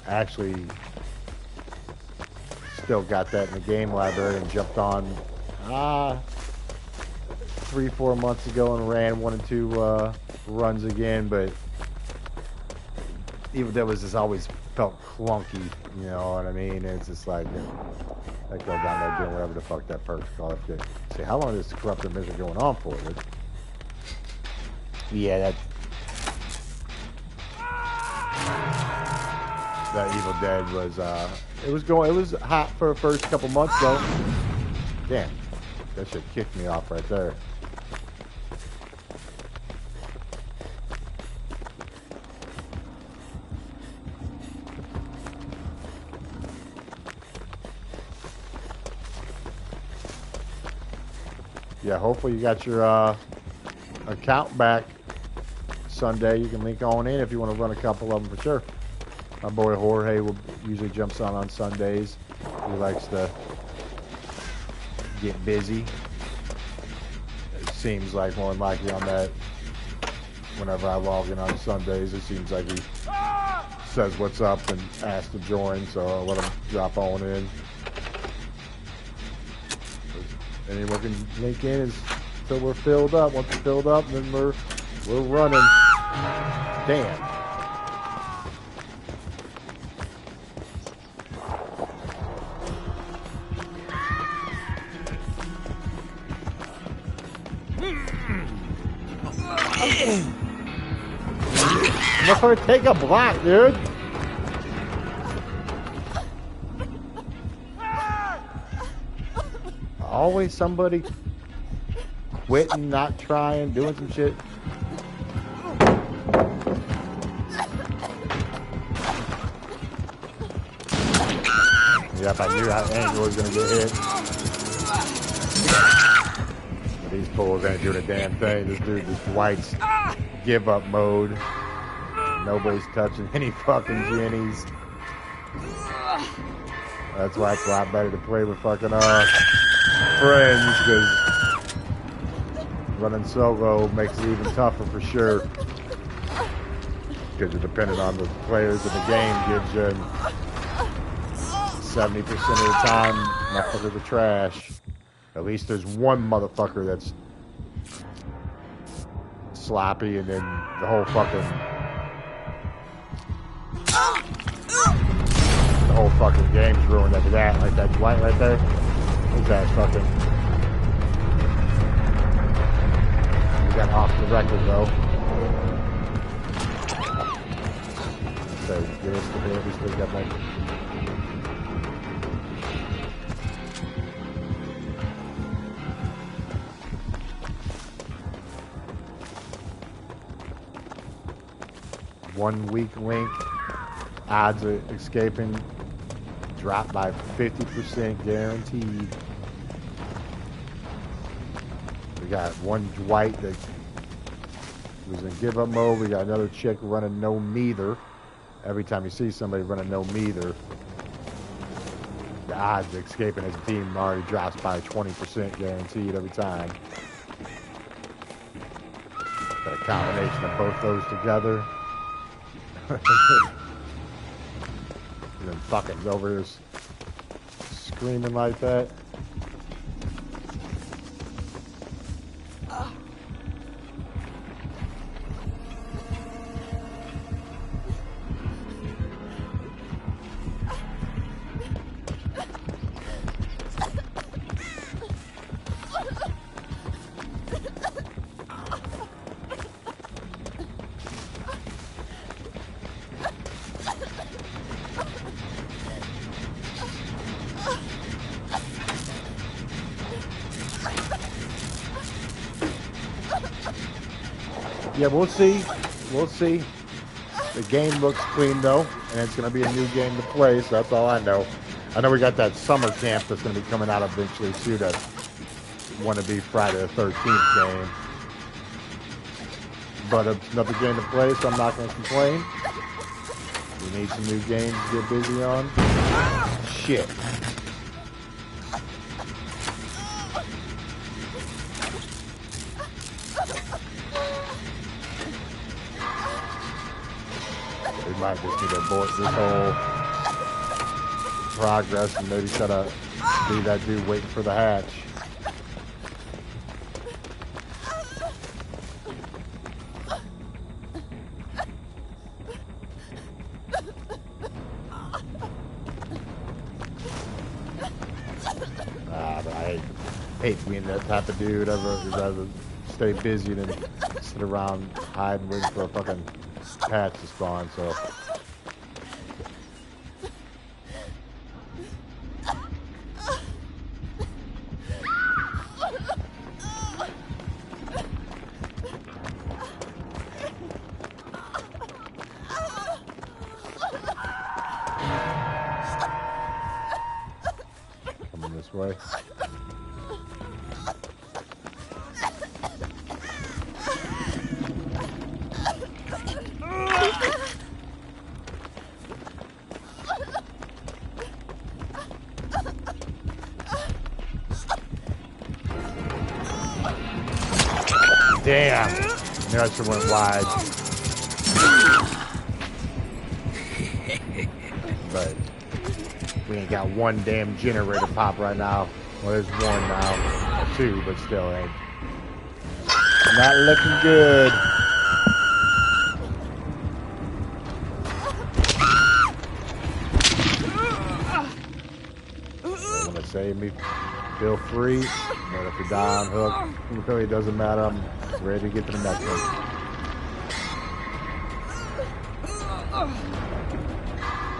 Actually, still got that in the game library and jumped on 3-4 months ago and ran 1 and 2 runs again, but Evil Dead was just always felt clunky, you know what I mean? It's just like that guy down there doing whatever the fuck that perk's called. Say, how long is this corrupted mission going on for? But yeah, that Evil Dead was it was hot for the first couple months though. Damn, that shit kicked me off right there. Yeah, hopefully you got your account back Sunday. You can link on in if you want to run a couple of them for sure. My boy Jorge usually jumps on Sundays. He likes to get busy. It seems like more than likely on that. Whenever I log in on Sundays, it seems like he says what's up and asks to join, so I'll let him drop on in. Anyone can link in until we're filled up. Once we're filled up, then we're running. Damn. Motherfucker, take a block, dude. Always somebody quitting, not trying, doing some shit. Yep, I knew that angle was gonna get hit. But these fools ain't doing a damn thing. This Dwight's give up mode. Nobody's touching any fucking Jennies. That's why it's a lot better to play with fucking friends, because running solo makes it even tougher for sure. Because you're dependent on the players in the game, gives you 70% of the time, motherfuckers are trash. At least there's one motherfucker that's sloppy, and then the whole fucking game's ruined after that. Like that Dwight right there. Who's that fucking? We got off the record though. So this to be we still got like. One weak link. Odds of escaping drop by 50% guaranteed. We got one Dwight that was in give up mode. We got another chick running no neither. Every time you see somebody running no neither, the odds of escaping his team already drops by 20% guaranteed every time. Got a combination of both those together. And then fucking over here screaming like that. Yeah, we'll see. We'll see. The game looks clean though, and it's going to be a new game to play, so that's all I know. I know we got that summer camp that's going to be coming out eventually too. That want to be Friday the 13th game, but it's another game to play, so I'm not going to complain. We need some new games to get busy on. Shit. We might just need to abort this whole progress and maybe try to leave that dude waiting for the hatch. But I hate being that type of dude. I'd rather stay busy than sit around hiding waiting for a fucking hatch to spawn, so. Coming this way. Damn! I knew I should have went wide. But we ain't got one damn generator pop right now. Well, there's one now. Or two, but still ain't. Not looking good. They want to save me. Feel free. But if you die on hook, it really doesn't matter. I'm ready to get to the next one.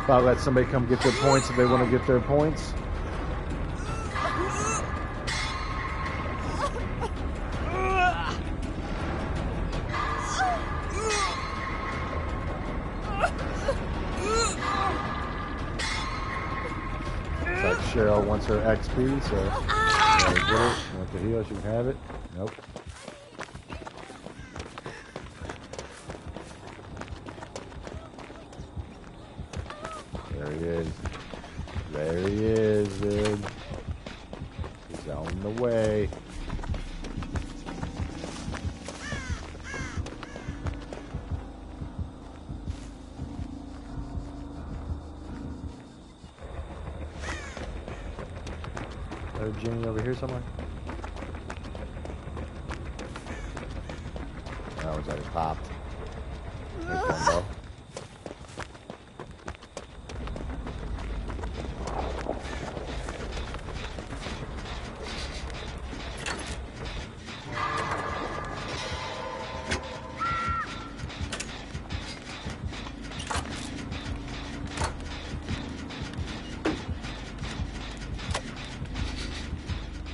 If I let somebody come get their points if they want to get their points. It's like Cheryl wants her XP, so get it. You want the heal, she can have it. Nope. There he is. There he is, dude. He's on the way. There's Jenny over here somewhere. That one's already popped. There's one though.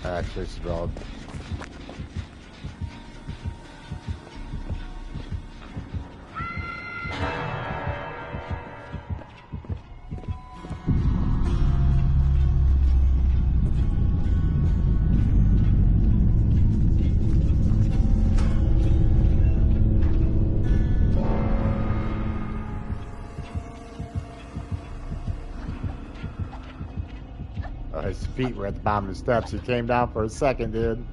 Actually, sprawled. His feet were at the bottom of the steps. He came down for a second, dude.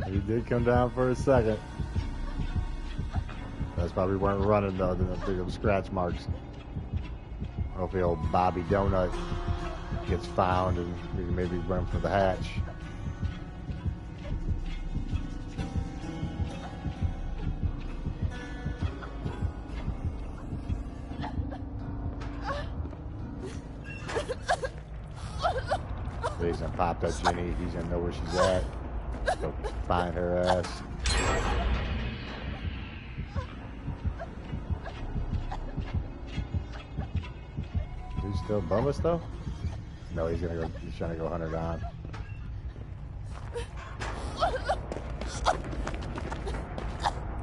He did come down for a second. That's probably weren't running though. Then I think it was scratch marks. Hopefully, old Bobby Donut gets found and we can maybe run for the hatch. He's gonna pop that Jenny. He's gonna know where she's at. Go find her ass. He's still above us though? No, he's gonna go. He's trying to go hunt her down.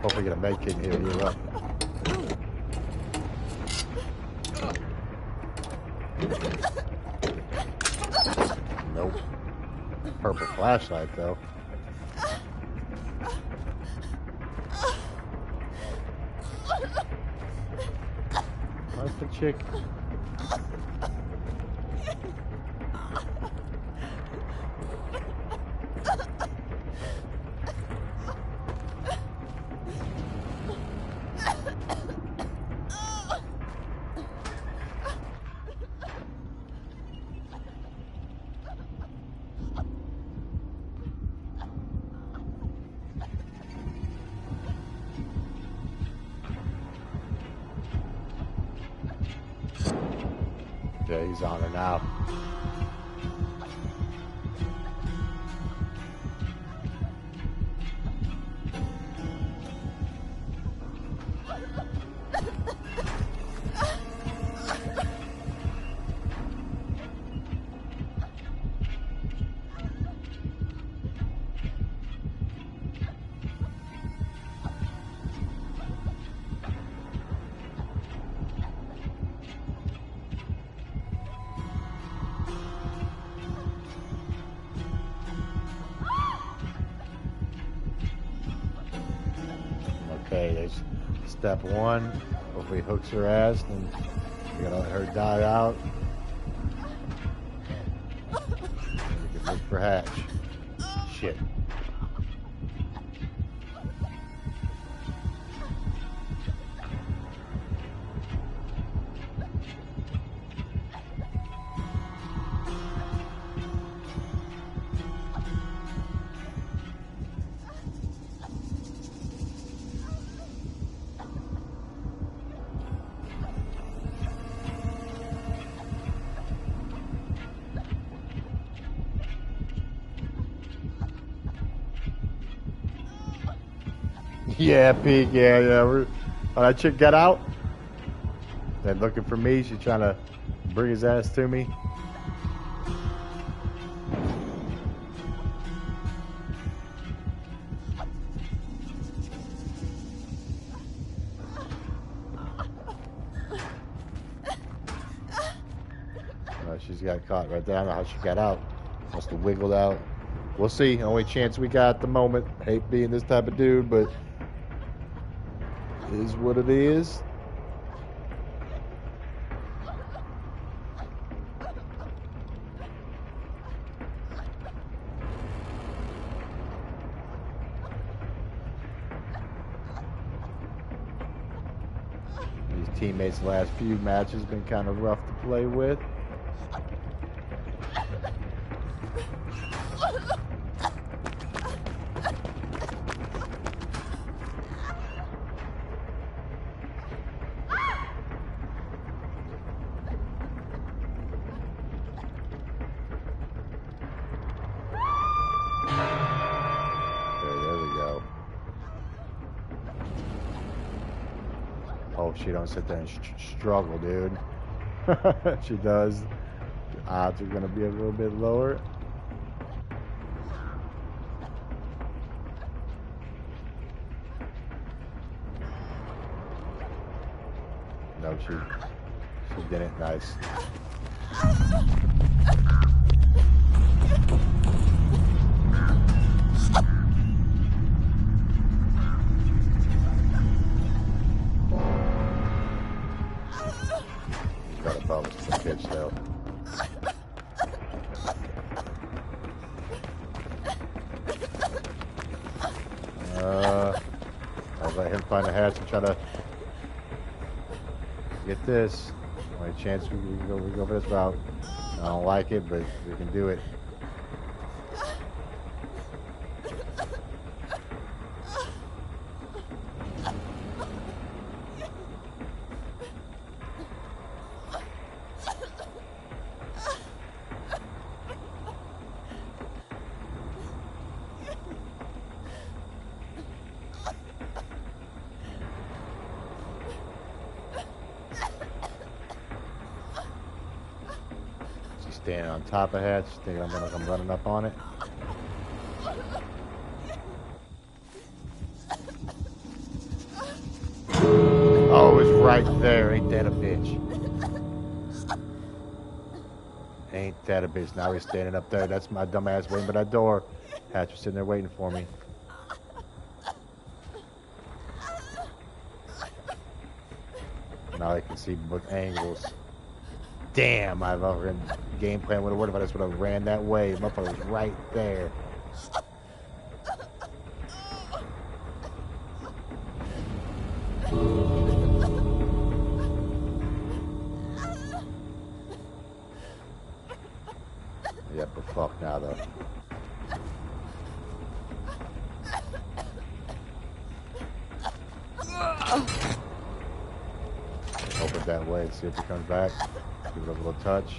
Hopefully, get a med kit and heal you up. Nope. Purple flashlight, though. Where's the chick? Yeah, he's on her now. Okay, there's step one. Hopefully he hooks her ass, and we gotta let her die out. And we can look for Hatch. Shit. Yeah, Pete. Yeah. We're, that chick got out. They're looking for me. She's trying to bring his ass to me. She's got caught right there. I don't know how she got out. Must have wiggled out. We'll see. Only chance we got at the moment. Hate being this type of dude, but it is what it is. These teammates the last few matches been kind of rough to play with. Hope she don't sit there and struggle, dude. She does. The odds are going to be a little bit lower. No, she didn't. Nice. Got a bonus for pitch though. I'll let him find a hatch and try to get this. Only chance we go for this route. I don't like it, but we can do it. Standing on top of Hatch, thinking I'm gonna come running up on it. Oh, it's right there. Ain't that a bitch? Ain't that a bitch? Now he's standing up there. That's my dumb ass waiting by that door. Hatch was sitting there waiting for me. Now I can see both angles. Damn, I've fucking game plan would have worked if I just would have ran that way. Motherfucker was right there. Yep, we're fucked now though. Open that way and see if he comes back. Give it a little touch.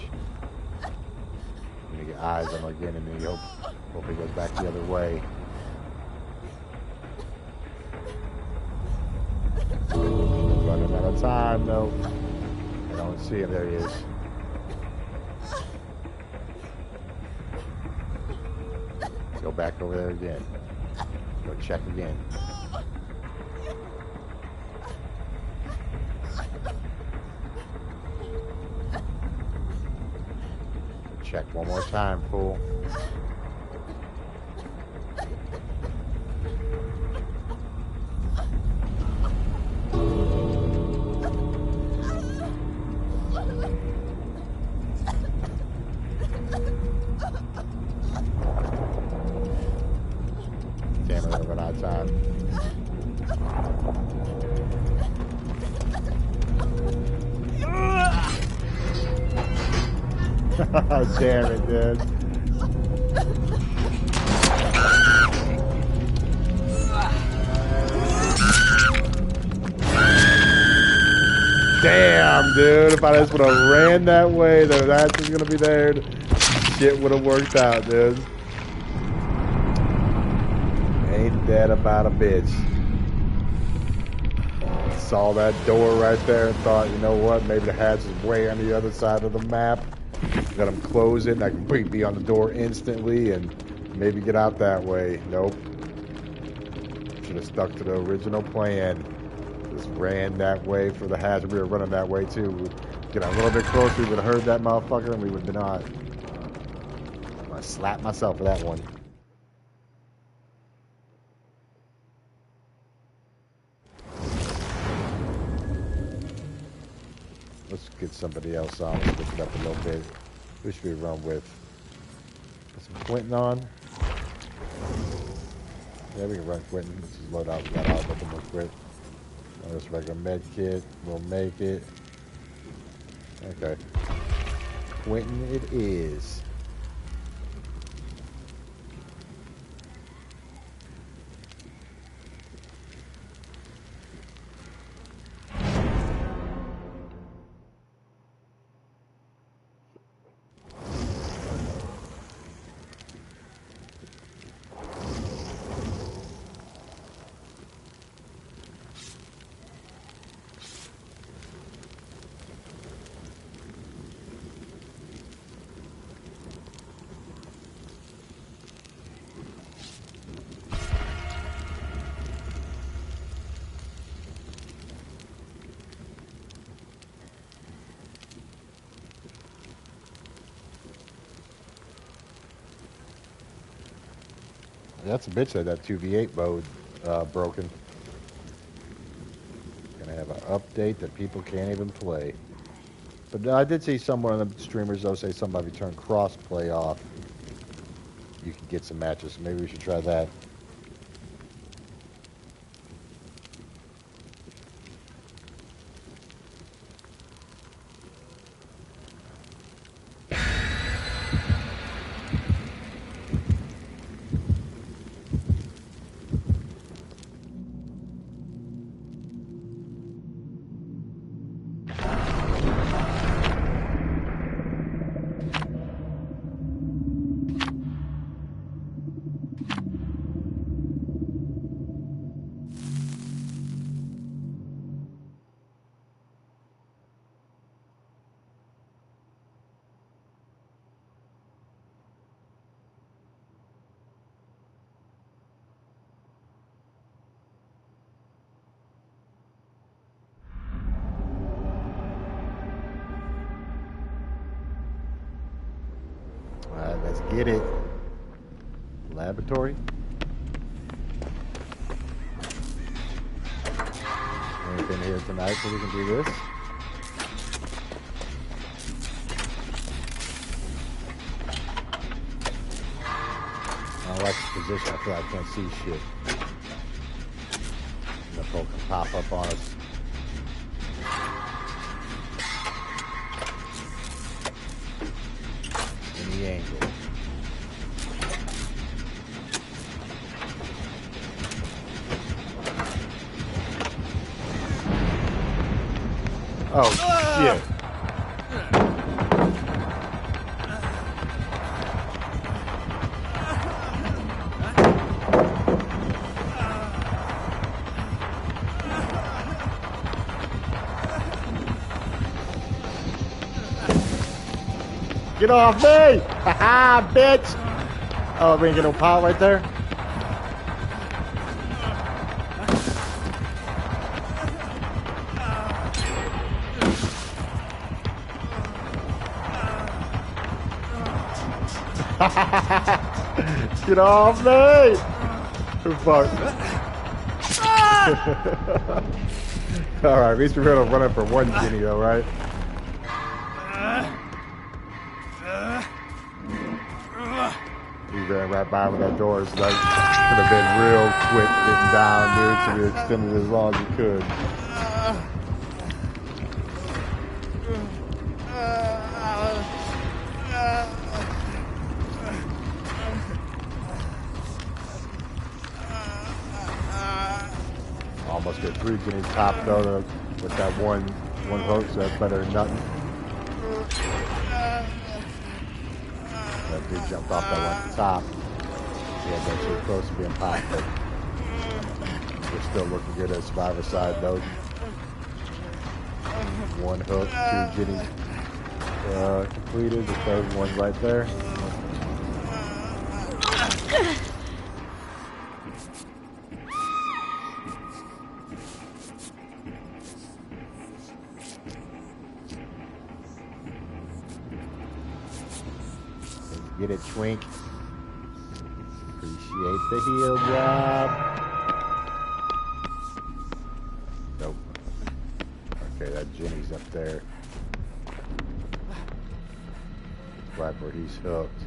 And you get eyes on him again, and then you hope he goes back the other way. Running out of time though. I don't see him. There he is. Go back over there again. Go check again. Check one more time, fool. Damn it, I run out of time. Damn it, dude. Damn, dude. If I just would have ran that way, the hatch was gonna be there. Shit would have worked out, dude. Ain't that about a bitch? Saw that door right there and thought, you know what? Maybe the hatch is way on the other side of the map. Let them close it, and I can be on the door instantly and maybe get out that way. Nope. Should have stuck to the original plan. Just ran that way for the hatch. We were running that way too. Get a little bit closer, we would have heard that motherfucker, and we would have been on. I'm gonna slap myself for that one. Let's get somebody else on. Let's pick it up a little bit. Who should we run with? Put some Quentin on. Yeah, we can run Quentin. Let's just load out. We got out looking real quick. This regular med kit. We'll make it. Okay. Quentin it is. That's a bitch that 2v8 mode broken. Gonna have an update that people can't even play. But I did see someone of the streamers though say something about if you turn cross-play off, you can get some matches. So maybe we should try that. Alright, let's get it. Laboratory. Anything here tonight so we can do this? I don't like the position. I feel like I can't see shit. And the folk can pop up on us. Any angle. Oh, shit. Get off me! Haha, bitch! Oh, we ain't get no power right there? Get off me! Fuck. Alright, at least we're gonna run it for one Ginny though, right? We ran right by with that door, so that could have been real quick getting down, dude, so we extended it as long as we could. Almost get 3 Ginnies top though with that one hook, so that's better than nothing. That dude jumped off that one at the top. Yeah, that shit close to being popped, but we're still looking good at Survivor side though. 1 hook, 2 Ginnies completed. The third one's right there. Get it, Twink. Appreciate the heal job. Nope. Okay, that Ginny's up there. Right where he's hooked.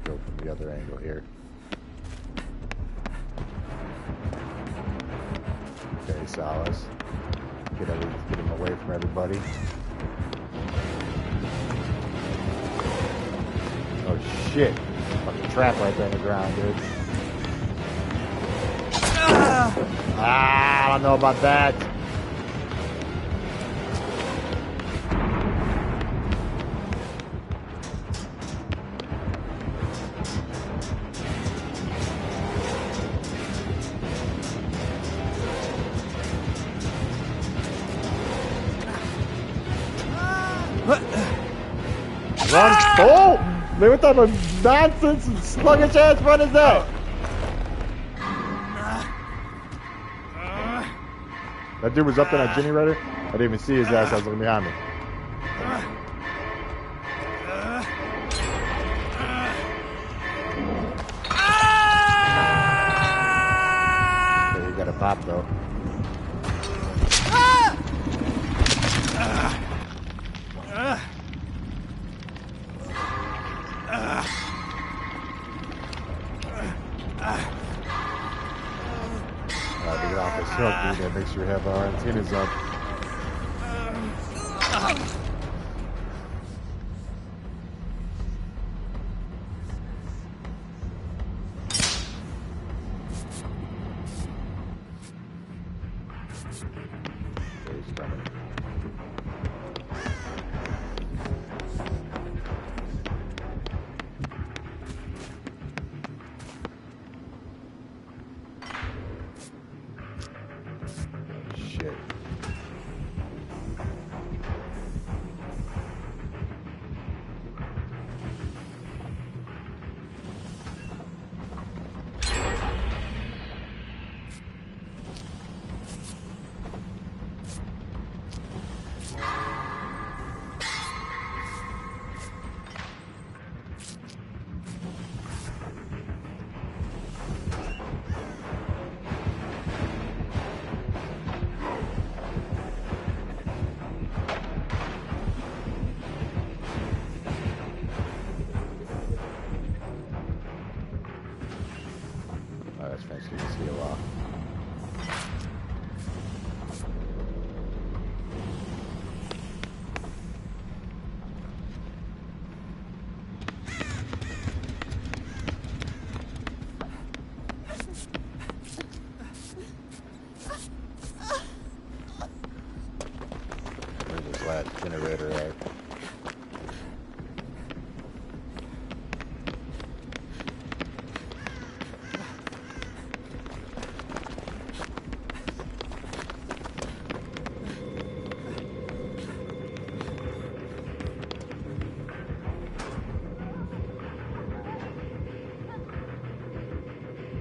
Go from the other angle here. Okay, Solace. Get him away from everybody. Oh shit. Fucking trap right there on the ground, dude. I don't know about that. Run! Oh! Man, what type of nonsense and sluggish ass run is that? That dude was up in that Ginny Rider? I didn't even see his ass. I was looking behind me. Okay, you got a pop though. To get off this hook, we gotta make sure we have our antennas up. He's coming. Shit. last generator at?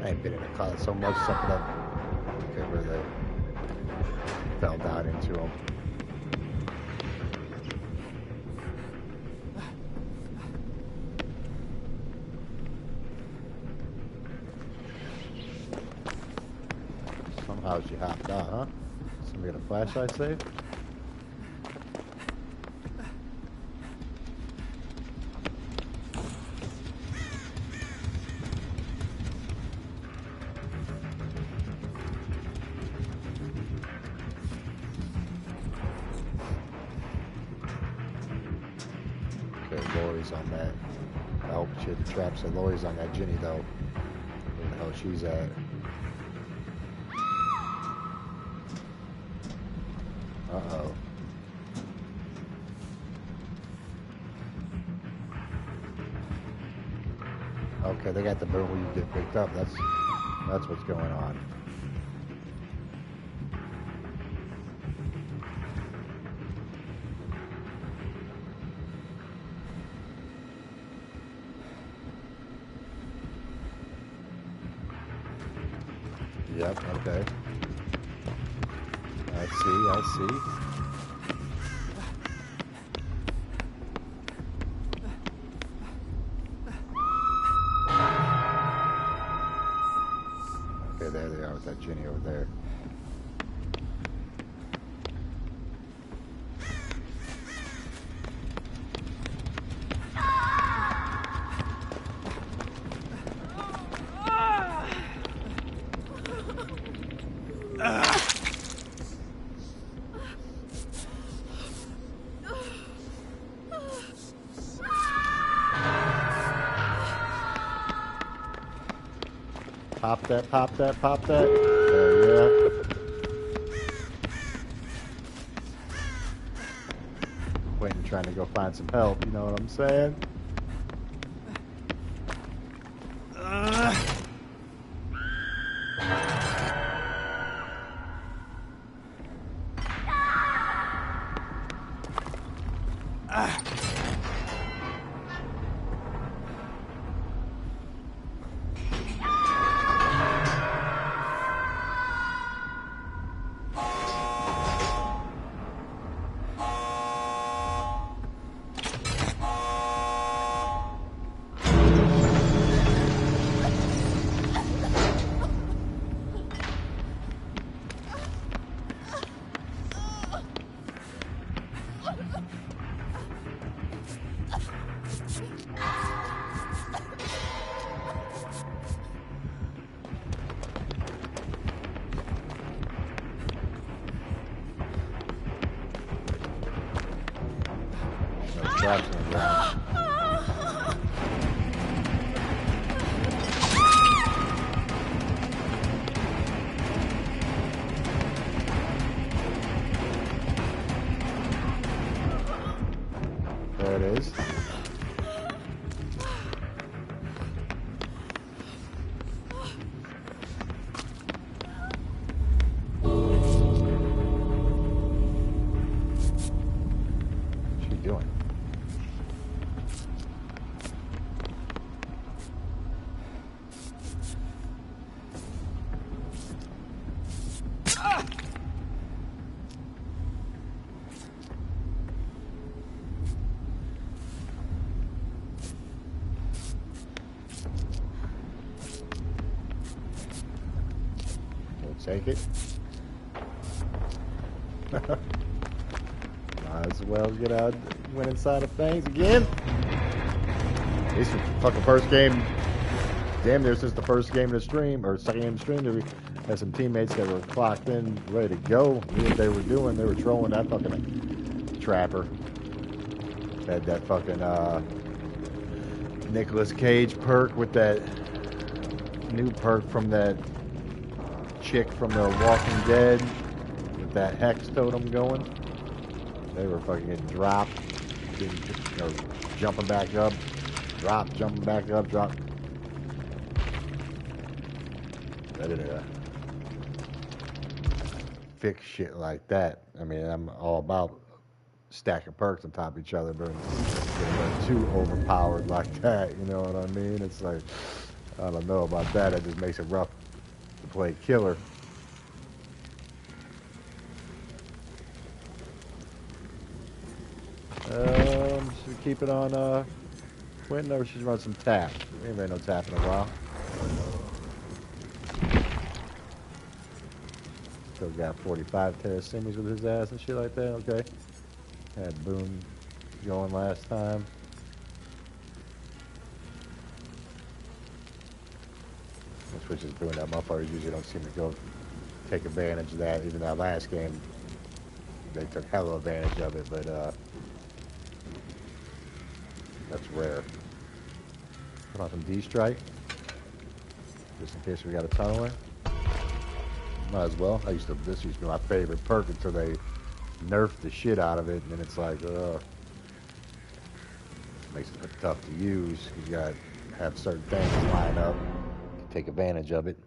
I ain't been in a car so much, something up. Okay, where they fell down into them. Somehow she hopped out, huh? Somebody got a flashlight save? Lori's on that. I hope she had the trap said Lori's on that Ginny though. Where the hell she's at. Uh-oh. Okay, they got the boom where you get picked up. That's what's going on. Yep, okay. I see. Okay, there they are with that Ginny over there. Pop that. Yeah. Quentin trying to go find some help, you know what I'm saying? Traps in the ground. There it is. What's she doing? Take it. Might as well get out, went inside of things again. This is the fucking first game, damn near since the first game of the stream, or second game of the stream, we had some teammates that were clocked in, ready to go. Knew what they were doing. They were trolling that fucking trapper. Had that fucking Nicolas Cage perk with that new perk from that chick from The Walking Dead with that hex totem going. They were fucking getting dropped, jumping back up, drop, jumping back up, drop. I didn't fix shit like that. I mean, I'm all about stacking perks on top of each other, but getting too overpowered like that, you know what I mean? It's like, I don't know about that. It just makes it rough to play killer. Should we keep it on Quentin, or should we run some tap? We ain't ran no tap in a while. Still got 45 Terrasimis with his ass and shit like that, okay. Had Boone going last time. Which is doing that. Motherfuckers usually don't seem to go take advantage of that. Even that last game, they took hella advantage of it, but that's rare. Put on some D-Strike, just in case we got a tunneler. Might as well. This used to be my favorite perk until they nerfed the shit out of it, and then it's like, makes it tough to use. You got to have certain things line up to take advantage of it.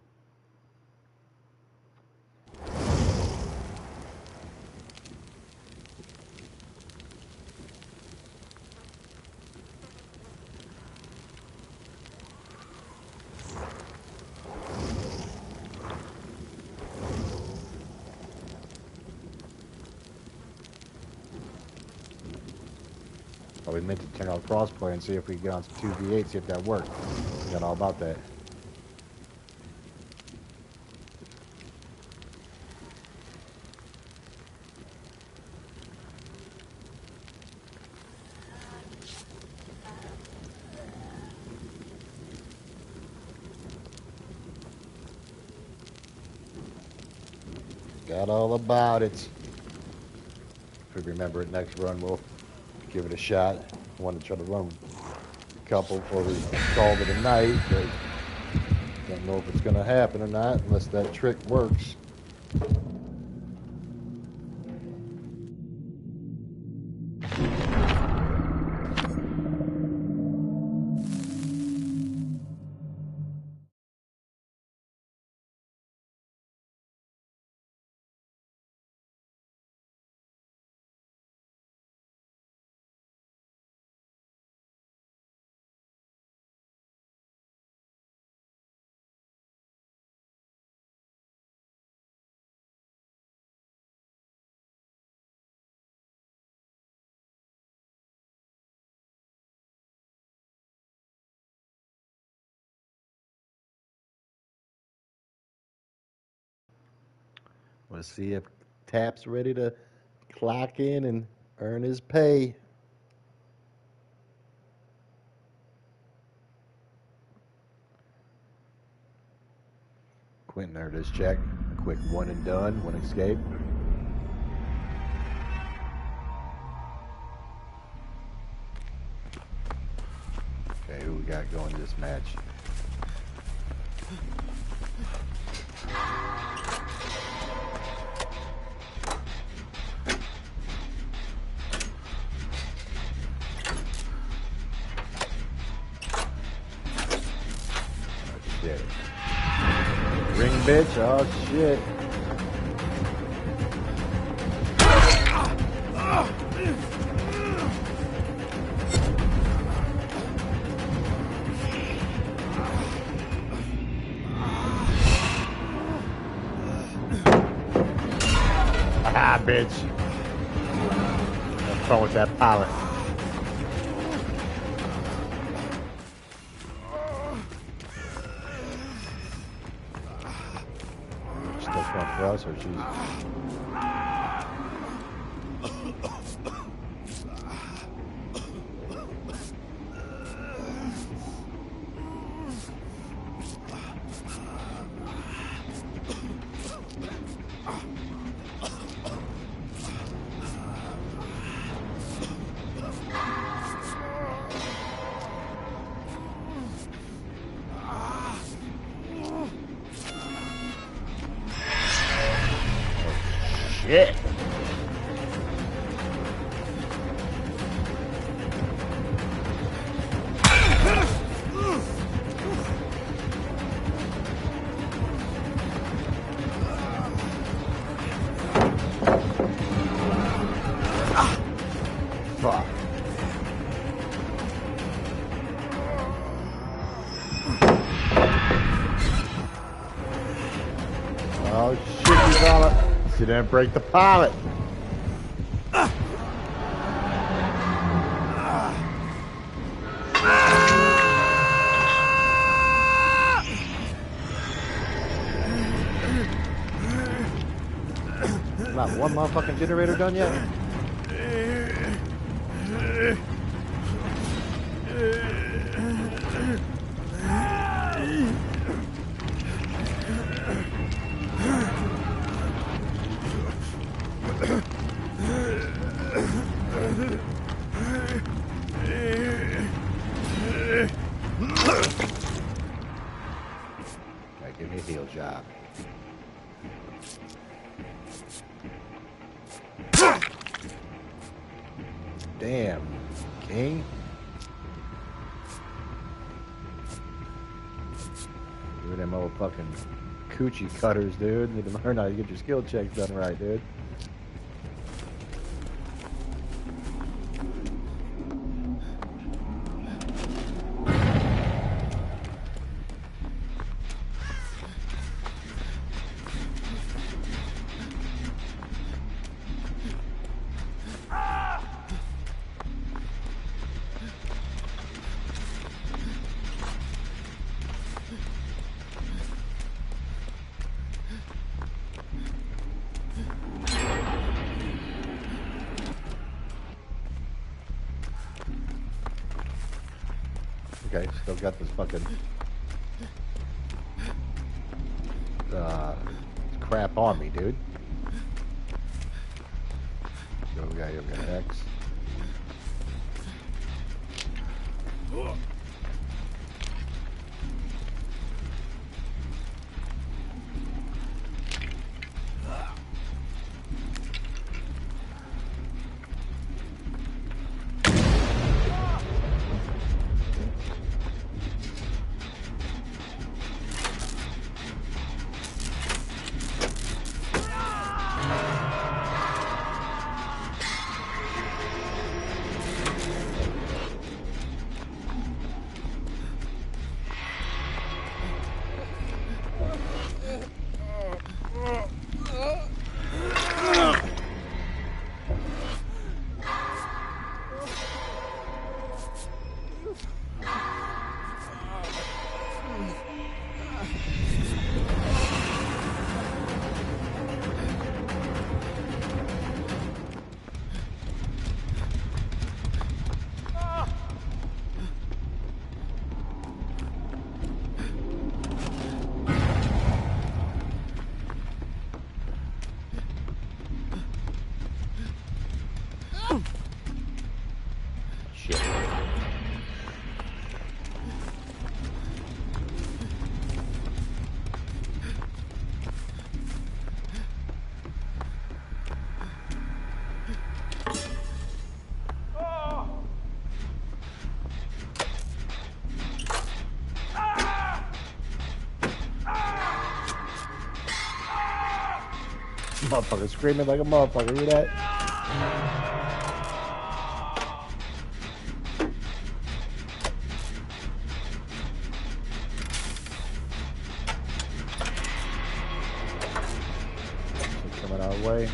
We meant to turn on crossplay and see if we can get on some 2v8, see if that worked. We got all about that. Got all about it. If we remember it next run, we'll give it a shot. I want to try to run a couple before we call it a night, but don't know if it's going to happen or not unless that trick works. Let's see if Tap's ready to clock in and earn his pay. Quentin earned his check. A quick one and done, one escape. Okay, who we got going this match? Shit. Ring bitch, oh shit. Ah, bitch. Have fun with that pilot. Still front for us, or she's... Shit. Fuck. Oh shit, you got it. She didn't break the pilot. Not one motherfucking generator done yet? Okay, give me a heal job. Damn, King. You them old fucking coochie cutters, dude. Need to learn how to get your skill checks done right, dude. Okay, still got this fucking crap on me, dude. So we got X. Shit. Motherfucker screaming like a motherfucker, hear that? Coming our way.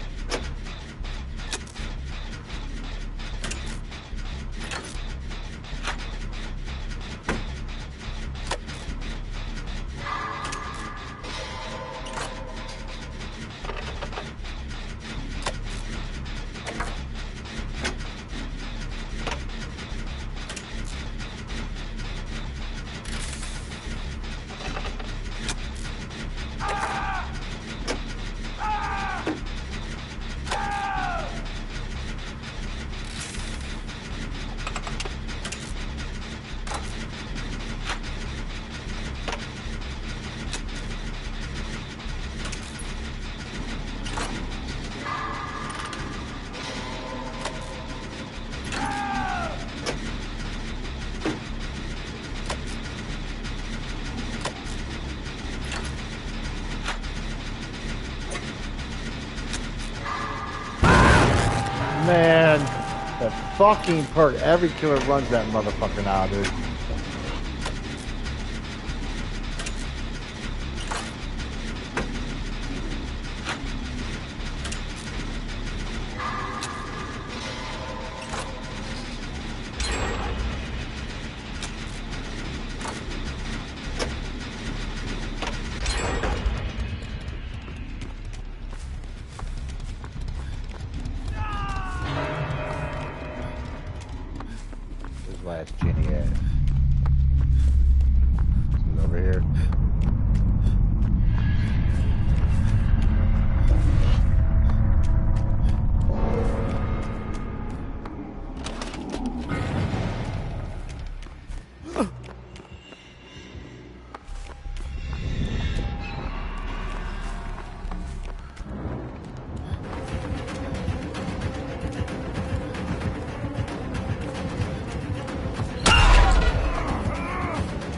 That fucking perk. Every killer runs that motherfucker now, dude. Where's last Jenny at? She's over here.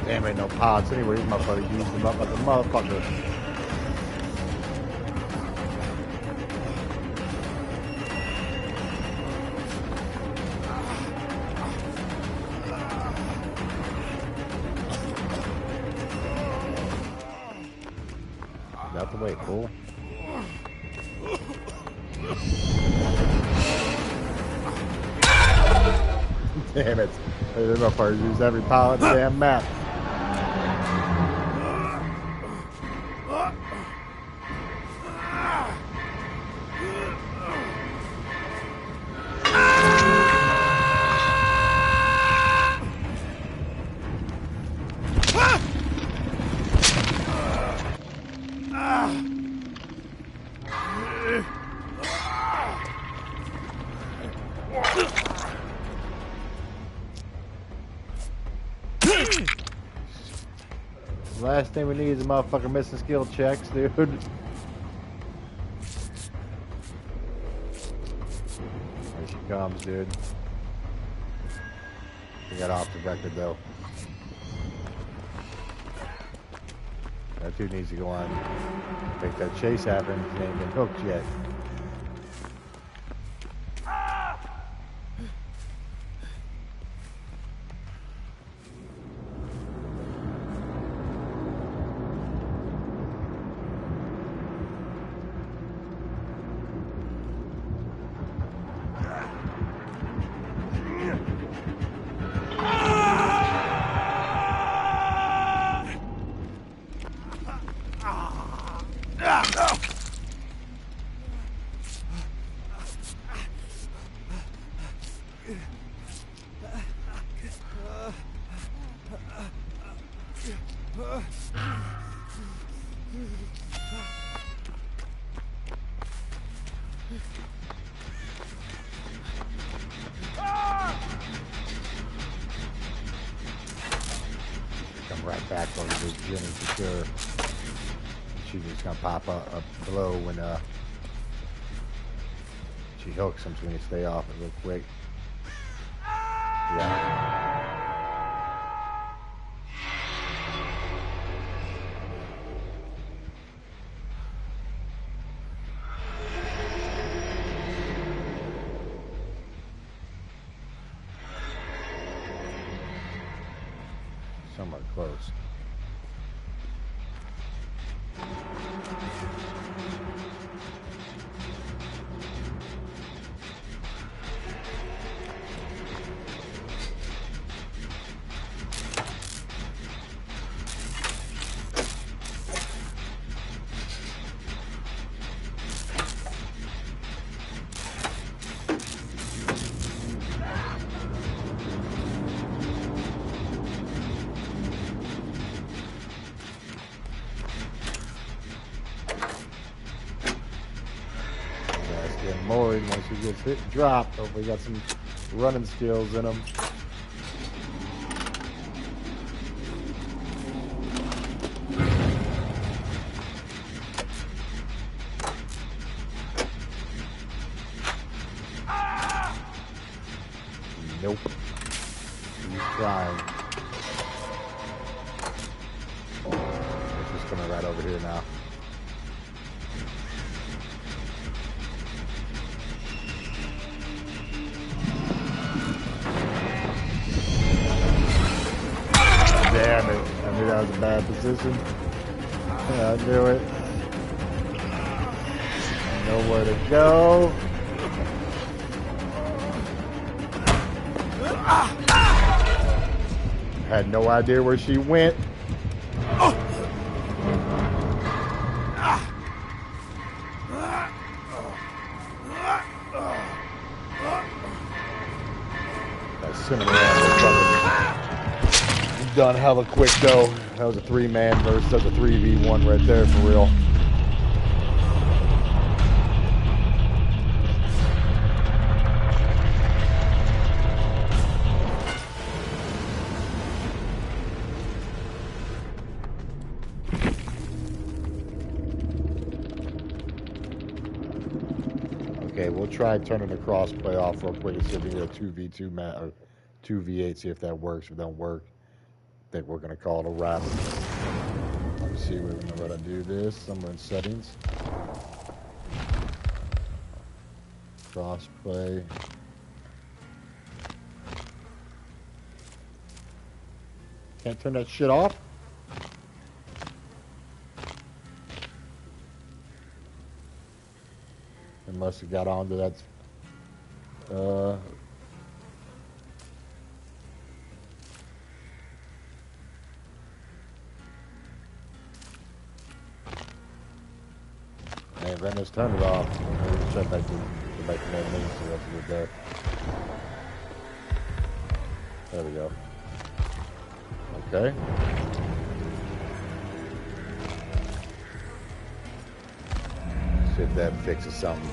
Damn, ain't no pods anywhere. These motherfuckers use them up like a motherfucker. Out the way, fool. Damn it. These motherfuckers use every power of the damn map. Last thing we need is a motherfucker missing skill checks, dude. There she comes, dude. We got off the record, though. That dude needs to go on. Make that chase happen. He ain't been hooked yet. Come right back over to Jenny for sure. She's just gonna pop a blow when she hooks him, so we need to stay off it real quick. Yeah. Somewhat close. More once he gets hit and dropped. Hopefully got some running skills in him. Nope. He's trying. It's just coming right over here now. that was a bad position. Yeah, I knew it. Nowhere to go. Had no idea where she went. That cinnamon done hella quick though. That was a 3-man versus a 3v1 right there for real. Okay, we'll try turning the crossplay off real quick and see if we can get a 2v2 match or 2v8, see if that works. If it don't work, I think we're gonna call it a wrap. Let me see where we're gonna do this. Somewhere in settings. Crossplay. Can't turn that shit off? It must have got onto that. Hey, then just turn it off. Let's check back to main menu, see what's good there. There we go. Okay. See if that fixes something.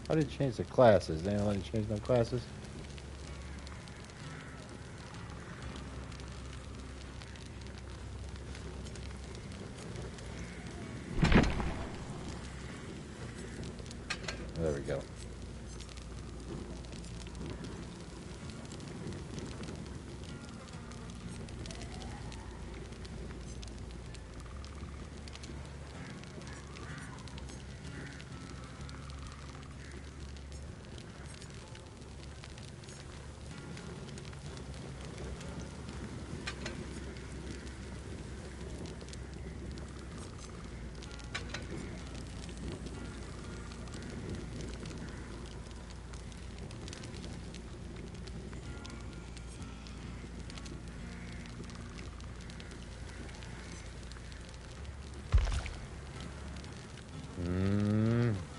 How did you change the classes? They don't let you change no classes? There we go.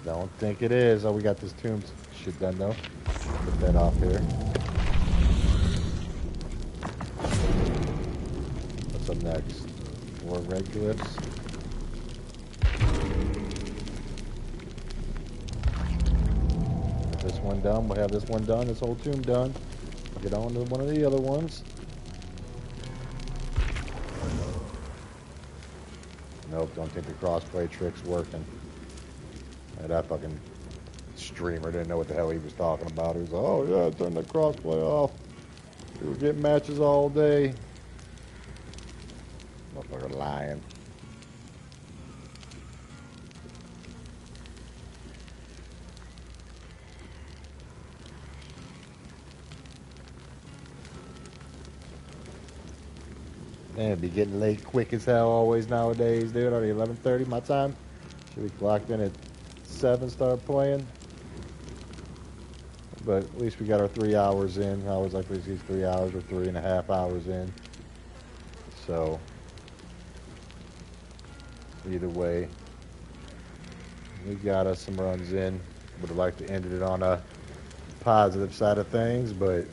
Don't think it is. Oh, we got this tomb shit done though. Put that off here. What's up next? More red glyphs. Get this one done. We'll have this one done. This whole tomb done. Get on to one of the other ones. Nope, don't think the crossplay trick's working. And that fucking streamer didn't know what the hell he was talking about. He was like, oh yeah, turn the crossplay off. We were getting matches all day. Motherfucker lying. Man, it'd be getting late quick as hell always nowadays, dude. Already 11:30 my time. Should be clocked in at 7, start playing. But at least we got our 3 hours in. I always like to see 3 hours or 3.5 hours in. So either way, we got us some runs in. Would have liked to end it on a positive side of things, but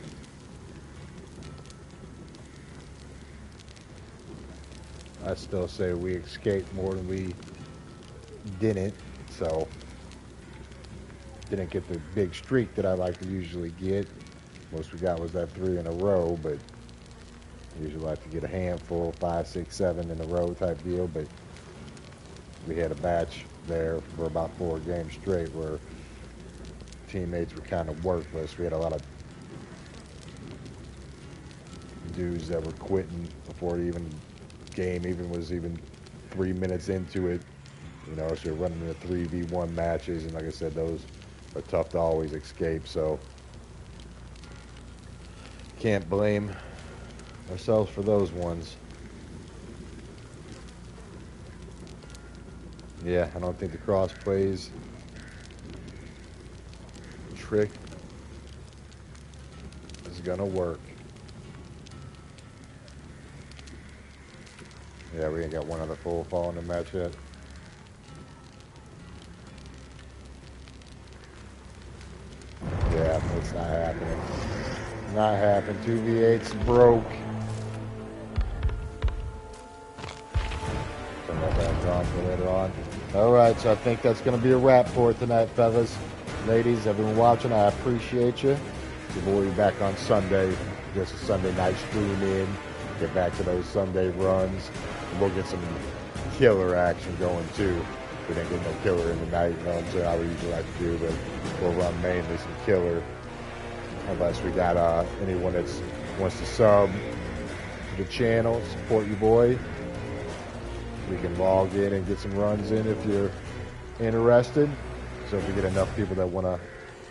I still say we escaped more than we didn't, so didn't get the big streak that I like to usually get. Most we got was that 3 in a row, but usually like to get a handful, 5, 6, 7 in a row type deal, but we had a batch there for about 4 games straight where teammates were kind of worthless. We had a lot of dudes that were quitting before the game was 3 minutes into it. You know, so you're running the 3v1 matches, and like I said, those are tough to always escape, so can't blame ourselves for those ones. Yeah, I don't think the cross plays trick is gonna work. Yeah, we ain't got one other full fall in the match yet. Yeah, it's not happening. Not happening. 2v8's broke. Turn that back on for later on. Alright, so I think that's going to be a wrap for tonight, fellas. Ladies, everyone watching, I appreciate you. We'll be back on Sunday. Just a Sunday night stream in. Get back to those Sunday runs. And we'll get some killer action going too. We didn't get no killer in the night, you know what I'm saying? I would usually like to do, but we'll run mainly some killer. Unless we got anyone that wants to sub the channel, support your boy. We can log in and get some runs in if you're interested. So if we get enough people that want to,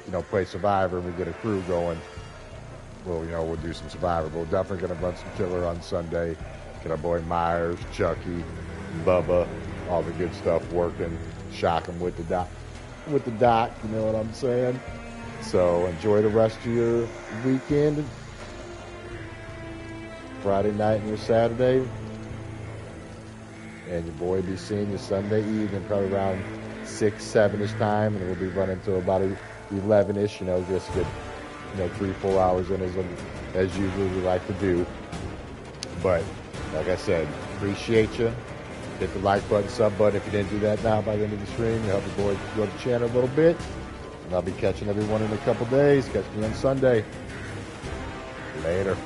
you know, play Survivor and we get a crew going, well, you know, we'll do some Survivor. But we're definitely going to run some killer on Sunday. Get our boy Myers, Chucky, Bubba, all the good stuff working. Shock them with the doc, you know what I'm saying? So enjoy the rest of your weekend. Friday night and your Saturday. And your boy be seeing you Sunday evening, probably around 6, 7-ish time, and we'll be running till about 11-ish, you know, just get, you know, 3-4 hours in as usually we like to do. But like I said, appreciate you. Hit the like button, sub button if you didn't do that now by the end of the stream. Help the boy grow the channel a little bit. And I'll be catching everyone in a couple days. Catch me on Sunday. Later.